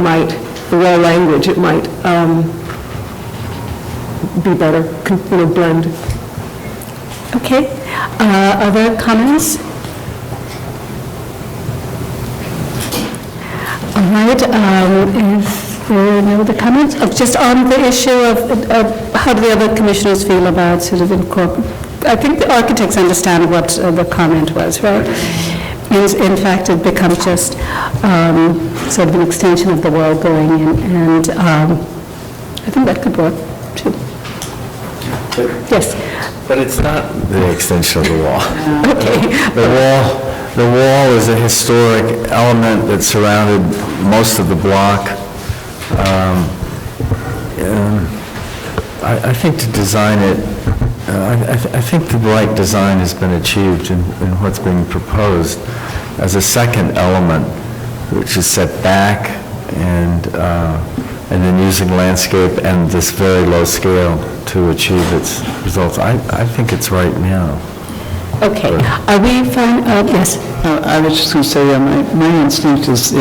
the wall language, it might be better, blend. Okay. Other comments? All right. Is there no other comments? Just on the issue of how do the other commissioners feel about sort of I think the architects understand what the comment was, right? In fact, it becomes just sort of an extension of the wall going in, and I think that could work too. Yes. But it's not the extension of the wall. Okay. The wall is a historic element that surrounded most of the block. I think to design it, I think the right design has been achieved in what's being proposed as a second element, which is set back and then using landscape and this very low scale to achieve its results. I think it's right now. Okay. Are we fine? Yes. I was just going to say, my instinct is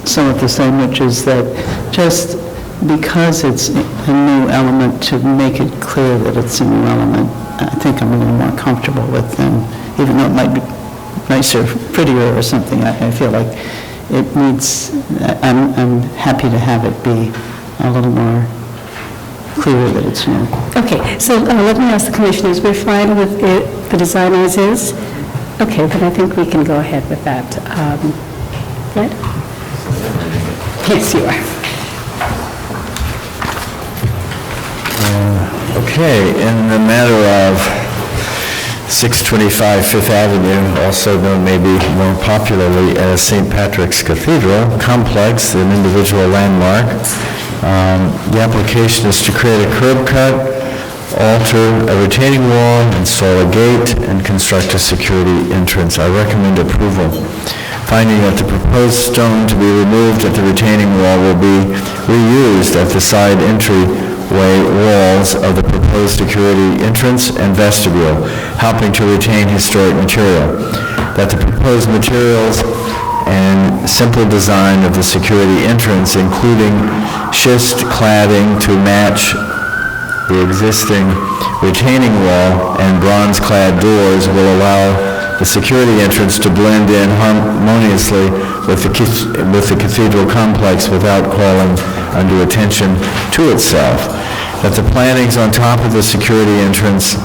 somewhat the same, which is that just because it's a new element, to make it clear that it's a new element, I think I'm a little more comfortable with them, even though it might be nicer, prettier or something. I feel like it needs, I'm happy to have it be a little more clear that it's new. Okay, so let me ask the commissioners, we're fine with it, the design as is? Okay, then I think we can go ahead with that. Right? Yes, you are. Okay, in the matter of 625 Fifth Avenue, also known maybe more popularly as St. Patrick's Cathedral Complex, an individual landmark, the application is to create a curb cut, alter a retaining wall, install a gate, and construct a security entrance. I recommend approval. Finding that the proposed stone to be removed at the retaining wall will be reused at the side entryway walls of the proposed security entrance and vestibule, helping to retain historic material. That the proposed materials and simple design of the security entrance, including schist cladding to match the existing retaining wall and bronze-clad doors, will allow the security entrance to blend in harmoniously with the cathedral complex without calling undue attention to itself. That the plantings on top of the security entrance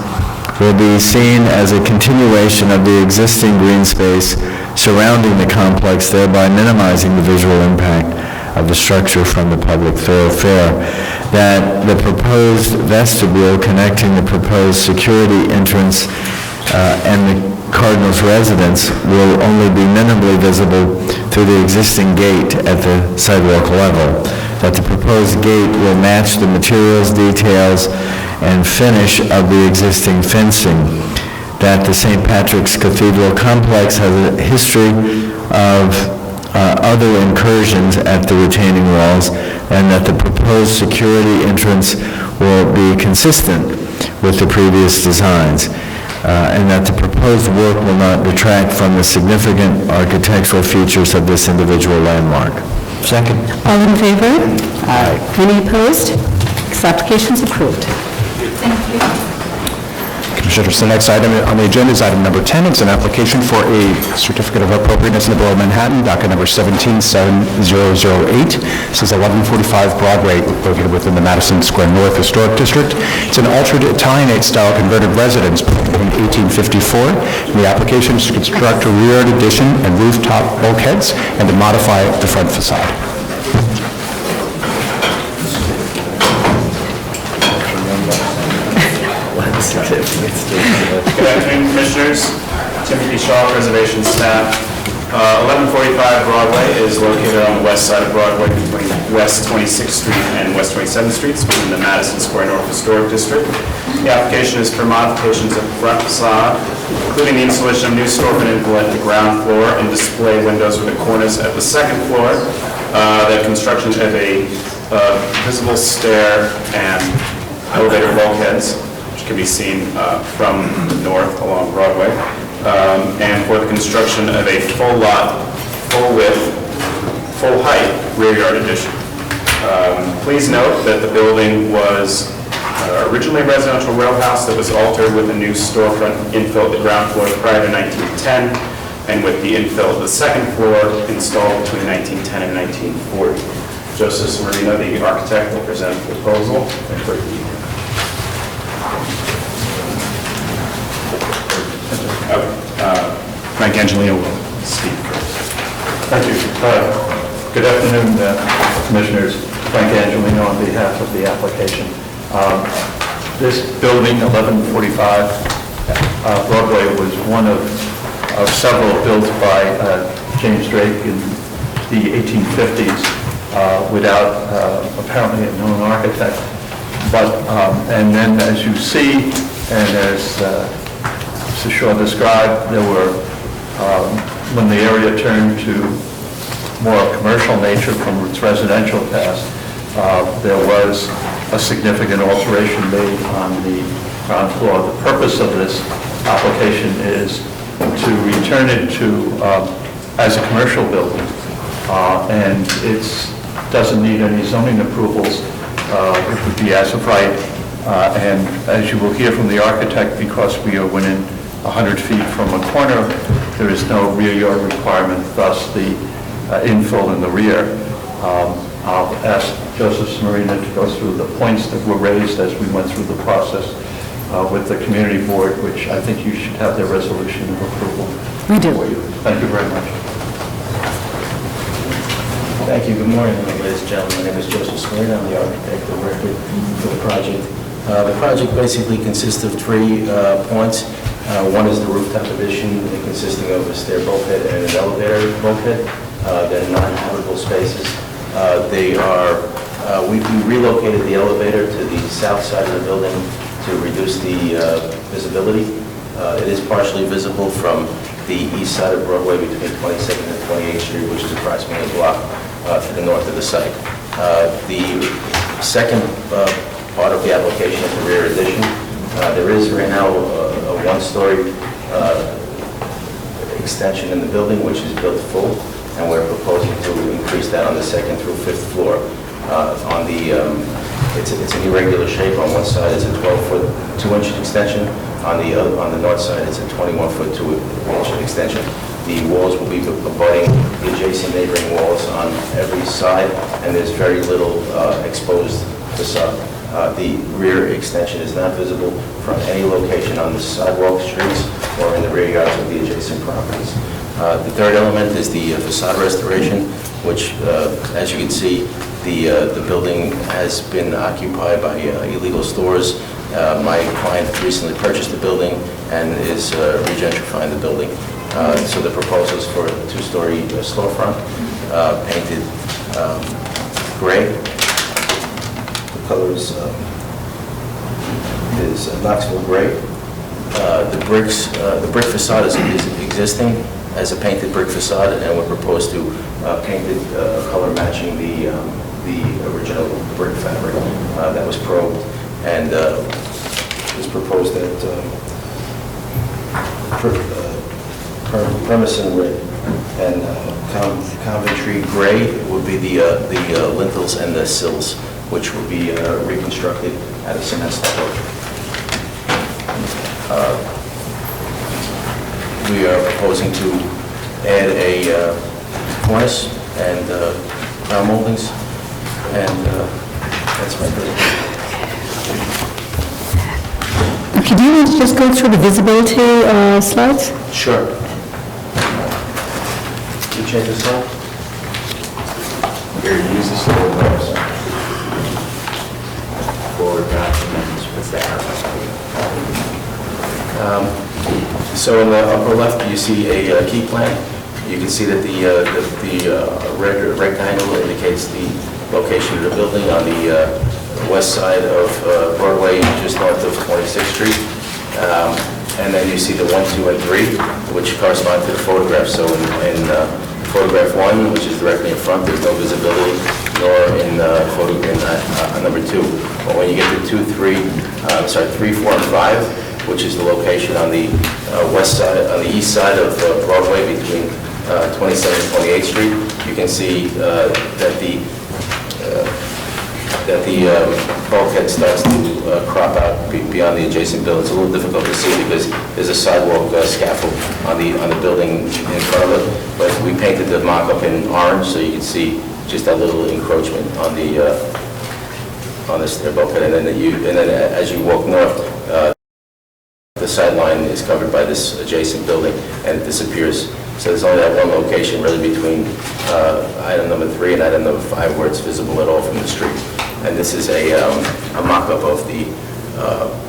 will be seen as a continuation of the existing green space surrounding the complex, thereby minimizing the visual impact of the structure from the public thoroughfare. That the proposed vestibule connecting the proposed security entrance and the Cardinal's residence will only be minimally visible through the existing gate at the sidewalk level. That the proposed gate will match the materials, details, and finish of the existing fencing. That the St. Patrick's Cathedral Complex has a history of other incursions at the retaining walls, and that the proposed security entrance will be consistent with the previous designs, and that the proposed work will not detract from the significant architectural features of this individual landmark. Second. All in favor? Aye. Any opposed? This application is approved. Thank you. Commissioners, the next item on the agenda is item number 10. It's an application for a certificate of appropriateness in the Borough of Manhattan, docket number 177008. This is 1145 Broadway, located within the Madison Square North Historic District. It's an altered Italianate-style converted residence built in 1854. And the application is to construct a rear addition and rooftop bulkheads and to modify the front facade. Good afternoon, Commissioners. Timothy Shaw, Preservation Staff. 1145 Broadway is located on the west side of Broadway between West 26th Street and West 27th Streets within the Madison Square North Historic District. The application is for modifications of the front facade, including the installation of new storefront inlet at the ground floor and display windows with the cornice at the second floor. The construction of a visible stair and elevator bulkheads, which can be seen from the north along Broadway. And for the construction of a full lot, full width, full height rear yard addition. Please note that the building was originally a residential row house that was altered with a new storefront infill at the ground floor prior to 1910, and with the infill of the second floor installed between 1910 and 1940. Joseph Marino, the architect, will present the proposal. Frank Angelino will speak first. Thank you. Good afternoon, Commissioners. Frank Angelino on behalf of the application. This building, 1145 Broadway, was one of several built by James Drake in the 1850s without apparently a known architect. But, and then as you see, and as Mr. Shaw described, there were, when the area turned to more commercial nature from its residential past, there was a significant alteration made on the ground floor. The purpose of this application is to return it to as a commercial building, and it doesn't need any zoning approvals. It would be as of right, and as you will hear from the architect, because we are within 100 feet from a corner, there is no rear yard requirement, thus the infill in the rear. I'll ask Joseph Marina to go through the points that were raised as we went through the process with the community board, which I think you should have their resolution of approval. We do. Thank you very much. Thank you. Good morning, ladies and gentlemen. My name is Joseph Marina. I'm the architect of record for the project. The project basically consists of 3 points. One is the rooftop addition, consisting of a stair bulkhead and an elevator bulkhead. They're non-habitable spaces. We relocated the elevator to the south side of the building to reduce the visibility. It is partially visible from the east side of Broadway between 22nd and 28th Street, which is approximately a block to the north of the site. The second part of the application is the rear addition. There is right now a 1-story extension in the building, which is built full, and we're proposing to increase that on the 2nd through 5th floor. It's an irregular shape. On one side, it's a 12-foot, 2-inch extension. On the north side, it's a 21-foot, 2-inch extension. The walls will be abutting the adjacent neighboring walls on every side, and there's very little exposed facade. The rear extension is not visible from any location on the sidewalk, streets, or in the rear yards of the adjacent properties. The third element is the facade restoration, which, as you can see, the building has been occupied by illegal stores. My client recently purchased the building and is regentrifying the building. So the proposal is for a 2-story storefront, painted gray. The color is Knoxville gray. The brick facade is existing as a painted brick facade, and we propose to paint it color matching the original brick fabric that was probed, and it's proposed that Permison red and Coventry gray would be the lintels and the sills, which will be reconstructed at a cement stucco. We are proposing to add a cornice and crown moldings, and that's my presentation. Okay, do you want to just go through the visibility slides? Sure. You change the slide? Here, use this little bars. Forward, back, and then what's that? So in the upper left, you see a key plan. You can see that the rectangle indicates the location of the building on the west side of Broadway, just north of 26th Street. And then you see the 1, 2, and 3, which correspond to the photograph. So in photograph 1, which is directly in front, there's no visibility, nor in number 2. But when you get to 3, 4, and 5, which is the location on the west side, on the east side of Broadway between 27th and 28th Street, you can see that the bulkhead starts to crop out beyond the adjacent building. It's a little difficult to see because there's a sidewalk scaffold on the building in front of it, but we painted the mock-up in orange so you can see just that little encroachment on the stair bulkhead, and then as you walk north, the sideline is covered by this adjacent building and it disappears. So there's only that one location really between item number 3 and item number 5 where it's visible at all from the street. And this is a mock-up of the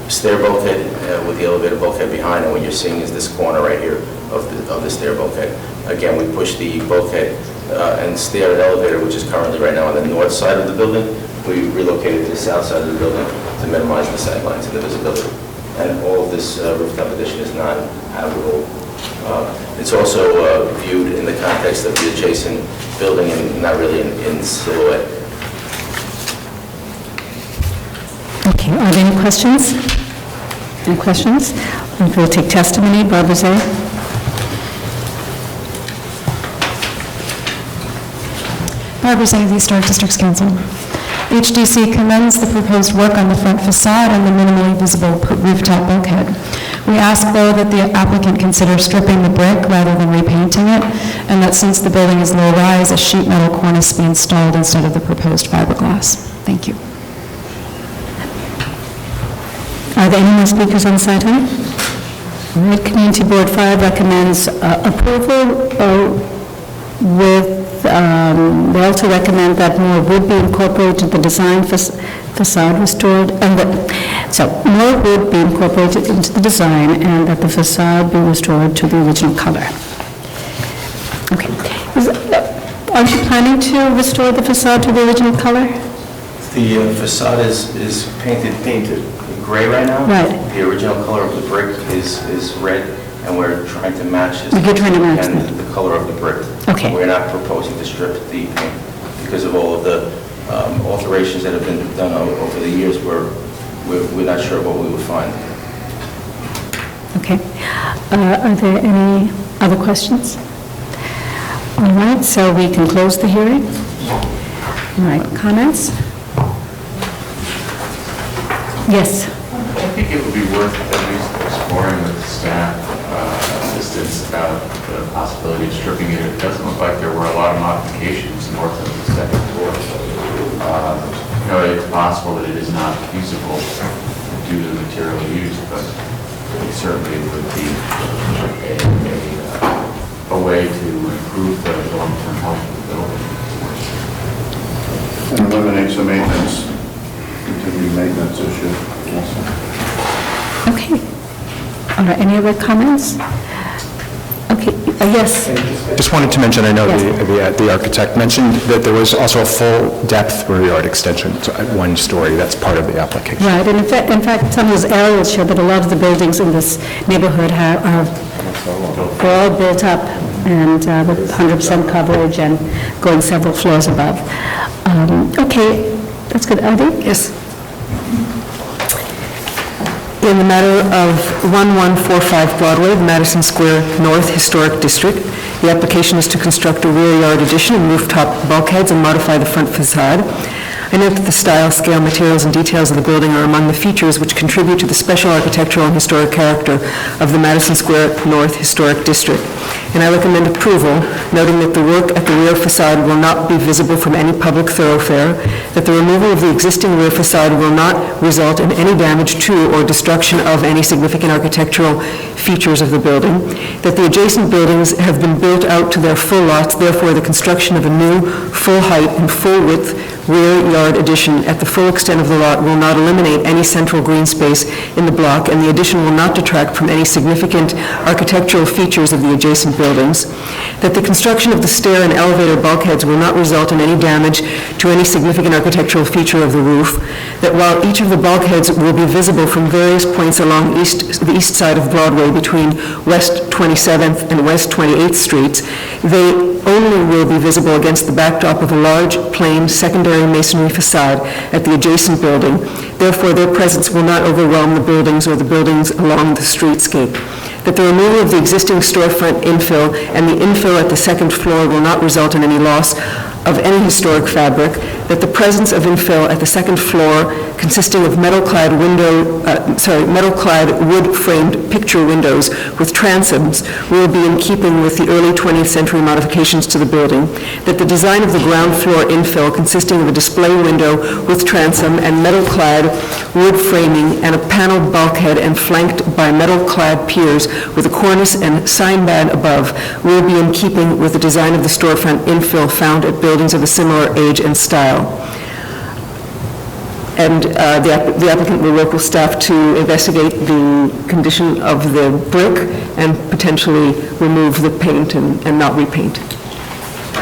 stair bulkhead with the elevator bulkhead behind, and what you're seeing is this corner right here of the stair bulkhead. Again, we pushed the bulkhead and stair and elevator, which is currently right now on the north side of the building. We relocated to the south side of the building to minimize the sightlines and the visibility. And all of this rooftop addition is non-habitable. It's also viewed in the context of the adjacent building and not really in silhouette. Okay, are there any questions? Any questions? We'll take testimony. Barbara Zay. Barbara Zay, the Historic Districts Council. HDC commends the proposed work on the front facade and the minimally visible rooftop bulkhead. We ask, though, that the applicant consider stripping the brick rather than repainting it, and that since the building is low-rise, a sheet metal cornice be installed instead of the proposed fiberglass. Thank you. Are there any more speakers on this item? All right, Community Board 5 recommends approval with, they also recommend that more wood be incorporated to the design facade restored, so more wood be incorporated into the design and that the facade be restored to the original color. Okay. Aren't you planning to restore the facade to the original color? The facade is painted gray right now. Right. The original color of the brick is red, and we're trying to match this. You're trying to match that. The color of the brick. Okay. We're not proposing to strip the paint because of all of the alterations that have been done over the years. We're not sure what we will find. Okay. Are there any other questions? All right, so we can close the hearing. All right, comments? Yes. I think it would be worth at least exploring with staff assistance about the possibility of stripping it. It doesn't look like there were a lot of modifications north of the second floor. It's possible that it is not feasible due to the material used, but it certainly would be a way to improve the long-term health of the building. And eliminates the maintenance, continued maintenance issue also. Okay. All right, any other comments? Okay, yes. Just wanted to mention, I know the architect mentioned that there was also a full-depth rear yard extension, so at 1 story. That's part of the application. Right, and in fact, some of those aerials show that a lot of the buildings in this neighborhood are all built up and with 100% coverage and going several floors above. Okay, that's good. Adi? Yes. In the matter of 1145 Broadway, the Madison Square North Historic District, the application is to construct a rear yard addition and rooftop bulkheads and modify the front facade. I note that the style, scale, materials, and details of the building are among the features which contribute to the special architectural and historic character of the Madison Square North Historic District. And I recommend approval, noting that the work at the rear facade will not be visible from any public thoroughfare, that the removal of the existing rear facade will not result in any damage to or destruction of any significant architectural features of the building, that the adjacent buildings have been built out to their full lots, therefore the construction of a new full-height and full-width rear yard addition at the full extent of the lot will not eliminate any central green space in the block, and the addition will not detract from any significant architectural features of the adjacent buildings. That the construction of the stair and elevator bulkheads will not result in any damage to any significant architectural feature of the roof. That while each of the bulkheads will be visible from various points along the east side of Broadway between West 27th and West 28th Streets, they only will be visible against the backdrop of a large, plain, secondary masonry facade at the adjacent building. Therefore, their presence will not overwhelm the buildings or the buildings along the streetscape. That the removal of the existing storefront infill and the infill at the second floor will not result in any loss of any historic fabric. That the presence of infill at the second floor consisting of metal-clad wood-framed picture windows with transoms will be in keeping with the early 20th century modifications to the building. That the design of the ground floor infill consisting of a display window with transom and metal-clad wood framing and a paneled bulkhead and flanked by metal-clad piers with a cornice and sign band above will be in keeping with the design of the storefront infill found at buildings of a similar age and style. And the applicant will work with staff to investigate the condition of the brick and potentially remove the paint and not repaint.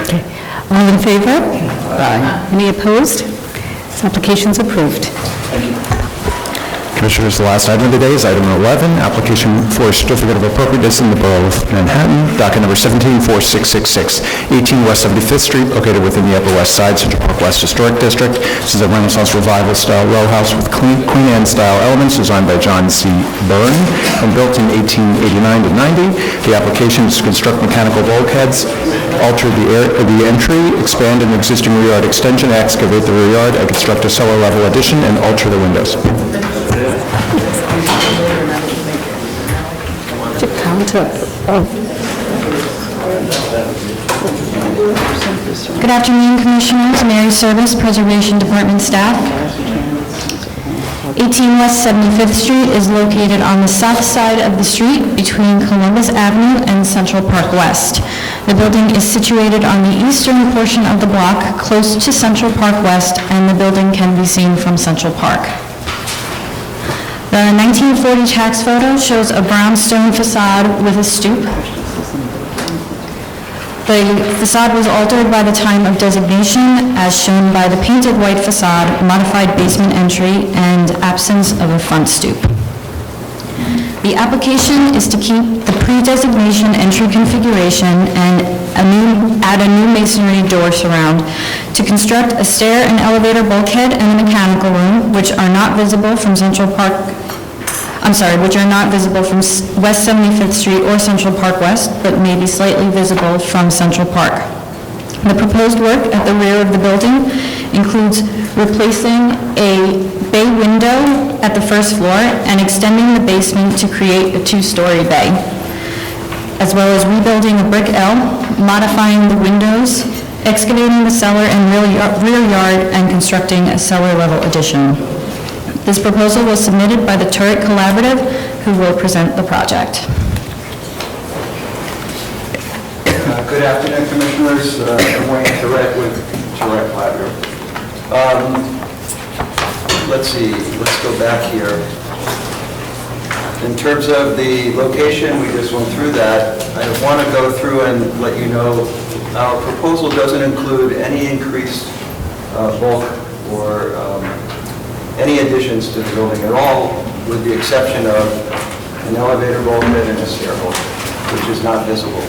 Okay. All in favor? Aye. Any opposed? This application's approved. Commissioners, the last item of the day is item 11, application for a certificate of appropriateness in the Borough of Manhattan, docket number 174666, 18 West 75th Street, located within the Upper West Side, Central Park West Historic District. This is a Renaissance Revival-style row house with Queen Anne-style elements designed by John C. Byrne and built in 1889 to 90. The application is to construct mechanical bulkheads, alter the entry, expand an existing rear yard extension, excavate the rear yard, and construct a cellar-level addition, and alter the windows. Good afternoon, Commissioners. Mary Service, Preservation Department staff. 18 West 75th Street is located on the south side of the street between Columbus Avenue and Central Park West. The building is situated on the eastern portion of the block, close to Central Park West, and the building can be seen from Central Park. The 1940 tax photo shows a brownstone facade with a stoop. The facade was altered by the time of designation, as shown by the painted white facade, modified basement entry, and absence of a front stoop. The application is to keep the pre-designation entry configuration and add a new masonry door surround, to construct a stair and elevator bulkhead and a mechanical room, which are not visible from West 75th Street or Central Park West, but may be slightly visible from Central Park. The proposed work at the rear of the building includes replacing a bay window at the first floor and extending the basement to create a two-story bay, as well as rebuilding a brick L, modifying the windows, excavating the cellar and rear yard, and constructing a cellar-level addition. This proposal was submitted by the Turret Collaborative, who will present the project. Good afternoon, Commissioners. I'm Wayne Turret with Turret Collaborative. Let's see, let's go back here. In terms of the location, we just went through that. I want to go through and let you know our proposal doesn't include any increased bulk or any additions to the building at all, with the exception of an elevator bulkhead and a stair bulkhead, which is not visible.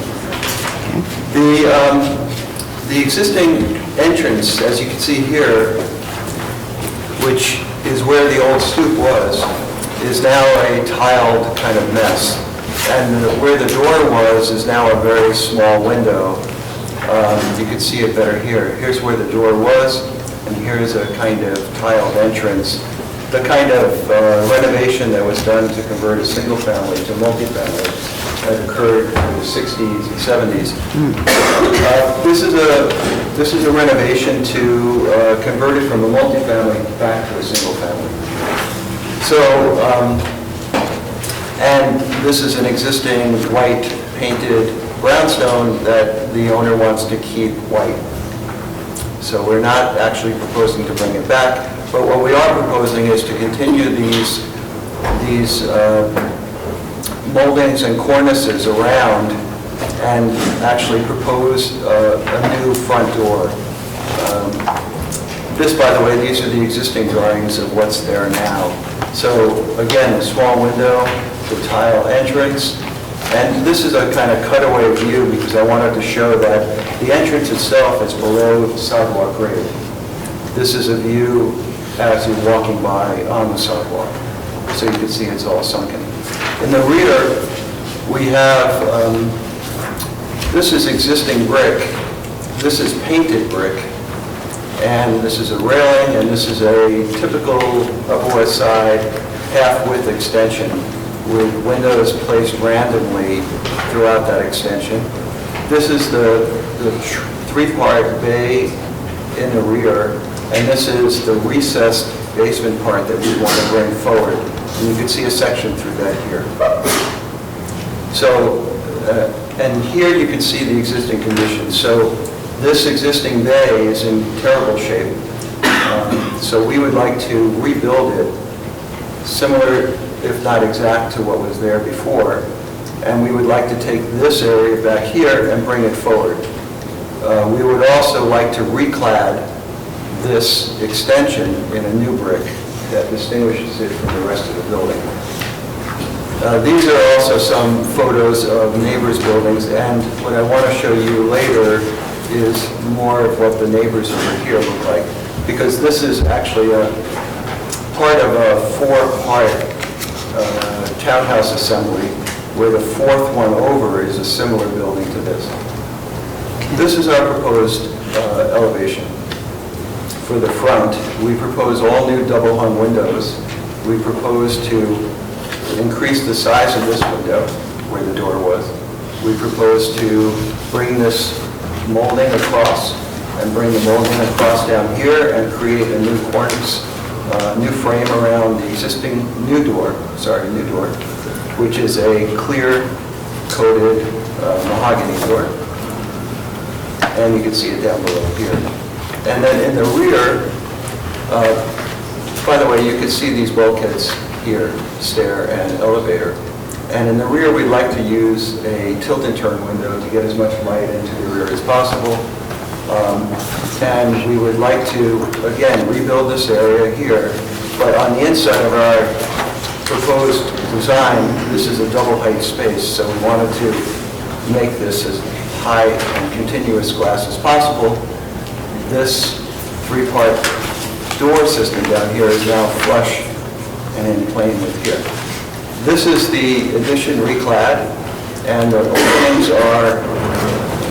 The existing entrance, as you can see here, which is where the old stoop was, is now a tiled kind of mess. And where the door was is now a very small window. You can see it better here. Here's where the door was, and here's a kind of tiled entrance. The kind of renovation that was done to convert a single family to multifamily that occurred in the 60s and 70s. This is a renovation to convert it from a multifamily back to a single family. So, and this is an existing white painted brownstone that the owner wants to keep white. So we're not actually proposing to bring it back, but what we are proposing is to continue these moldings and cornices around and actually propose a new front door. This, by the way, these are the existing drawings of what's there now. So again, a small window, the tile entrance, and this is a kind of cutaway view because I wanted to show that the entrance itself is below sidewalk grade. This is a view as you're walking by on the sidewalk. So you can see it's all sunken. In the rear, we have, this is existing brick. This is painted brick. And this is a railing, and this is a typical Upper West Side half-width extension with windows placed randomly throughout that extension. This is the three-part bay in the rear, and this is the recessed basement part that we want to bring forward. And you can see a section through that here. So, and here you can see the existing conditions. So this existing bay is in terrible shape. So we would like to rebuild it, similar, if not exact, to what was there before. And we would like to take this area back here and bring it forward. We would also like to reclad this extension in a new brick that distinguishes it from the rest of the building. These are also some photos of neighbors' buildings, and what I want to show you later is more of what the neighbors over here look like, because this is actually a part of a four-part townhouse assembly, where the fourth one over is a similar building to this. This is our proposed elevation. For the front, we propose all new double-hung windows. We propose to increase the size of this window, where the door was. We propose to bring this molding across and bring the molding across down here and create a new cornice, new frame around the existing new door, which is a clear coated mahogany door. And you can see it down below here. And then in the rear, by the way, you can see these bulkheads here, stair and elevator. And in the rear, we'd like to use a tilt and turn window to get as much light into the rear as possible. And we would like to, again, rebuild this area here. But on the inside of our proposed design, this is a double height space, so we wanted to make this as high and continuous glass as possible. This three-part door system down here is now flush and in plane with here. This is the addition reclad, and the openings are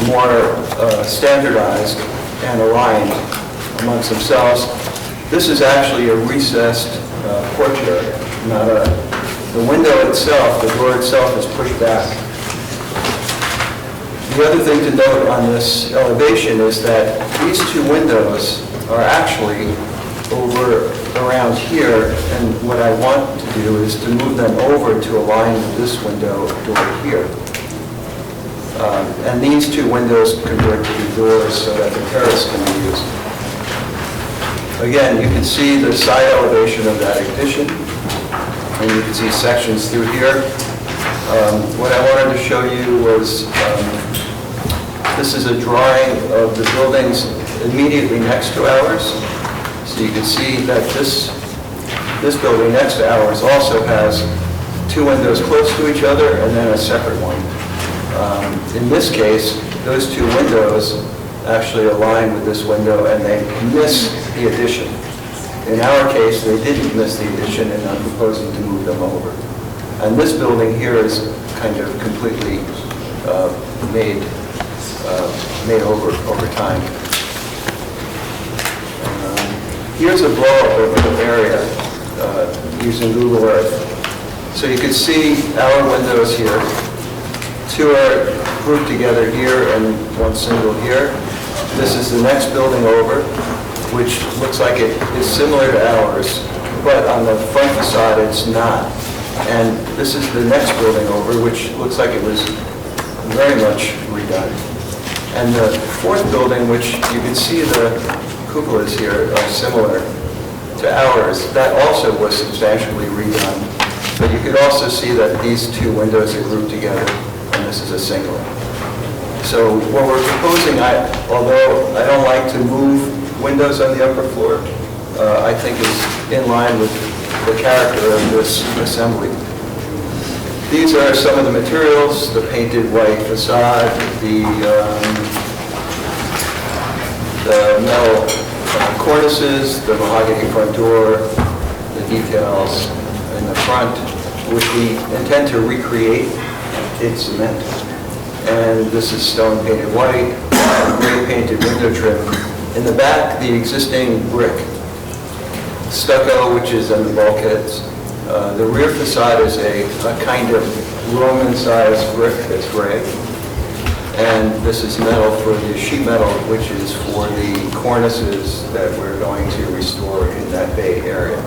more standardized and aligned amongst themselves. This is actually a recessed porch area, not the window itself, the door itself is pushed back. The other thing to note on this elevation is that these two windows are actually over around here, and what I want to do is to move them over to align with this window door here. And these two windows convert to be doors so that the terrace can be used. Again, you can see the side elevation of that addition, and you can see sections through here. What I wanted to show you was, this is a drawing of the buildings immediately next to ours. So you can see that this building next to ours also has two windows close to each other and then a separate one. In this case, those two windows actually align with this window and they miss the addition. In our case, they didn't miss the addition, and I'm proposing to move them over. And this building here is kind of completely made over time. Here's a blow-up of the area using Google Earth. So you can see our windows here. Two are grouped together here and one single here. This is the next building over, which looks like it is similar to ours, but on the front facade it's not. And this is the next building over, which looks like it was very much redone. And the fourth building, which you can see the cupolas here are similar to ours, that also was substantially redone. But you could also see that these two windows are grouped together, and this is a single. So what we're proposing, although I don't like to move windows on the upper floor, I think is in line with the character of this assembly. These are some of the materials: the painted white facade, the metal cornices, the mahogany front door, the details in the front, which we intend to recreate in cement. And this is stone painted white, gray painted window trim. In the back, the existing brick, stucco, which is in the bulkheads. The rear facade is a kind of Roman-sized brick that's gray. And this is metal for the sheet metal, which is for the cornices that we're going to restore in that bay area.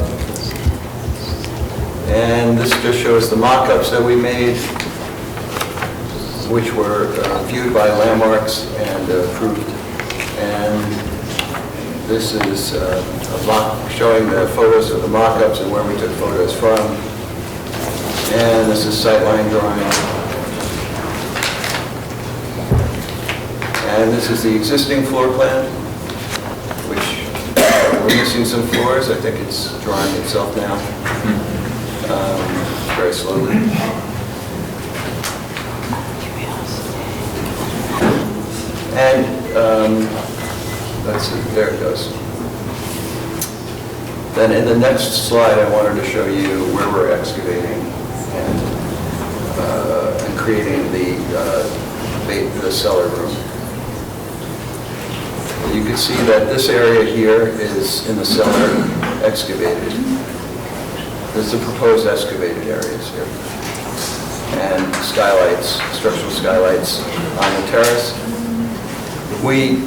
And this just shows the mock-ups that we made, which were viewed by landmarks and approved. And this is a mock showing the photos of the mock-ups and where we took photos from. And this is sightline drawing. And this is the existing floor plan, which we're missing some floors. I think it's drawing itself now, very slowly. And let's see, there it goes. Then in the next slide, I wanted to show you where we're excavating and creating the cellar room. You can see that this area here is in the cellar excavated. This is the proposed excavated areas here. And skylights, structural skylights on the terrace. We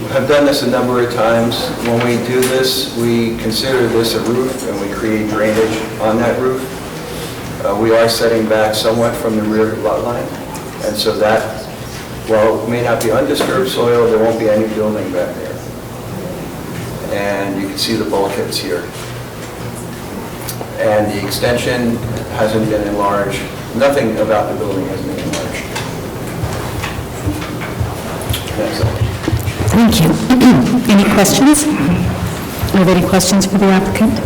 have done this a number of times. When we do this, we consider this a roof and we create drainage on that roof. We are setting back somewhat from the rear lot line. And so that, while it may not be undisturbed soil, there won't be any building back there. And you can see the bulkheads here. And the extension hasn't been enlarged. Nothing about the building has been enlarged. That's all. Thank you. Any questions? Are there any questions for the applicant?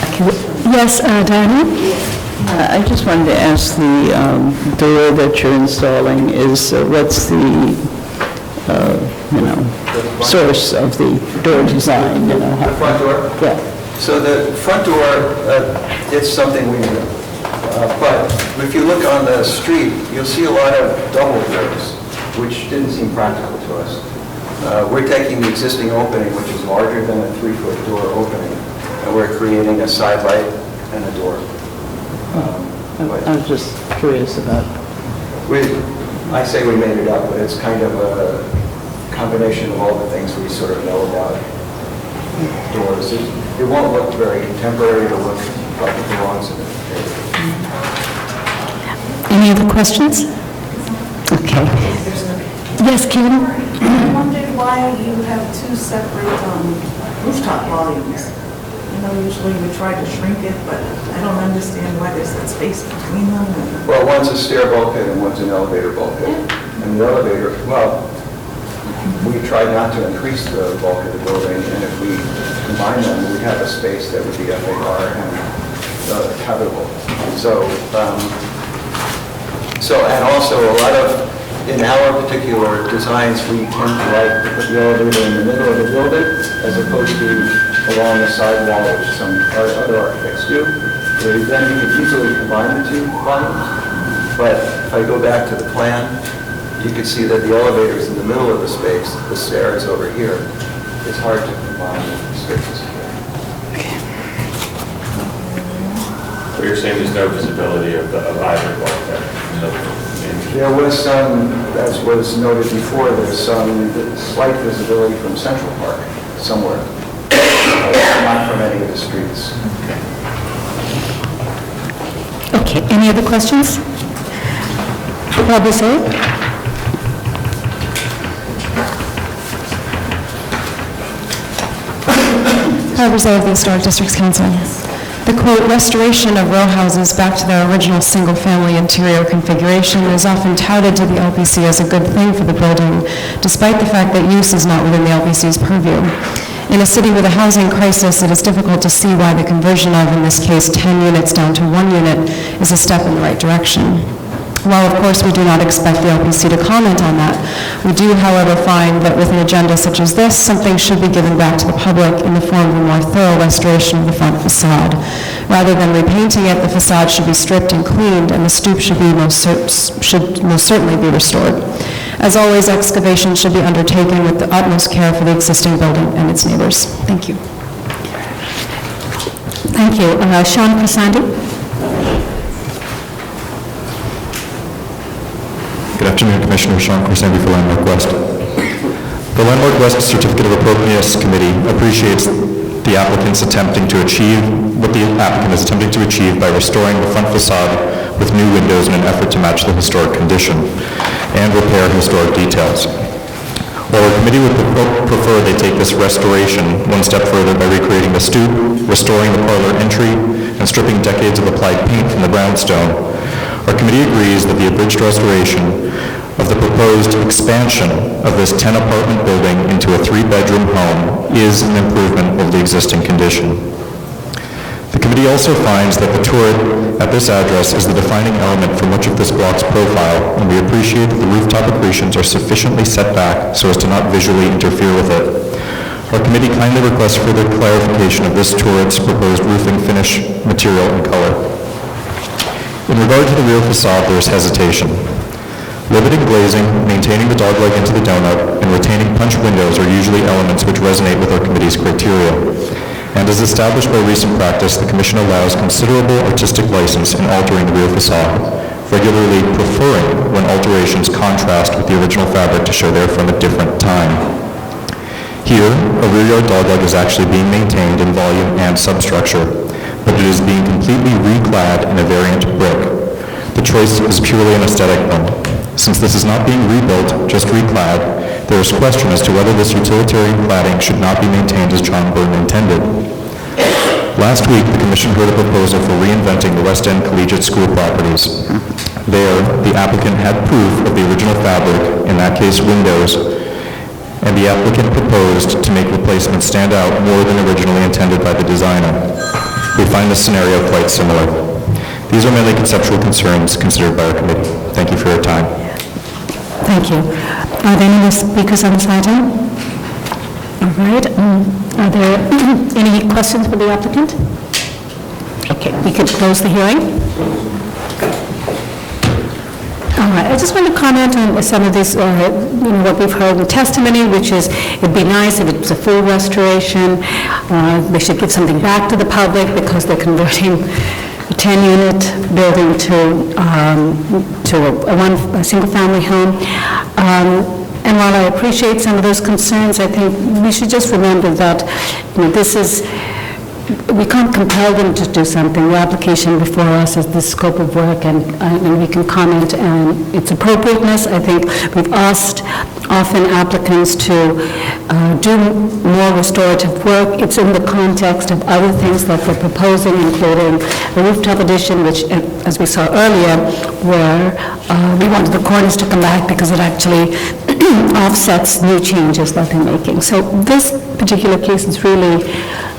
Okay. Yes, Diana? I just wanted to ask the door that you're installing is, what's the, source of the door design? The front door? Yeah. So the front door, it's something we do. But if you look on the street, you'll see a lot of double doors, which didn't seem practical to us. We're taking the existing opening, which is larger than a 3-foot door opening, and we're creating a side light and a door. I was just curious about. I say we made it up, but it's kind of a combination of all the things we sort of know about doors. It won't look very contemporary. It'll look like it belongs in it. Any other questions? Okay. Yes, Kim? I wondered why you have two separate rooftop volumes. Usually we try to shrink it, but I don't understand why there's that space between them. Well, one's a stair bulkhead and one's an elevator bulkhead. And the elevator, well, we tried not to increase the bulk of the building, and if we combine them, we'd have a space that would be FAR and habitable. And also a lot of, in our particular designs, we tend to like to put the elevator in the middle of the building as opposed to along the side wall, which some other architects do. Then you could easily combine the two volumes. But if I go back to the plan, you can see that the elevator is in the middle of the space, the stair is over here. It's hard to combine the spaces here. So you're saying there's no visibility of either bulkhead? There was some, as was noted before, there's some slight visibility from Central Park somewhere, not from any of the streets. Okay, any other questions? Rob, is it? However, of the Historic Districts Council. The quote, "restoration of row houses back to their original single-family interior configuration is often touted to the LPC as a good thing for the building, despite the fact that use is not within the LPC's purview. In a city with a housing crisis, it is difficult to see why the conversion of, in this case, 10 units down to 1 unit is a step in the right direction. While, of course, we do not expect the LPC to comment on that, we do, however, find that with an agenda such as this, something should be given back to the public in the form of a more thorough restoration of the front facade. Rather than repainting it, the facade should be stripped and cleaned, and the stoop should most certainly be restored. As always, excavation should be undertaken with the utmost care for the existing building and its neighbors." Thank you. Thank you. Sean Crisandi? Good afternoon, Commissioner. Sean Crisandi for Landmark West. The Landmark West Certificate of Appropriateness Committee appreciates the applicants attempting to achieve what the applicant is attempting to achieve by restoring the front facade with new windows in an effort to match the historic condition and repair historic details. While our committee would prefer they take this restoration one step further by recreating the stoop, restoring the parlor entry, and stripping decades of applied paint from the brownstone, our committee agrees that the abridged restoration of the proposed expansion of this 10-apartment building into a 3-bedroom home is an improvement of the existing condition. The committee also finds that the turret at this address is the defining element for much of this block's profile, and we appreciate that the rooftop accretions are sufficiently set back so as to not visually interfere with it. Our committee kindly requests further clarification of this turret's proposed roofing finish, material, and color. In regard to the rear facade, there is hesitation. Limiting glazing, maintaining the dogleg into the donut, and retaining punch windows are usually elements which resonate with our committee's criteria. And as established by recent practice, the Commission allows considerable artistic license in altering the rear facade, regularly preferring when alterations contrast with the original fabric to show they're from a different time. Here, a rear yard dogleg is actually being maintained in volume and substructure, but it is being completely reclad in a variant brick. The choice is purely an aesthetic one. Since this is not being rebuilt, just reclad, there is question as to whether this utilitarian cladding should not be maintained as John Byrne intended. Last week, the Commission heard a proposal for reinventing the West End Collegiate School properties. There, the applicant had proof of the original fabric, in that case windows, and the applicant proposed to make replacements stand out more than originally intended by the designer. We find this scenario quite similar. These are mainly conceptual concerns considered by our committee. Thank you for your time. Thank you. Are there any more speakers on this item? All right. Are there any questions for the applicant? Okay, we could close the hearing. All right, I just want to comment on some of this, what we've heard in the testimony, which is it'd be nice if it's a full restoration. They should give something back to the public because they're converting a 10-unit building to a single-family home. And while I appreciate some of those concerns, I think we should just remember that we can't compel them to do something. The application before us is the scope of work, and we can comment on its appropriateness. I think we've asked often applicants to do more restorative work. It's in the context of other things that we're proposing, including a rooftop addition, which, as we saw earlier, where we wanted the corners to come back because it actually offsets new changes that they're making. So this particular case is really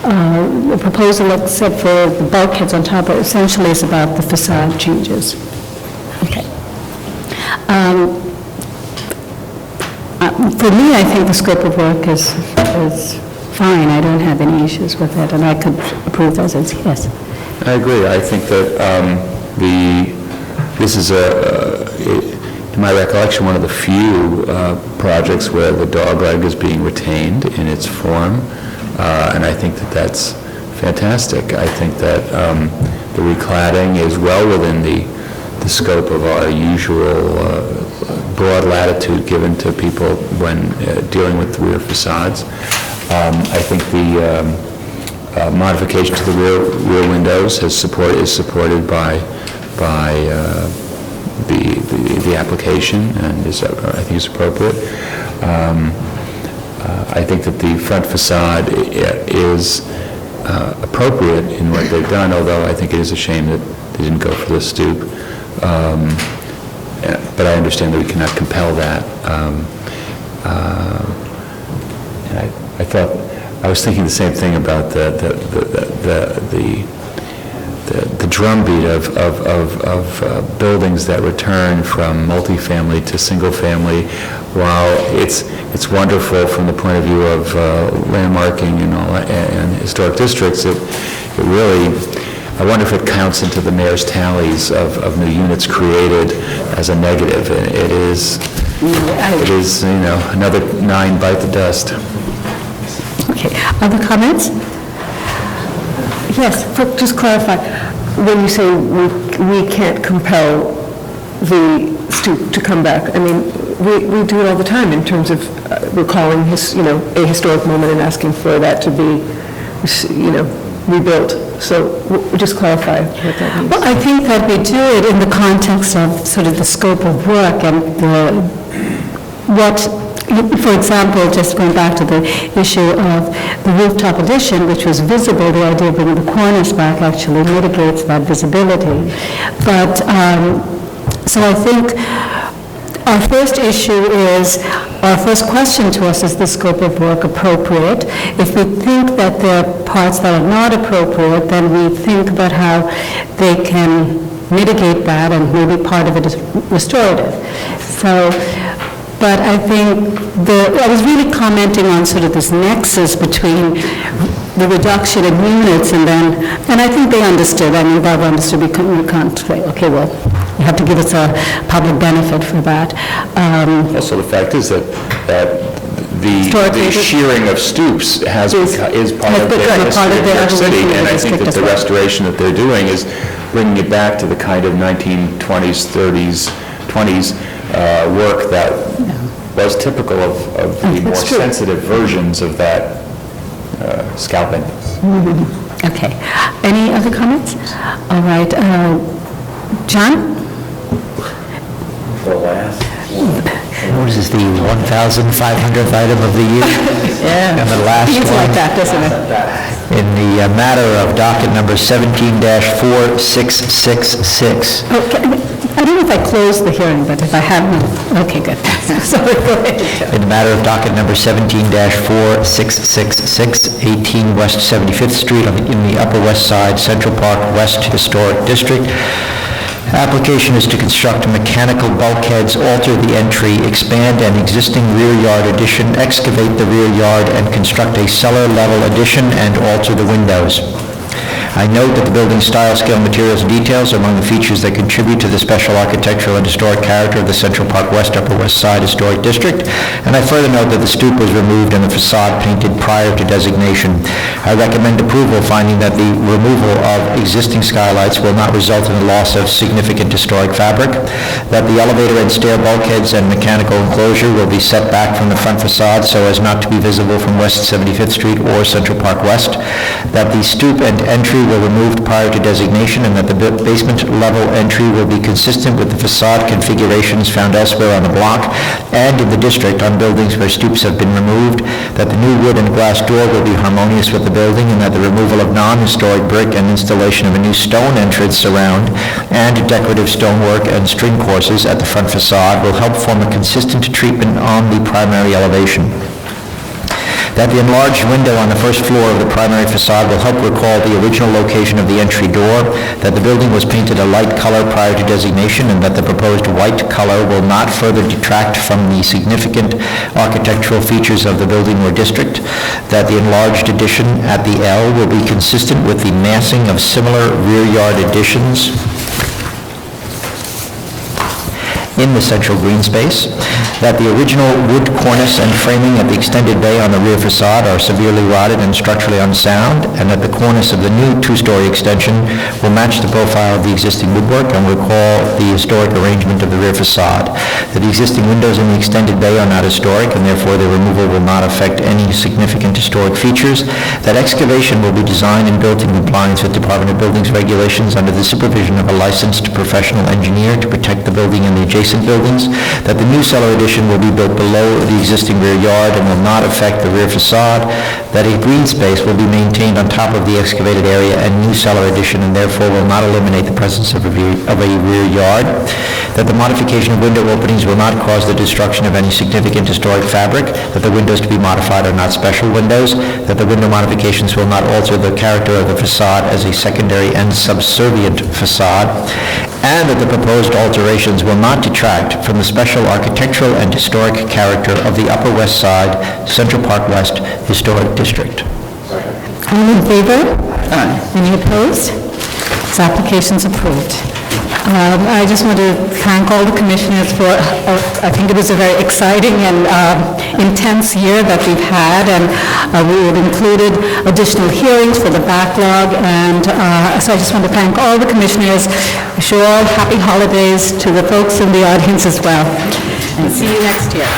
the proposal, except for the bulkheads on top, essentially is about the facade changes. Okay. For me, I think the scope of work is fine. I don't have any issues with it, and I could approve those as yes. I agree. I think that this is in my recollection, one of the few projects where the dogleg is being retained in its form, and I think that that's fantastic. I think that the recladding is well within the scope of our usual broad latitude given to people when dealing with rear facades. I think the modification to the rear windows is supported by the application, and I think is appropriate. I think that the front facade is appropriate in what they've done, although I think it is a shame that they didn't go for the stoop. But I understand that we cannot compel that. And I thought, I was thinking the same thing about the drumbeat of buildings that return from multifamily to single-family. While it's wonderful from the point of view of landmarking and all that, and historic districts, it really, I wonder if it counts into the mayor's tallies of new units created as a negative. It is, another 9 bite the dust. Okay, other comments? Yes, just clarify, when you say we can't compel the stoop to come back, I mean, we do it all the time in terms of recalling a historic moment and asking for that to be, rebuilt. So just clarify what that means. Well, I think that we do it in the context of sort of the scope of work and for example, just going back to the issue of the rooftop addition, which was visible, the idea of bringing the cornice back actually mitigates that visibility. But, so I think our first first question to us is the scope of work appropriate? If we think that there are parts that are not appropriate, then we think about how they can mitigate that, and maybe part of it is restorative. So, but I think I was really commenting on sort of this nexus between the reduction in units and I think they understood. I mean, Barbara understood. We can't say, okay, well, you have to give us a public benefit for that. Also, the fact is that the shearing of stoops is part of the history of New York City, and I think that the restoration that they're doing is bringing it back to the kind of 1920s, 30s, 20s work that was typical of the more sensitive versions of that scalping. Mm-hmm. Okay. Any other comments? All right. John? The last what is this, the 1,500th item of the year? Yeah. And the last It's one. like that, doesn't it? In the matter of docket number 17-4666. Okay. I don't know if I closed the hearing, but if I haven't, okay, good. Sorry, go ahead. In the matter of docket number 17-4666, 18 West 75th Street in the Upper West Side, Central Park West Historic District. Application is to construct mechanical bulkheads, alter the entry, expand an existing rear yard addition, excavate the rear yard, and construct a cellar-level addition and alter the windows. I note that the building style, scale, materials, and details are among the features that contribute to the special architectural and historic character of the Central Park West Upper West Side Historic District, and I further note that the stoop was removed and the facade painted prior to designation. I recommend approval, finding that the removal of existing skylights will not result in the loss of significant historic fabric, that the elevator and stair bulkheads and mechanical enclosure will be set back from the front facade so as not to be visible from West 75th Street or Central Park West, that the stoop and entry were removed prior to designation, and that the basement level entry will be consistent with the facade configurations found elsewhere on the block and in the district on buildings where stoops have been removed, that the new wood and glass door will be harmonious with the building, and that the removal of non-historic brick and installation of a new stone entrance surround and decorative stonework and string courses at the front facade will help form a consistent treatment on the primary elevation. That the enlarged window on the first floor of the primary facade will help recall the original location of the entry door, that the building was painted a light color prior to designation, and that the proposed white color will not further detract from the significant architectural features of the building or district, that the enlarged addition at the L will be consistent with the massing of similar rear yard additions in the central green space, that the original wood cornice and framing at the extended bay on the rear facade are severely rotted and structurally unsound, and that the cornice of the new two-story extension will match the profile of the existing woodwork and recall the historic arrangement of the rear facade, that the existing windows in the extended bay are not historic and therefore their removal will not affect any significant historic features, that excavation will be designed and built in compliance with Department of Buildings regulations under the supervision of a licensed professional engineer to protect the building and the adjacent buildings, that the new cellar addition will be built below the existing rear yard and will not affect the rear facade, that a green space will be maintained on top of the excavated area and new cellar addition, and therefore will not eliminate the presence of a rear yard, that the modification of window openings will not cause the destruction of any significant historic fabric, that the windows to be modified are not special windows, that the window modifications will not alter the character of the facade as a secondary and subservient facade, and that the proposed alterations will not detract from the special architectural and historic character of the Upper West Side, Central Park West Historic District. All in favor? Aye. Any opposed? This application's approved. I just want to thank all the commissioners for, I think it was a very exciting and intense year that we've had, and we have included additional hearings for the backlog, and so I just want to thank all the commissioners. Wish you all happy holidays, to the folks in the audience as well, and see you next year.